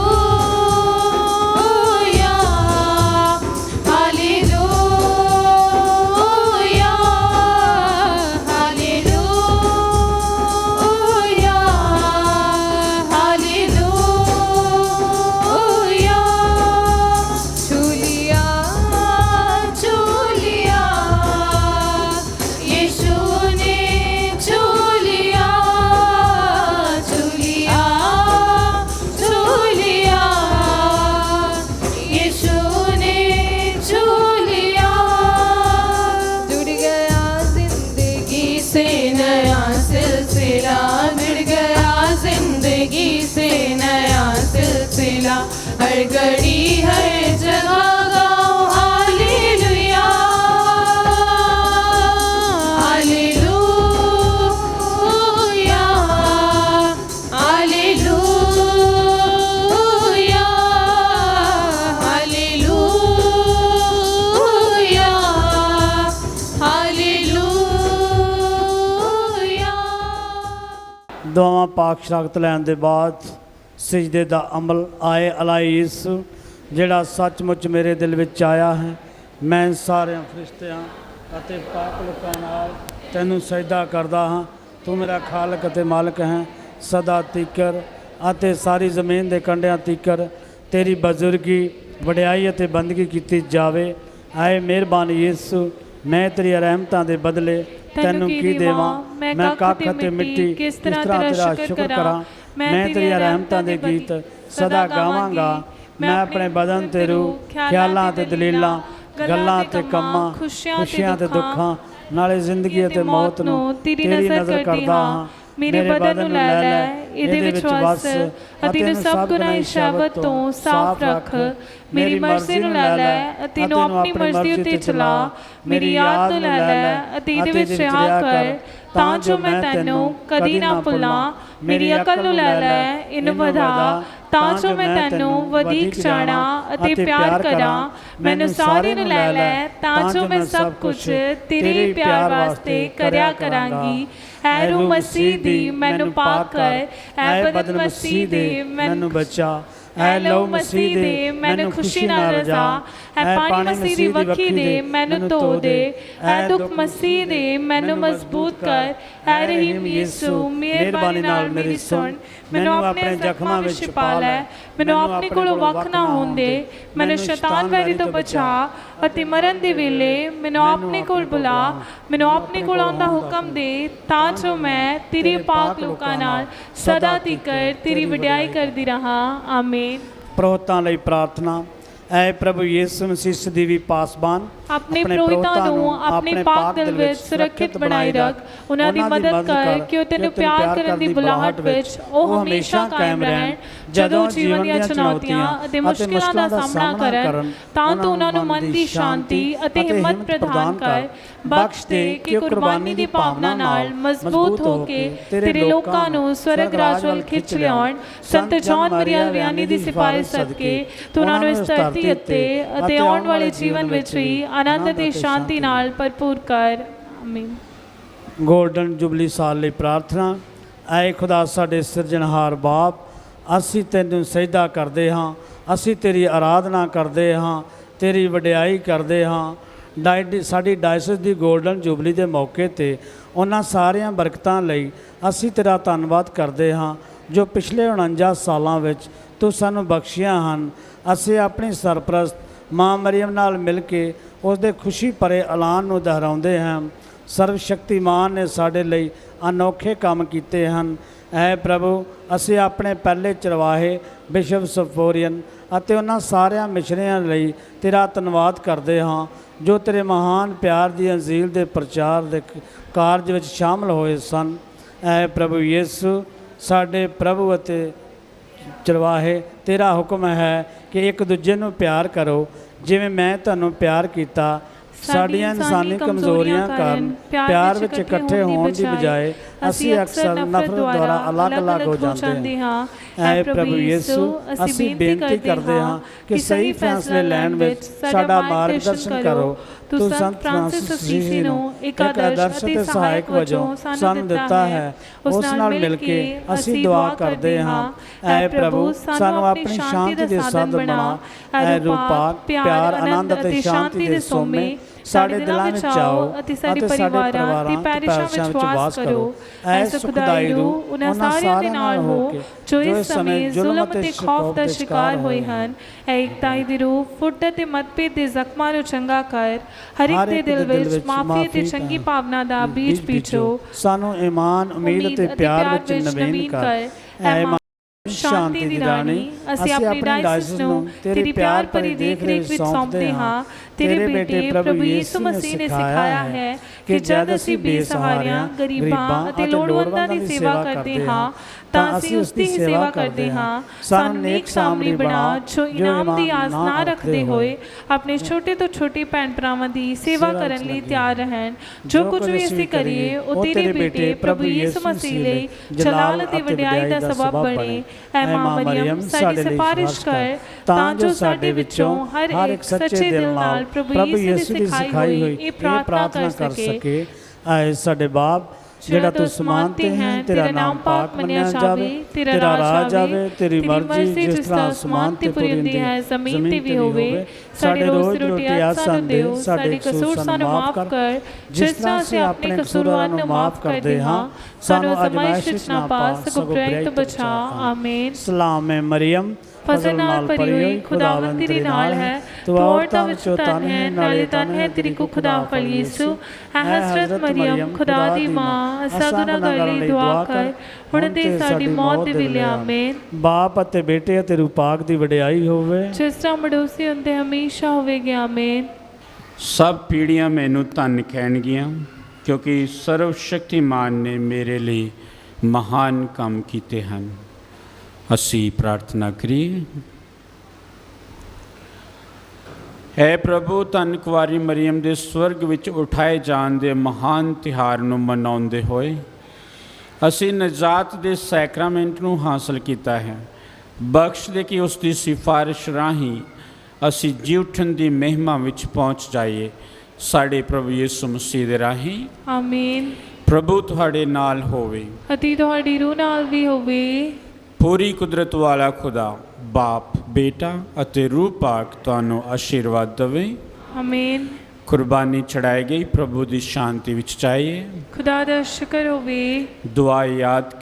hallelujah hallelujah hallelujah. छू लिया यीशु ने छू लिया यीशु ने छू लिया। जुड़ गया जिंदगी से नया सिलसिला, जुड़ गया जिंदगी से नया सिलसिला। हर घड़ी हर जगह गाऊं hallelujah hallelujah hallelujah hallelujah hallelujah. ਦੁਆਵਾਂ ਪਾਕ ਸ਼ਰਾਕਤ ਲੈਣ ਦੇ ਬਾਅਦ ਸਜਦੇ ਦਾ ਅਮਲ ਆਏ ਅਲਾਈ ਯਿਸੂ ਜਿਹੜਾ ਸੱਚਮੁੱਚ ਮੇਰੇ ਦਿਲ ਵਿੱਚ ਆਇਆ ਹੈ। ਮੈਂ ਸਾਰਿਆਂ ਫਰਿਸ਼ਤਿਆਂ ਅਤੇ ਪਾਕ ਲੋਕਾਂ ਨਾਲ ਤੈਨੂੰ ਸਜਦਾ ਕਰਦਾ ਹਾਂ। ਤੂੰ ਮੇਰਾ ਖਾਲਕ ਅਤੇ ਮਾਲਕ ਹੈ ਸਦਾ ਤੀਕਰ ਅਤੇ ਸਾਰੀ ਜ਼ਮੀਨ ਦੇ ਕੰਢਿਆਂ ਤੀਕਰ ਤੇਰੀ ਬਜ਼ੁਰਗੀ ਵਡਿਆਈ ਅਤੇ ਬੰਦਗੀ ਕੀਤੀ ਜਾਵੇ। ਆਏ ਮਿਹਰਬਾਨ ਯਿਸੂ ਮੈਂ ਤੇਰੀਆਂ ਰਹਿਮਤਾਂ ਦੇ ਬਦਲੇ ਤੈਨੂੰ ਕੀ ਦੇਵਾਂ। ਮੈਂ ਕੱਖ ਅਤੇ ਮਿੱਟੀ ਕਿਸ ਤਰ੍ਹਾਂ ਤੇਰਾ ਸ਼ੁਕਰ ਕਰਾਂ। ਮੈਂ ਤੇਰੀਆਂ ਰਹਿਮਤਾਂ ਦੇ ਗੀਤ ਸਦਾ ਗਾਵਾਂਗਾ। ਮੈਂ ਆਪਣੇ ਬਦਨ ਤੇ ਰੂਹ ਖਿਆਲਾਂ ਅਤੇ ਦਲੀਲਾਂ ਗੱਲਾਂ ਅਤੇ ਕੰਮਾਂ ਖੁਸ਼ੀਆਂ ਅਤੇ ਦੁੱਖਾਂ ਨਾਲੇ ਜ਼ਿੰਦਗੀ ਅਤੇ ਮੌਤ ਨੂੰ ਤੇਰੀ ਨਜ਼ਰ ਕਰਦਾ ਹਾਂ। ਮੇਰੇ ਬਦਨ ਨੂੰ ਲੈ ਲੈ ਇਹਦੇ ਵਿੱਚ ਵਸ ਅਤੇ ਇਹਨੂੰ ਸਭ ਗੁਨਾਹ ਸ਼ਹਿਵਤ ਤੋਂ ਸਾਫ਼ ਰੱਖ। ਮੇਰੀ ਮਰਜ਼ੀ ਨੂੰ ਲੈ ਲੈ ਅਤੇ ਇਹਨੂੰ ਆਪਣੀ ਮਰਜ਼ੀ ਉੱਤੇ ਚਲਾ। ਮੇਰੀ ਯਾਦ ਨੂੰ ਲੈ ਲੈ ਅਤੇ ਇਹਦੇ ਵਿੱਚ ਰਿਹਾ ਕਰ ਤਾਂ ਜੋ ਮੈਂ ਤੈਨੂੰ ਕਦੀ ਨਾ ਭੁੱਲਾਂ। ਮੇਰੀ ਅਕਲ ਨੂੰ ਲੈ ਲੈ ਇਹਨੂੰ ਵਧਾ ਤਾਂ ਜੋ ਮੈਂ ਤੈਨੂੰ ਵਧੀਕ ਜਾਣਾ ਅਤੇ ਪਿਆਰ ਕਰਾਂ। ਮੈਨੂੰ ਸਾਰੇ ਨੂੰ ਲੈ ਲੈ ਤਾਂ ਜੋ ਮੈਂ ਸਭ ਕੁਝ ਤੇਰੇ ਪਿਆਰ ਵਾਸਤੇ ਕਰਿਆ ਕਰਾਂਗੀ। ਐ ਰੂਹ ਮਸੀਹ ਦੀ ਮੈਨੂੰ ਪਾਕ ਕਰ, ਐ ਬਦਨ ਮਸੀਹ ਦੇ ਮੈਨੂੰ ਬਚਾ। ਐ ਲਹੂ ਮਸੀਹ ਦੇ ਮੈਨੂੰ ਖੁਸ਼ੀ ਨਾਲ ਰਜ਼ਾ। ਐ ਪਾਣੀ ਮਸੀਹ ਦੀ ਵੱਖੀ ਦੇ ਮੈਨੂੰ ਧੋ ਦੇ। ਐ ਦੁੱਖ ਮਸੀਹ ਦੇ ਮੈਨੂੰ ਮਜ਼ਬੂਤ ਕਰ। ਐ ਰਹੀਮ ਯਿਸੂ ਮਿਹਰਬਾਨੀ ਨਾਲ ਮੇਰੀ ਸੁਣ। ਮੈਨੂੰ ਆਪਣੇ ਜ਼ਖਮਾਂ ਵਿੱਚ ਛੁਪਾ ਲੈ। ਮੈਨੂੰ ਆਪਣੇ ਕੋਲੋਂ ਵੱਖ ਨਾ ਹੋਣ ਦੇ। ਮੈਨੂੰ ਸ਼ੈਤਾਨ ਵੈਰੀ ਤੋਂ ਬਚਾ ਅਤੇ ਮਰਨ ਦੇ ਵੇਲੇ ਮੈਨੂੰ ਆਪਣੇ ਕੋਲ ਬੁਲਾ। ਮੈਨੂੰ ਆਪਣੇ ਕੋਲ ਆਉਣ ਦਾ ਹੁਕਮ ਦੇ ਤਾਂ ਜੋ ਮੈਂ ਤੇਰੇ ਪਾਕ ਲੋਕਾਂ ਨਾਲ ਸਦਾ ਤੀਕਰ ਤੇਰੀ ਵਡਿਆਈ ਕਰਦੀ ਰਹਾਂ। ਆਮੀਨ। ਪ੍ਰੋਹਤਾਂ ਲਈ ਪ੍ਰਾਰਥਨਾ। ਐ ਪ੍ਰਭੂ ਯਿਸੂ ਮਸੀਹ ਸਦੀਵੀ ਪਾਸਬਾਨ ਆਪਣੇ ਪ੍ਰੋਹਤਾਂ ਨੂੰ ਆਪਣੇ ਪਾਕ ਦਿਲ ਵਿੱਚ ਸੁਰੱਖਿਅਤ ਬਣਾਈ ਰੱਖ। ਉਹਨਾਂ ਦੀ ਮਦਦ ਕਰ ਕਿ ਉਹ ਤੈਨੂੰ ਪਿਆਰ ਕਰਨ ਦੀ ਬੁਲਾਹਟ ਵਿੱਚ ਉਹ ਹਮੇਸ਼ਾ ਕਾਇਮ ਰਹਿਣ। ਜਦੋਂ ਜੀਵਨ ਦੀਆਂ ਚੁਣੌਤੀਆਂ ਅਤੇ ਮੁਸ਼ਕਿਲਾਂ ਦਾ ਸਾਹਮਣਾ ਕਰਨ ਤਾਂ ਤੂੰ ਉਹਨਾਂ ਨੂੰ ਮਨ ਦੀ ਸ਼ਾਂਤੀ ਅਤੇ ਹਿੰਮਤ ਪ੍ਰਦਾਨ ਕਰ। ਬਖਸ਼ ਦੇ ਕਿ ਕੁਰਬਾਨੀ ਦੀ ਭਾਵਨਾ ਨਾਲ ਮਜ਼ਬੂਤ ਹੋ ਕੇ ਤੇਰੇ ਲੋਕਾਂ ਨੂੰ ਸਵਰਗ ਰਾਜ ਵੱਲ ਖਿੱਚ ਲਿਆਉਣ। ਸੰਤ ਜੌਨ ਮਰੀਆ ਵਿਆਨੀ ਦੀ ਸਿਫਾਰਿਸ਼ ਸਦਕੇ ਤੂੰ ਉਹਨਾਂ ਨੂੰ ਇਸ ਧਰਤੀ ਅਤੇ ਆਉਣ ਵਾਲੇ ਜੀਵਨ ਵਿੱਚ ਵੀ ਆਨੰਦ ਅਤੇ ਸ਼ਾਂਤੀ ਨਾਲ ਭਰਪੂਰ ਕਰ। ਆਮੀਨ। ਗੋਲਡਨ ਜੁਬਲੀ ਸਾਲ ਲਈ ਪ੍ਰਾਰਥਨਾ। ਐ ਖੁਦਾ ਸਾਡੇ ਸਿਰਜਣਹਾਰ ਬਾਪ, ਅਸੀਂ ਤੈਨੂੰ ਸਜਦਾ ਕਰਦੇ ਹਾਂ। ਅਸੀਂ ਤੇਰੀ ਆਰਾਧਨਾ ਕਰਦੇ ਹਾਂ, ਤੇਰੀ ਵਡਿਆਈ ਕਰਦੇ ਹਾਂ। ਸਾਡੀ ਡਾਇਸਿਸ ਦੀ ਗੋਲਡਨ ਜੁਬਲੀ ਦੇ ਮੌਕੇ 'ਤੇ ਉਹਨਾਂ ਸਾਰੀਆਂ ਬਰਕਤਾਂ ਲਈ ਅਸੀਂ ਤੇਰਾ ਧੰਨਵਾਦ ਕਰਦੇ ਹਾਂ ਜੋ ਪਿਛਲੇ 49 ਸਾਲਾਂ ਵਿੱਚ ਤੂੰ ਸਾਨੂੰ ਬਖਸ਼ੀਆਂ ਹਨ। ਅਸੀਂ ਆਪਣੀ ਸਰਪ੍ਰਸਤ ਮਾਂ ਮਰੀਮ ਨਾਲ ਮਿਲ ਕੇ ਉਸ ਦੇ ਖੁਸ਼ੀ ਭਰੇ ਐਲਾਨ ਨੂੰ ਦੁਹਰਾਉਂਦੇ ਹਾਂ। ਸਰਵ ਸ਼ਕਤੀਮਾਨ ਨੇ ਸਾਡੇ ਲਈ ਅਨੋਖੇ ਕੰਮ ਕੀਤੇ ਹਨ। ਐ ਪ੍ਰਭੂ, ਅਸੀਂ ਆਪਣੇ ਪਹਿਲੇ ਚਰਵਾਹੇ ਬਿਸ਼ਪ ਸਫੋਰੀਅਨ ਅਤੇ ਉਹਨਾਂ ਸਾਰਿਆਂ ਮਿਸ਼ਨਰੀਆਂ ਲਈ ਤੇਰਾ ਧੰਨਵਾਦ ਕਰਦੇ ਹਾਂ ਜੋ ਤੇਰੇ ਮਹਾਨ ਪਿਆਰ ਦੀ ਅੰਜੀਲ ਦੇ ਪ੍ਰਚਾਰ ਦੇ ਕਾਰਜ ਵਿੱਚ ਸ਼ਾਮਲ ਹੋਏ ਸਨ। ਐ ਪ੍ਰਭੂ ਯਿਸੂ, ਸਾਡੇ ਪ੍ਰਭੂ ਅਤੇ ਚਰਵਾਹੇ, ਤੇਰਾ ਹੁਕਮ ਹੈ ਕਿ ਇੱਕ ਦੂਜੇ ਨੂੰ ਪਿਆਰ ਕਰੋ ਜਿਵੇਂ ਮੈਂ ਤੁਹਾਨੂੰ ਪਿਆਰ ਕੀਤਾ। ਸਾਡੀਆਂ ਇਨਸਾਨੀ ਕਮਜ਼ੋਰੀਆਂ ਕਾਰਨ ਪਿਆਰ ਵਿੱਚ ਇਕੱਠੇ ਹੋਣ ਦੀ ਬਜਾਏ ਅਸੀਂ ਅਕਸਰ ਨਫ਼ਰਤ ਦੁਆਰਾ ਅਲੱਗ-ਅਲੱਗ ਹੋ ਜਾਂਦੇ ਹਾਂ। ਐ ਪ੍ਰਭੂ ਯਿਸੂ, ਅਸੀਂ ਬੇਨਤੀ ਕਰਦੇ ਹਾਂ ਕਿ ਸਹੀ ਫੈਸਲੇ ਲੈਣ ਵਿੱਚ ਸਾਡਾ ਮਾਰਗਦਰਸ਼ਨ ਕਰੋ। ਤੂੰ ਸੰਤ ਫਰਾਂਸਿਸ ਅਸੀਸੀ ਨੂੰ ਇੱਕ ਆਦਰਸ਼ ਅਤੇ ਸਹਾਇਕ ਵਜੋਂ ਸਾਨੂੰ ਦਿੱਤਾ ਹੈ। ਉਸ ਨਾਲ ਮਿਲ ਕੇ ਅਸੀਂ ਦੁਆ ਕਰਦੇ ਹਾਂ। ਐ ਪ੍ਰਭੂ, ਸਾਨੂੰ ਆਪਣੀ ਸ਼ਾਂਤੀ ਦੇ ਸਾਧਨ ਬਣਾ। ਐ ਰੂਪਾ, ਪਿਆਰ, ਆਨੰਦ ਅਤੇ ਸ਼ਾਂਤੀ ਦੇ ਸੋਮੇ ਸਾਡੇ ਦਿਲਾਂ ਵਿੱਚ ਆਓ ਅਤੇ ਸਾਡੇ ਪਰਿਵਾਰਾਂ ਤੇ ਪੈਰਿਸ਼ਾਂ ਵਿੱਚ ਵਾਸ ਕਰੋ। ਐ ਸੁਖਦਾਈ ਰੂਹ, ਉਹਨਾਂ ਸਾਰਿਆਂ ਦੇ ਨਾਲ ਹੋ ਜੋ ਇਸ ਸਮੇਂ ਜ਼ੁਲਮ ਅਤੇ ਖੌਫ ਦਾ ਸ਼ਿਕਾਰ ਹੋਏ ਹਨ। ਐ ਇਕਤਾਈ ਦੀ ਰੂਹ, ਫੁੱਟ ਅਤੇ ਮਤਭੇਦ ਦੇ ਜ਼ਖਮਾਂ ਨੂੰ ਚੰਗਾ ਕਰ। ਹਰ ਇੱਕ ਦੇ ਦਿਲ ਵਿੱਚ ਮਾਫੀ ਅਤੇ ਚੰਗੀ ਭਾਵਨਾ ਦਾ ਬੀਜ ਬੀਜੋ। ਸਾਨੂੰ ਈਮਾਨ, ਉਮੀਦ ਅਤੇ ਪਿਆਰ ਵਿੱਚ ਨਵੀਨ ਕਰ। ਐ ਸ਼ਾਂਤੀ ਦੀ ਰਾਣੀ, ਅਸੀਂ ਆਪਣੀ ਡਾਇਸਿਸ ਨੂੰ ਤੇਰੀ ਪਿਆਰ ਭਰੀ ਦੇਖ ਰੇਖ ਵਿੱਚ ਸੌਂਪਦੇ ਹਾਂ। ਤੇਰੇ ਬੇਟੇ ਪ੍ਰਭੂ ਯਿਸੂ ਮਸੀਹ ਨੇ ਸਿਖਾਇਆ ਹੈ ਕਿ ਜਦ ਅਸੀਂ ਬੇਸਹਾਰਿਆਂ, ਗਰੀਬਾਂ ਅਤੇ ਲੋੜਵੰਦਾਂ ਦੀ ਸੇਵਾ ਕਰਦੇ ਹਾਂ ਤਾਂ ਅਸੀਂ ਉਸ ਦੀ ਸੇਵਾ ਕਰਦੇ ਹਾਂ। ਸਾਨੂੰ ਨੇਕ ਸਾਮਰੀ ਬਣਾ ਜੋ ਇਨਾਮ ਦੀ ਆਸ ਨਾ ਰੱਖਦੇ ਹੋਏ ਆਪਣੇ ਛੋਟੇ ਤੋਂ ਛੋਟੇ ਭੈਣ ਭਰਾਵਾਂ ਦੀ ਸੇਵਾ ਕਰਨ ਲਈ ਤਿਆਰ ਰਹਿਣ। ਜੋ ਕੁਝ ਵੀ ਅਸੀਂ ਕਰੀਏ ਉਹ ਤੇਰੇ ਬੇਟੇ ਪ੍ਰਭੂ ਯਿਸੂ ਮਸੀਹ ਲਈ ਜਲਾਲ ਅਤੇ ਵਡਿਆਈ ਦਾ ਸਬਬ ਬਣੇ। ਐ ਮਾਂ ਮਰੀਮ, ਸਾਡੀ ਸਿਫਾਰਿਸ਼ ਕਰ ਤਾਂ ਜੋ ਸਾਡੇ ਵਿੱਚੋਂ ਹਰ ਇੱਕ ਸੱਚੇ ਦਿਲ ਨਾਲ ਪ੍ਰਭੂ ਯਿਸੂ ਦੀ ਸਿਖਾਈ ਹੋਈ ਇਹ ਪ੍ਰਾਰਥਨਾ ਕਰ ਸਕੇ। ਆਏ ਸਾਡੇ ਬਾਪ ਜਿਹੜਾ ਤੂੰ ਸਮਾਨ ਤੇ ਹੈ, ਤੇਰਾ ਨਾਮ ਪਾਕ ਮੰਨਿਆ ਜਾਵੇ, ਤੇਰਾ ਰਾਜ ਆਵੇ, ਤੇਰੀ ਮਰਜ਼ੀ ਜਿਸ ਤਰ੍ਹਾਂ ਅਸਮਾਨ ਤੇ ਪੂਰੀ ਹੁੰਦੀ ਹੈ ਜ਼ਮੀਨ ਤੇ ਵੀ ਹੋਵੇ। ਸਾਡੇ ਰੋਜ਼ ਰੋਟੀ ਅੱਜ ਸਾਨੂੰ ਦਿਓ, ਸਾਡੇ ਕਸੂਰ ਸਾਨੂੰ ਮਾਫ ਕਰ ਜਿਸ ਤਰ੍ਹਾਂ ਅਸੀਂ ਆਪਣੇ ਕਸੂਰਵਾਰਾਂ ਨੂੰ ਮਾਫ ਕਰਦੇ ਹਾਂ। ਸਾਨੂੰ ਅਜ਼ਮਾਇਸ਼ ਵਿੱਚ ਨਾ ਪਾ ਸਗੋਂ ਬੁਰਾਈ ਤੋਂ ਬਚਾ। ਆਮੀਨ। ਸਲਾਮ ਹੈ ਮਰੀਮ, ਫਜ਼ਲ ਨਾਲ ਭਰੀ ਹੋਈ, ਖੁਦਾਵੰਦ ਤੇਰੇ ਨਾਲ ਹੈ। ਤੂੰ ਔਰਤਾਂ ਵਿੱਚੋਂ ਧਨ ਹੈ, ਨਾਲੇ ਧਨ ਹੈ ਤੇਰੀ ਕੁੱਖ ਦਾ ਫਲ ਯਿਸੂ। ਐ ਹਜ਼ਰਤ ਮਰੀਮ, ਖੁਦਾ ਦੀ ਮਾਂ, ਅਸਾਂ ਗੁਨਾਹਗਾਰਾਂ ਲਈ ਦੁਆ ਕਰ ਹੁਣ ਤੇ ਸਾਡੀ ਮੌਤ ਦੇ ਵੇਲੇ। ਆਮੀਨ। ਬਾਪ ਅਤੇ ਬੇਟੇ ਅਤੇ ਰੂਹ ਪਾਕ ਦੀ ਵਡਿਆਈ ਹੋਵੇ ਜਿਸ ਤਰ੍ਹਾਂ ਮੜੋਸੀ ਹੁੰਦੇ ਹਮੇਸ਼ਾ ਹੋਵੇਗੀ। ਆਮੀਨ। ਸਭ ਪੀੜ੍ਹੀਆਂ ਮੈਨੂੰ ਧੰਨ ਕਹਿਣਗੀਆਂ ਕਿਉਂਕਿ ਸਰਵ ਸ਼ਕਤੀਮਾਨ ਨੇ ਮੇਰੇ ਲਈ ਮਹਾਨ ਕੰਮ ਕੀਤੇ ਹਨ। ਅਸੀਂ ਪ੍ਰਾਰਥਨਾ ਕਰੀਏ। ਹੈ ਪ੍ਰਭੂ, ਧੰਨ ਕੁਆਰੀ ਮਰੀਮ ਦੇ ਸਵਰਗ ਵਿੱਚ ਉਠਾਏ ਜਾਣ ਦੇ ਮਹਾਨ ਤਿਉਹਾਰ ਨੂੰ ਮਨਾਉਂਦੇ ਹੋਏ ਅਸੀਂ ਨਜਾਤ ਦੇ ਸੈਕਰਾਮੈਂਟ ਨੂੰ ਹਾਸਲ ਕੀਤਾ ਹੈ। ਬਖਸ਼ ਦੇ ਕਿ ਉਸ ਦੀ ਸਿਫਾਰਿਸ਼ ਰਾਹੀਂ ਅਸੀਂ ਜੀ ਉੱਠਣ ਦੀ ਮਹਿਮਾ ਵਿੱਚ ਪਹੁੰਚ ਜਾਈਏ। ਸਾਡੇ ਪ੍ਰਭੂ ਯਿਸੂ ਮਸੀਹ ਦੇ ਰਾਹੀਂ। ਆਮੀਨ। ਪ੍ਰਭੂ ਤੁਹਾਡੇ ਨਾਲ ਹੋਵੇ ਅਤੇ ਤੁਹਾਡੀ ਰੂਹ ਨਾਲ ਵੀ ਹੋਵੇ। ਪੂਰੀ ਕੁਦਰਤ ਵਾਲਾ ਖੁਦਾ ਬਾਪ, ਬੇਟਾ ਅਤੇ ਰੂਹ ਪਾਕ ਤੁਹਾਨੂੰ ਆਸ਼ੀਰਵਾਦ ਦੇਵੇ। ਆਮੀਨ। ਕੁਰਬਾਨੀ ਚੜਾਈ ਗਈ ਪ੍ਰਭੂ ਦੀ ਸ਼ਾਂਤੀ ਵਿੱਚ ਜਾਈਏ। ਖੁਦਾ ਦਾ ਸ਼ੁਕਰ ਹੋਵੇ। ਦੁਆ ਯਾਦ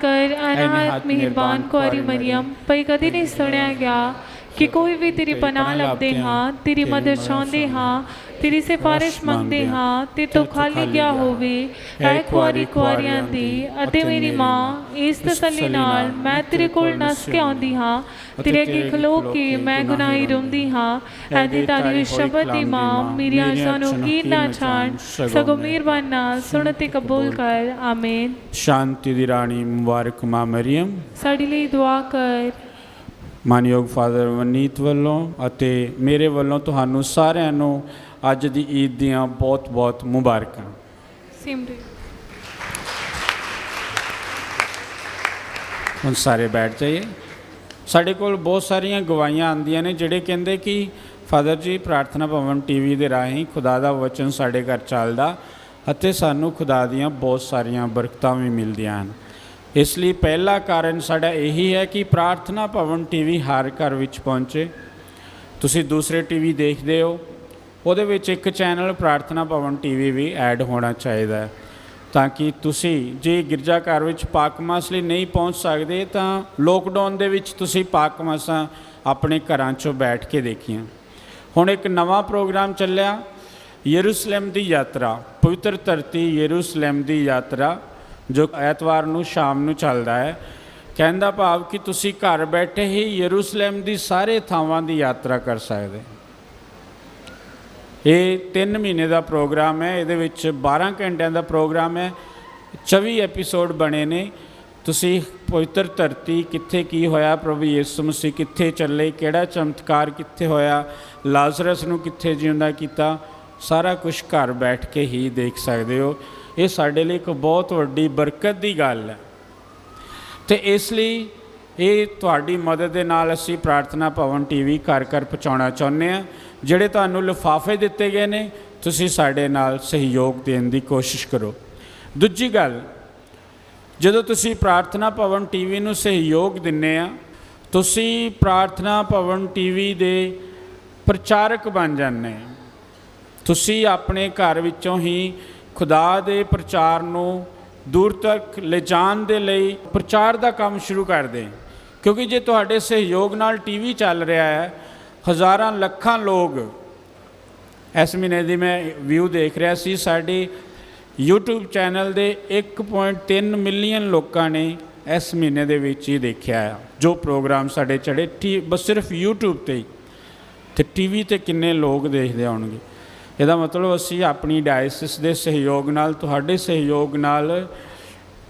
ਕਰ ਅਨਾਹਤ ਮਿਹਰਬਾਨ ਕੁਆਰੀ ਮਰੀਮ, ਭਈ ਕਦੇ ਨਹੀਂ ਸੁਣਿਆ ਗਿਆ ਕਿ ਕੋਈ ਵੀ ਤੇਰੀ ਪਨਾਹ ਲੱਭਦੇ ਹਾਂ, ਤੇਰੀ ਮਦਦ ਚਾਹੁੰਦੇ ਹਾਂ, ਤੇਰੀ ਸਿਫਾਰਿਸ਼ ਮੰਗਦੇ ਹਾਂ ਤੇ ਤੂੰ ਖਾਲੀ ਗਿਆ ਹੋਵੇ। ਐ ਕੁਆਰੀ ਕੁਆਰੀਆਂ ਦੀ ਅਤੇ ਮੇਰੀ ਮਾਂ, ਇਸ ਤਸੱਲੀ ਨਾਲ ਮੈਂ ਤੇਰੇ ਕੋਲ ਨੱਸ ਕੇ ਆਉਂਦੀ ਹਾਂ, ਤੇਰੇ ਅੱਗੇ ਖਲੋ ਕੇ ਮੈਂ ਗੁਨਾਹੀ ਰੋਂਦੀ ਹਾਂ। ਐ ਦੀ ਤਾਰੀ ਸ਼ਬਦ ਦੀ ਮਾਂ, ਮੇਰੀਆਂ ਅਰਜ਼ਾਂ ਨੂੰ ਕੀਰ ਨਾ ਛਾੜ, ਸਗੋਂ ਮਿਹਰਬਾਨ ਨਾਲ ਸੁਣ ਤੇ ਕਬੂਲ ਕਰ। ਆਮੀਨ। ਸ਼ਾਂਤੀ ਦੀ ਰਾਣੀ ਮੁਬਾਰਕ ਮਾਂ ਮਰੀਮ, ਸਾਡੇ ਲਈ ਦੁਆ ਕਰ। ਮਾਨਯੋਗ ਫਾਦਰ ਵਨੀਤ ਵੱਲੋਂ ਅਤੇ ਮੇਰੇ ਵੱਲੋਂ ਤੁਹਾਨੂੰ ਸਾਰਿਆਂ ਨੂੰ ਅੱਜ ਦੀ ਈਦ ਦੀਆਂ ਬਹੁਤ ਬਹੁਤ ਮੁਬਾਰਕਾਂ। ਸਿਮਰਨ। ਹੁਣ ਸਾਰੇ ਬੈਠ ਜਾਈਏ। ਸਾਡੇ ਕੋਲ ਬਹੁਤ ਸਾਰੀਆਂ ਗਵਾਹੀਆਂ ਆਉਂਦੀਆਂ ਨੇ ਜਿਹੜੇ ਕਹਿੰਦੇ ਕਿ ਫਾਦਰ ਜੀ, ਪ੍ਰਾਰਥਨਾ ਭਵਨ ਟੀਵੀ ਦੇ ਰਾਹੀਂ ਖੁਦਾ ਦਾ ਵਚਨ ਸਾਡੇ ਘਰ ਚੱਲਦਾ ਅਤੇ ਸਾਨੂੰ ਖੁਦਾ ਦੀਆਂ ਬਹੁਤ ਸਾਰੀਆਂ ਬਰਕਤਾਂ ਵੀ ਮਿਲਦੀਆਂ ਹਨ। ਇਸ ਲਈ ਪਹਿਲਾ ਕਾਰਨ ਸਾਡਾ ਇਹੀ ਹੈ ਕਿ ਪ੍ਰਾਰਥਨਾ ਭਵਨ ਟੀਵੀ ਹਰ ਘਰ ਵਿੱਚ ਪਹੁੰਚੇ। ਤੁਸੀਂ ਦੂਸਰੇ ਟੀਵੀ ਦੇਖਦੇ ਹੋ, ਉਹਦੇ ਵਿੱਚ ਇੱਕ ਚੈਨਲ ਪ੍ਰਾਰਥਨਾ ਭਵਨ ਟੀਵੀ ਵੀ ਐਡ ਹੋਣਾ ਚਾਹੀਦਾ ਹੈ ਤਾਂ ਕਿ ਤੁਸੀਂ ਜੇ ਗਿਰਜਾ ਘਰ ਵਿੱਚ ਪਾਕ ਮਾਸ ਲਈ ਨਹੀਂ ਪਹੁੰਚ ਸਕਦੇ ਤਾਂ ਲੋਕਡਾਊਨ ਦੇ ਵਿੱਚ ਤੁਸੀਂ ਪਾਕ ਮਾਸਾਂ ਆਪਣੇ ਘਰਾਂ 'ਚੋਂ ਬੈਠ ਕੇ ਦੇਖੀਆਂ। ਹੁਣ ਇੱਕ ਨਵਾਂ ਪ੍ਰੋਗਰਾਮ ਚੱਲਿਆ, ਯਰੂਸ਼ਲਮ ਦੀ ਯਾਤਰਾ, ਪਵਿੱਤਰ ਧਰਤੀ ਯਰੂਸ਼ਲਮ ਦੀ ਯਾਤਰਾ, ਜੋ ਐਤਵਾਰ ਨੂੰ ਸ਼ਾਮ ਨੂੰ ਚੱਲਦਾ ਹੈ। ਕਹਿਣ ਦਾ ਭਾਵ ਕਿ ਤੁਸੀਂ ਘਰ ਬੈਠੇ ਹੀ ਯਰੂਸ਼ਲਮ ਦੀ ਸਾਰੇ ਥਾਵਾਂ ਦੀ ਯਾਤਰਾ ਕਰ ਸਕਦੇ। ਇਹ 3 ਮਹੀਨੇ ਦਾ ਪ੍ਰੋਗਰਾਮ ਹੈ। ਇਹਦੇ ਵਿੱਚ 12 ਘੰਟਿਆਂ ਦਾ ਪ੍ਰੋਗਰਾਮ ਹੈ। 24 ਐਪੀਸੋਡ ਬਣੇ ਨੇ। ਤੁਸੀਂ ਪਵਿੱਤਰ ਧਰਤੀ ਕਿੱਥੇ ਕੀ ਹੋਇਆ, ਪ੍ਰਭੂ ਯਿਸੂ ਮਸੀਹ ਕਿੱਥੇ ਚੱਲੇ, ਕਿਹੜਾ ਚਮਤਕਾਰ ਕਿੱਥੇ ਹੋਇਆ, ਲਾਜ਼ਰਸ ਨੂੰ ਕਿੱਥੇ ਜਿਉਂਦਾ ਕੀਤਾ, ਸਾਰਾ ਕੁਝ ਘਰ ਬੈਠ ਕੇ ਹੀ ਦੇਖ ਸਕਦੇ ਹੋ। ਇਹ ਸਾਡੇ ਲਈ ਇੱਕ ਬਹੁਤ ਵੱਡੀ ਬਰਕਤ ਦੀ ਗੱਲ ਹੈ। ਤੇ ਇਸ ਲਈ ਇਹ ਤੁਹਾਡੀ ਮਦਦ ਦੇ ਨਾਲ ਅਸੀਂ ਪ੍ਰਾਰਥਨਾ ਭਵਨ ਟੀਵੀ ਘਰ ਘਰ ਪਹੁੰਚਾਉਣਾ ਚਾਹੁੰਦੇ ਹਾਂ। ਜਿਹੜੇ ਤੁਹਾਨੂੰ ਲਿਫਾਫੇ ਦਿੱਤੇ ਗਏ ਨੇ, ਤੁਸੀਂ ਸਾਡੇ ਨਾਲ ਸਹਿਯੋਗ ਦੇਣ ਦੀ ਕੋਸ਼ਿਸ਼ ਕਰੋ। ਦੂਜੀ ਗੱਲ, ਜਦੋਂ ਤੁਸੀਂ ਪ੍ਰਾਰਥਨਾ ਭਵਨ ਟੀਵੀ ਨੂੰ ਸਹਿਯੋਗ ਦਿੰਦੇ ਆ, ਤੁਸੀਂ ਪ੍ਰਾਰਥਨਾ ਭਵਨ ਟੀਵੀ ਦੇ ਪ੍ਰਚਾਰਕ ਬਣ ਜਾਂਦੇ। ਤੁਸੀਂ ਆਪਣੇ ਘਰ ਵਿੱਚੋਂ ਹੀ ਖੁਦਾ ਦੇ ਪ੍ਰਚਾਰ ਨੂੰ ਦੂਰ ਤੱਕ ਲਿਜਾਣ ਦੇ ਲਈ ਪ੍ਰਚਾਰ ਦਾ ਕੰਮ ਸ਼ੁਰੂ ਕਰਦੇ। ਕਿਉਂਕਿ ਜੇ ਤੁਹਾਡੇ ਸਹਿਯੋਗ ਨਾਲ ਟੀਵੀ ਚੱਲ ਰਿਹਾ ਹੈ, ਹਜ਼ਾਰਾਂ ਲੱਖਾਂ ਲੋਕ, ਇਸ ਮਹੀਨੇ ਦੀ ਮੈਂ ਵਿਊ ਦੇਖ ਰਿਹਾ ਸੀ, ਸਾਡੇ YouTube ਚੈਨਲ ਦੇ 1.3 ਮਿਲੀਅਨ ਲੋਕਾਂ ਨੇ ਇਸ ਮਹੀਨੇ ਦੇ ਵਿੱਚ ਹੀ ਦੇਖਿਆ ਹੈ ਜੋ ਪ੍ਰੋਗਰਾਮ ਸਾਡੇ ਚੜੇ ਬਸ ਸਿਰਫ YouTube ਤੇ ਹੀ। ਤੇ ਟੀਵੀ ਤੇ ਕਿੰਨੇ ਲੋਕ ਦੇਖਦੇ ਹੋਣਗੇ। ਇਹਦਾ ਮਤਲਬ ਅਸੀਂ ਆਪਣੀ ਡਾਇਸਿਸ ਦੇ ਸਹਿਯੋਗ ਨਾਲ, ਤੁਹਾਡੇ ਸਹਿਯੋਗ ਨਾਲ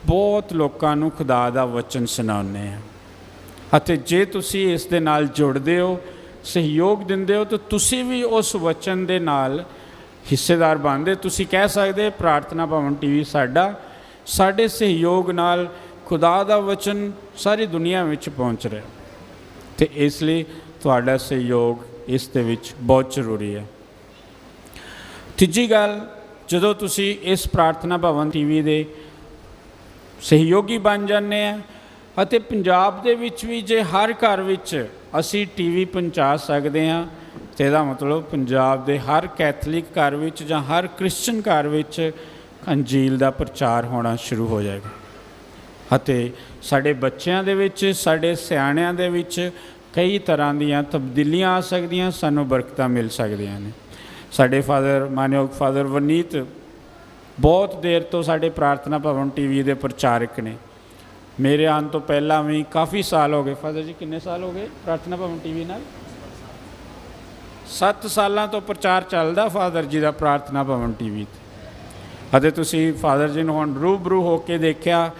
ਬਹੁਤ ਲੋਕਾਂ ਨੂੰ ਖੁਦਾ ਦਾ ਵਚਨ ਸੁਣਾਉਂਦੇ ਹਾਂ। ਅਤੇ ਜੇ ਤੁਸੀਂ ਇਸ ਦੇ ਨਾਲ ਜੁੜਦੇ ਹੋ, ਸਹਿਯੋਗ ਦਿੰਦੇ ਹੋ, ਤਾਂ ਤੁਸੀਂ ਵੀ ਉਸ ਵਚਨ ਦੇ ਨਾਲ ਹਿੱਸੇਦਾਰ ਬਣਦੇ। ਤੁਸੀਂ ਕਹਿ ਸਕਦੇ ਪ੍ਰਾਰਥਨਾ ਭਵਨ ਟੀਵੀ ਸਾਡੇ ਸਹਿਯੋਗ ਨਾਲ ਖੁਦਾ ਦਾ ਵਚਨ ਸਾਰੀ ਦੁਨੀਆ ਵਿੱਚ ਪਹੁੰਚ ਰਿਹਾ। ਅਤੇ ਇਸ ਲਈ ਤੁਹਾਡਾ ਸਹਿਯੋਗ ਇਸ ਦੇ ਵਿੱਚ ਬਹੁਤ ਜ਼ਰੂਰੀ ਹੈ। ਤੀਜੀ ਗੱਲ, ਜਦੋਂ ਤੁਸੀਂ ਇਸ ਪ੍ਰਾਰਥਨਾ ਭਵਨ ਟੀਵੀ ਦੇ ਸਹਿਯੋਗੀ ਬਣ ਜਾਂਦੇ ਆ, ਅਤੇ ਪੰਜਾਬ ਦੇ ਵਿੱਚ ਵੀ ਜੇ ਹਰ ਘਰ ਵਿੱਚ ਅਸੀਂ ਟੀਵੀ ਪਹੁੰਚਾ ਸਕਦੇ ਹਾਂ, ਅਤੇ ਇਹਦਾ ਮਤਲਬ ਪੰਜਾਬ ਦੇ ਹਰ ਕੈਥੋਲਿਕ ਘਰ ਵਿੱਚ ਜਾਂ ਹਰ ਕ੍ਰਿਸਚਨ ਘਰ ਵਿੱਚ ਅੰਜੀਲ ਦਾ ਪ੍ਰਚਾਰ ਹੋਣਾ ਸ਼ੁਰੂ ਹੋ ਜਾਏਗਾ। ਅਤੇ ਸਾਡੇ ਬੱਚਿਆਂ ਦੇ ਵਿੱਚ, ਸਾਡੇ ਸਿਆਣਿਆਂ ਦੇ ਵਿੱਚ ਕਈ ਤਰ੍ਹਾਂ ਦੀਆਂ ਤਬਦੀਲੀਆਂ ਆ ਸਕਦੀਆਂ, ਸਾਨੂੰ ਬਰਕਤਾਂ ਮਿਲ ਸਕਦੀਆਂ ਨੇ। ਸਾਡੇ ਮਾਨਯੋਗ ਫਾਦਰ ਵਨੀਤ ਬਹੁਤ ਦੇਰ ਤੋਂ ਸਾਡੇ ਪ੍ਰਾਰਥਨਾ ਭਵਨ ਟੀਵੀ ਦੇ ਪ੍ਰਚਾਰਕ ਨੇ। ਮੇਰੇ ਆਉਣ ਤੋਂ ਪਹਿਲਾਂ ਵੀ ਕਾਫੀ ਸਾਲ ਹੋ ਗਏ। ਫਾਦਰ ਜੀ ਕਿੰਨੇ ਸਾਲ ਹੋ ਗਏ ਪ੍ਰਾਰਥਨਾ ਭਵਨ ਟੀਵੀ ਨਾਲ? 7 ਸਾਲਾਂ ਤੋਂ ਪ੍ਰਚਾਰ ਚੱਲਦਾ ਫਾਦਰ ਜੀ ਦਾ ਪ੍ਰਾਰਥਨਾ ਭਵਨ ਟੀਵੀ 'ਤੇ। ਅਤੇ ਤੁਸੀਂ ਫਾਦਰ ਜੀ ਨੂੰ ਹੁਣ ਰੂਬਰੂ ਹੋ ਕੇ ਦੇਖਿਆ,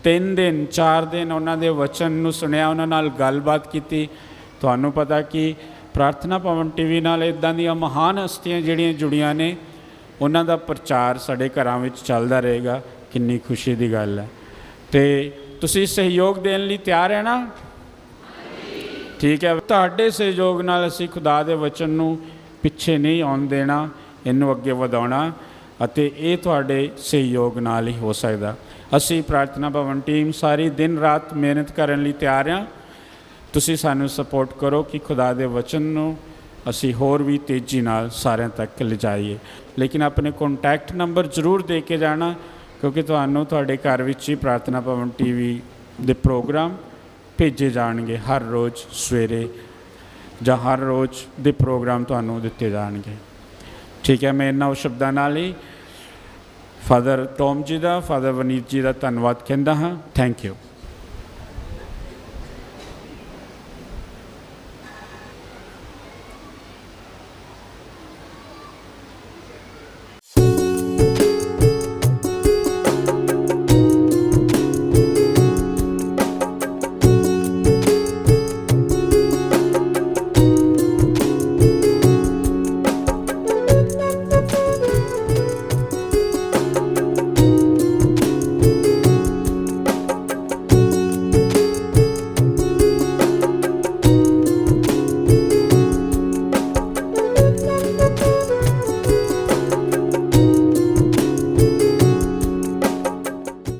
3 ਦਿਨ 4 ਦਿਨ ਉਹਨਾਂ ਦੇ ਵਚਨ ਨੂੰ ਸੁਣਿਆ, ਉਹਨਾਂ ਨਾਲ ਗੱਲਬਾਤ ਕੀਤੀ। ਤੁਹਾਨੂੰ ਪਤਾ ਕਿ ਪ੍ਰਾਰਥਨਾ ਭਵਨ ਟੀਵੀ ਨਾਲ ਇੱਦਾਂ ਦੀਆਂ ਮਹਾਨ ਹਸਤੀਆਂ ਜਿਹੜੀਆਂ ਜੁੜੀਆਂ ਨੇ, ਉਹਨਾਂ ਦਾ ਪ੍ਰਚਾਰ ਸਾਡੇ ਘਰਾਂ ਵਿੱਚ ਚੱਲਦਾ ਰਹੇਗਾ। ਕਿੰਨੀ ਖੁਸ਼ੀ ਦੀ ਗੱਲ ਹੈ। ਅਤੇ ਤੁਸੀਂ ਸਹਿਯੋਗ ਦੇਣ ਲਈ ਤਿਆਰ ਹੈ ਨਾ? ਠੀਕ ਹੈ। ਤੁਹਾਡੇ ਸਹਿਯੋਗ ਨਾਲ ਅਸੀਂ ਖੁਦਾ ਦੇ ਵਚਨ ਨੂੰ ਪਿੱਛੇ ਨਹੀਂ ਆਉਣ ਦੇਣਾ, ਇਹਨੂੰ ਅੱਗੇ ਵਧਾਉਣਾ, ਅਤੇ ਇਹ ਤੁਹਾਡੇ ਸਹਿਯੋਗ ਨਾਲ ਹੀ ਹੋ ਸਕਦਾ। ਅਸੀਂ ਪ੍ਰਾਰਥਨਾ ਭਵਨ ਟੀਮ ਸਾਰੀ ਦਿਨ ਰਾਤ ਮਿਹਨਤ ਕਰਨ ਲਈ ਤਿਆਰ ਹਾਂ। ਤੁਸੀਂ ਸਾਨੂੰ ਸਪੋਰਟ ਕਰੋ ਕਿ ਖੁਦਾ ਦੇ ਵਚਨ ਨੂੰ ਅਸੀਂ ਹੋਰ ਵੀ ਤੇਜ਼ੀ ਨਾਲ ਸਾਰਿਆਂ ਤੱਕ ਲਿਜਾਈਏ। ਲੇਕਿਨ ਆਪਣੇ ਕੰਟੈਕਟ ਨੰਬਰ ਜ਼ਰੂਰ ਦੇ ਕੇ ਜਾਣਾ, ਕਿਉਂਕਿ ਤੁਹਾਨੂੰ ਤੁਹਾਡੇ ਘਰ ਵਿੱਚ ਹੀ ਪ੍ਰਾਰਥਨਾ ਭਵਨ ਟੀਵੀ ਦੇ ਪ੍ਰੋਗਰਾਮ ਭੇਜੇ ਜਾਣਗੇ। ਹਰ ਰੋਜ਼ ਸਵੇਰੇ ਜਾਂ ਹਰ ਰੋਜ਼ ਦੇ ਪ੍ਰੋਗਰਾਮ ਤੁਹਾਨੂੰ ਦਿੱਤੇ ਜਾਣਗੇ। ਠੀਕ ਹੈ। ਮੈਂ ਇਹਨਾਂ ਉਹ ਸ਼ਬਦਾਂ ਨਾਲ ਹੀ ਫਾਦਰ ਟੋਮ ਜੀ ਦਾ, ਫਾਦਰ ਵਨੀਤ ਜੀ ਦਾ ਧੰਨਵਾਦ ਕਹਿੰਦਾ ਹਾਂ। Thank you.